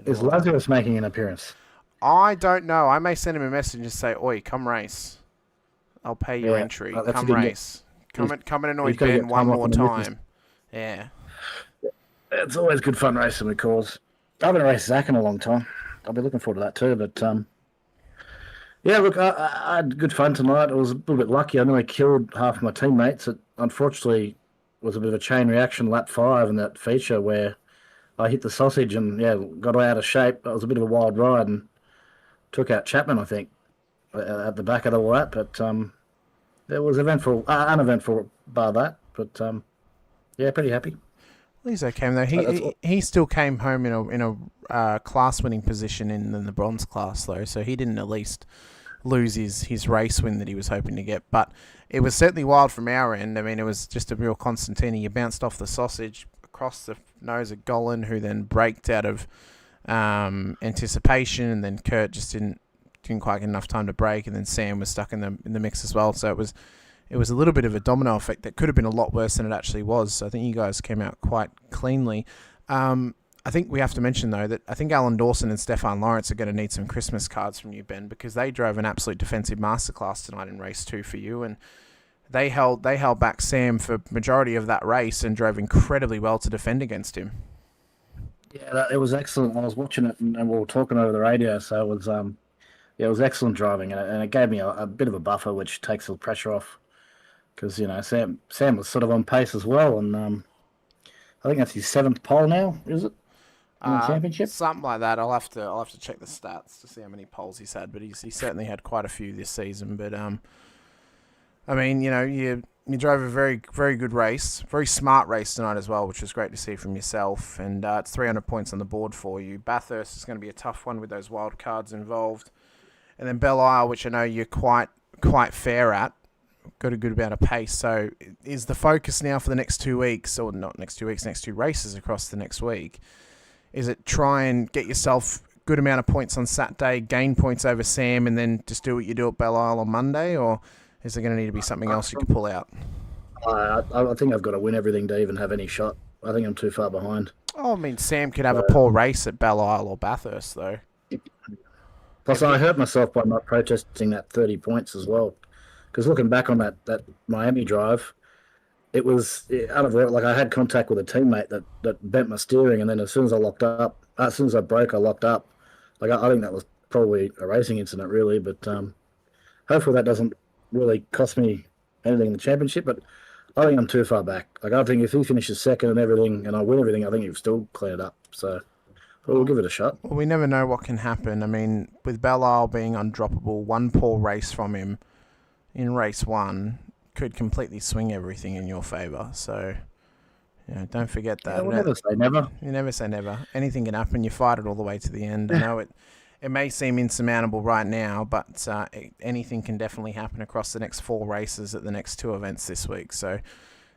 is Lazarus making an appearance? I don't know. I may send him a message and say, "Oi, come race. I'll pay your entry. Come race. Come and annoy Ben one more time." Yeah. It's always good fun racing with cars. I haven't raced Zach in a long time. I'll be looking forward to that too. But yeah, look, I had good fun tonight. I was a little bit lucky. I nearly killed half of my teammates. It unfortunately was a bit of a chain reaction lap 5 in that feature where I hit the sausage and got out of shape. That was a bit of a wild ride and took out Chapman, I think, at the back of the lap. But it was uneventful bar that. But yeah, pretty happy. Well, he's okay though. He still came home in a class-winning position in the bronze class though, so he didn't at least lose his race win that he was hoping to get. But it was certainly wild from our end. I mean, it was just a real concertina. You bounced off the sausage across the nose of Golan, who then braked out of anticipation, and then Kurt just didn't quite get enough time to brake, and then Sam was stuck in the mix as well. So it was a little bit of a domino effect that could have been a lot worse than it actually was. So I think you guys came out quite cleanly. I think we have to mention though that I think Alan Dawson and Stefan Lawrence are going to need some Christmas cards from you, Ben, because they drove an absolute defensive masterclass tonight in race 2 for you, and they held back Sam for majority of that race and drove incredibly well to defend against him. Yeah, it was excellent. I was watching it and we were talking over the radio, so it was it was excellent driving, and it gave me a bit of a buffer, which takes the pressure off, because Sam was sort of on pace as well, and I think that's his 7th pole now, is it? In the championship, something like that. I'll have to check the stats to see how many poles he's had, but he certainly had quite a few this season. But I mean, you drove a very, very good race, very smart race tonight as well, which was great to see from yourself. And it's 300 points on the board for you. Bathurst is going to be a tough one with those wild cards involved. And then Belle Isle, which I know you're quite fair at, got a good amount of pace. So is the focus now for the next 2 weeks, or not next 2 weeks, next 2 races across the next week, is it try and get yourself a good amount of points on Saturday, gain points over Sam, and then just do what you do at Belle Isle on Monday, or is there going to need to be something else you can pull out? I think I've got to win everything to even have any shot. I think I'm too far behind. Oh, I mean, Sam could have a poor race at Belle Isle or Bathurst, though. Plus, I hurt myself by not protesting that 30 points as well. Because looking back on that Miami drive, it was out of like I had contact with a teammate that bent my steering, and then as soon as I broke, I locked up. Like I think that was probably a racing incident, really. But hopefully that doesn't really cost me anything in the championship. But I think I'm too far back. Like I think if he finishes second and everything, and I win everything, I think he'll still clean it up. So we'll give it a shot. Well, we never know what can happen. I mean, with Belle Isle being undroppable, one poor race from him in race 1 could completely swing everything in your favour. So, don't forget that. Yeah, we'll never say never. You never say never. Anything can happen. You fight it all the way to the end. I know it may seem insurmountable right now, but anything can definitely happen across the next 4 races at the next 2 events this week. So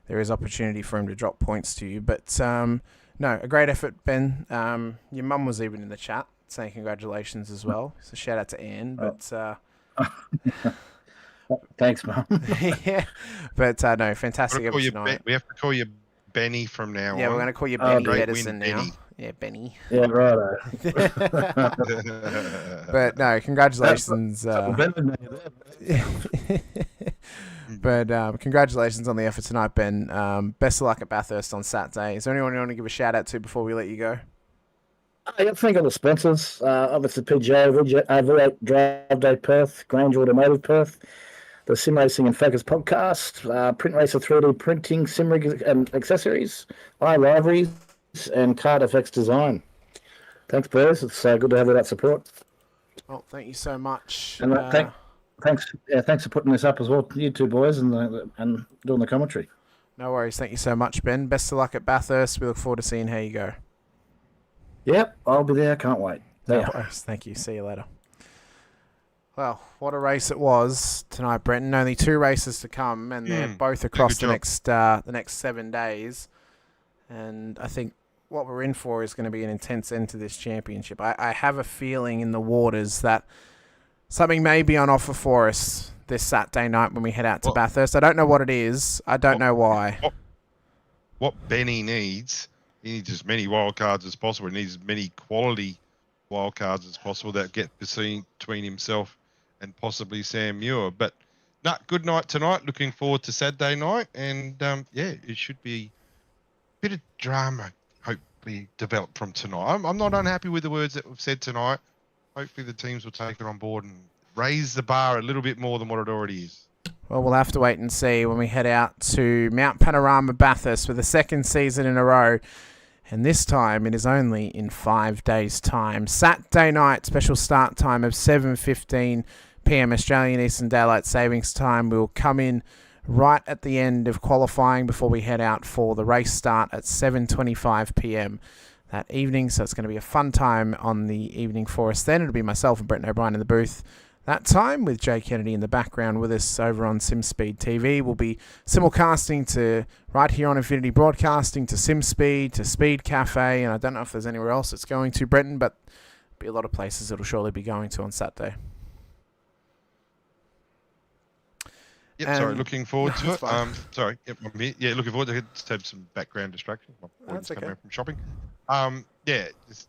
there is opportunity for him to drop points to you. But no, a great effort, Ben. Your mum was even in the chat saying congratulations as well. So shout out to Anne. But thanks, Mum. yeah, but no, fantastic effort tonight. We have to call you Benny from now on. Yeah, we're going to call you Benny Edison now. Benny. Yeah, Benny. Yeah, right. But no, congratulations. But congratulations on the effort tonight, Ben. Best of luck at Bathurst on Saturday. Is there anyone you want to give a shout out to before we let you go? I think of the sponsors. Obviously, PGA, V8 Drive Day Perth, Grange Automotive Perth, the Sim Racing and Focus podcast, Print Racer 3D Printing, Sim Rig and Accessories, iLiveries, and Card FX Design. Thanks, boys. It's good to have all that support. Well, thank you so much. And thanks for putting this up as well, you two boys, and doing the commentary. No worries. Thank you so much, Ben. Best of luck at Bathurst. We look forward to seeing how you go. Yep, I'll be there. Can't wait. No worries. Thank you. See you later. Well, what a race it was tonight, Brenton. Only 2 races to come, and they're both across the next 7 days. And I think what we're in for is going to be an intense end to this championship. I have a feeling in the waters that something may be on offer for us this Saturday night when we head out to Bathurst. I don't know what it is. I don't know why. What Benny needs, he needs as many wild cards as possible. He needs as many quality wild cards as possible that get between himself and possibly Sam Muir. But good night tonight. Looking forward to Saturday night. And it should be a bit of drama hopefully developed from tonight. I'm not unhappy with the words that we've said tonight. Hopefully the teams will take it on board and raise the bar a little bit more than what it already is. Well, we'll have to wait and see when we head out to Mount Panorama Bathurst for the 2nd season in a row. And this time it is only in 5 days' time. Saturday night, special start time of 7:15 p.m. Australian Eastern Daylight Savings Time. We'll come in right at the end of qualifying before we head out for the race start at 7:25 p.m. that evening. So it's going to be a fun time on the evening for us then. It'll be myself and Brenton O'Brien in the booth that time, with Jay Kennedy in the background with us over on SimSpeed TV. We'll be simulcasting to right here on Infinity Broadcasting, to SimSpeed, to Speed Cafe, and I don't know if there's anywhere else it's going to, Brenton, but there'll be a lot of places it'll surely be going to on Saturday. Sorry, looking forward to it. Fine. I'm here. Yeah, looking forward to it. Just have some background distractions. My boy's okay. coming from shopping. Just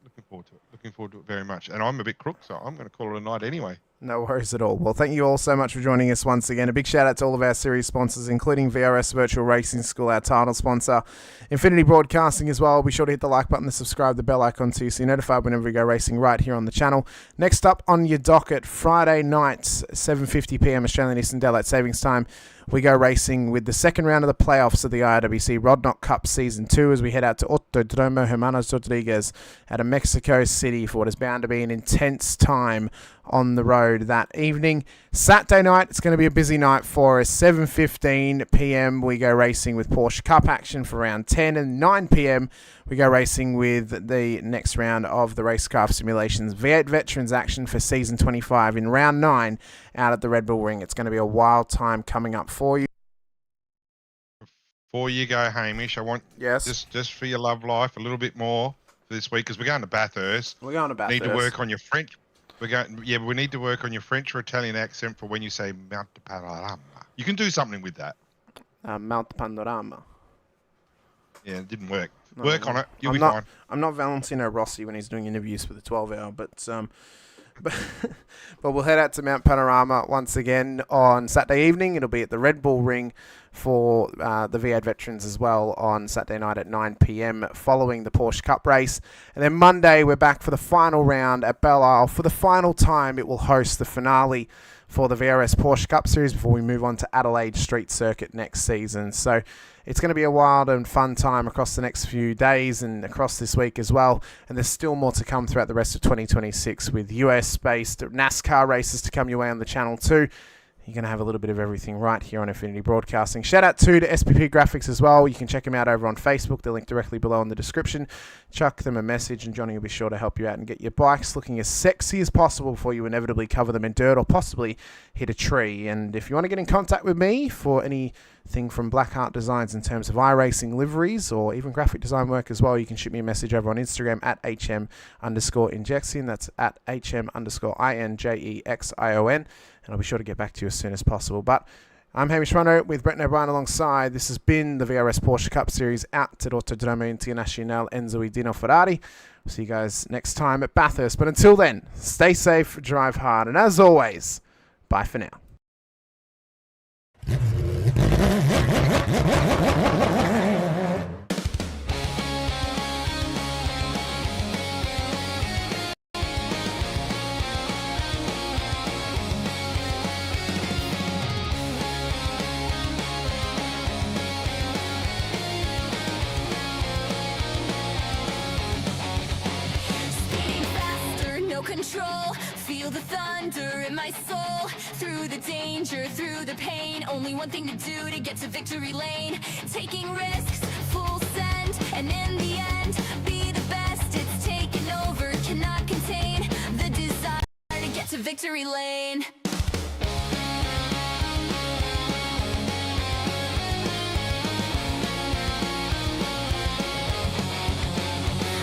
looking forward to it. Looking forward to it very much. And I'm a bit crook, so I'm going to call it a night anyway. No worries at all. Well, thank you all so much for joining us once again. A big shout out to all of our series sponsors, including VRS Virtual Racing School, our title sponsor. Infinity Broadcasting as well. Be sure to hit the like button, the subscribe, the bell icon too, so you're notified whenever we go racing right here on the channel. Next up on your docket, Friday night, 7:50 p.m. Australian Eastern Daylight Savings Time. we go racing with the second round of the playoffs of the IRWC Rodnock Cup Season 2 as we head out to Autodromo Hermanos Rodriguez out of Mexico City for what is bound to be an intense time on the road that evening. Saturday night, it's going to be a busy night for us. 7:15 p.m. we go racing with Porsche Cup action for round 10, and 9 p.m. we go racing with the next round of the Racecraft Simulations V8 Veterans action for Season 25 in round 9 out at the Red Bull Ring. It's going to be a wild time coming up for you. Before you go, Hamish, I want just for your love life a little bit more for this week, because we're going to Bathurst. We're going to Bathurst. Need to work on your French. We need to work on your French or Italian accent for when you say Mount de Panorama. You can do something with that. Mount Panorama. Yeah, it didn't work. Work on it. You'll be fine. I'm not Valentino Rossi when he's doing interviews for the 12 hour, but we'll head out to Mount Panorama once again on Saturday evening. It'll be at the Red Bull Ring for the V8 Veterans as well on Saturday night at 9 p.m. following the Porsche Cup race. And then Monday, we're back for the final round at Belle Isle. For the final time, it will host the finale for the VRS Porsche Cup Series before we move on to Adelaide Street Circuit next season. So it's going to be a wild and fun time across the next few days and across this week as well. And there's still more to come throughout the rest of 2026 with US-based NASCAR races to come your way on the channel too. You're going to have a little bit of everything right here on Infinity Broadcasting. Shout out to SPP Graphics as well. You can check them out over on Facebook. They're linked directly below in the description. Chuck them a message and Johnny will be sure to help you out and get your bikes looking as sexy as possible before you inevitably cover them in dirt or possibly hit a tree. And if you want to get in contact with me for anything from Blackheart Designs in terms of iRacing liveries or even graphic design work as well, you can shoot me a message over on Instagram at @HM_Injection. That's at @HM_INJEXION. And I'll be sure to get back to you as soon as possible. But I'm Hamish Munro with Brenton O'Brien alongside. This has been the VRS Porsche Cup Series at Autodromo Internazionale Enzo Dino Ferrari. We'll see you guys next time at Bathurst. But until then, stay safe, drive hard, and as always, bye for now. Control, feel the thunder in my soul, through the danger, through the pain, only one thing to do to get to victory lane, taking risks, full send, and in the end, be the best, it's taken over, cannot contain, the desire to get to victory lane.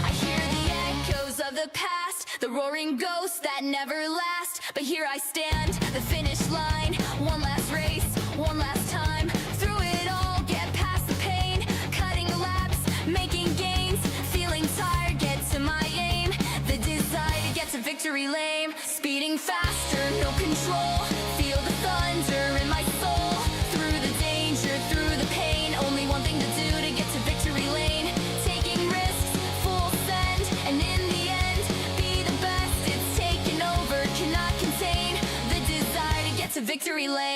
I hear the echoes of the past, the roaring ghosts that never last. But here I stand, the finish line. One last race, one last time. Through it all, get past the pain. Cutting laps, making gains. Feeling tired, get to my aim. The desire to get to victory lane. Speeding faster, no control. Feel the thunder in my soul. Through the danger, through the pain. Only one thing to do to get to victory lane. Taking risks, full send, and in the end, be the best, it's taken over, cannot contain the desire to get to victory lane.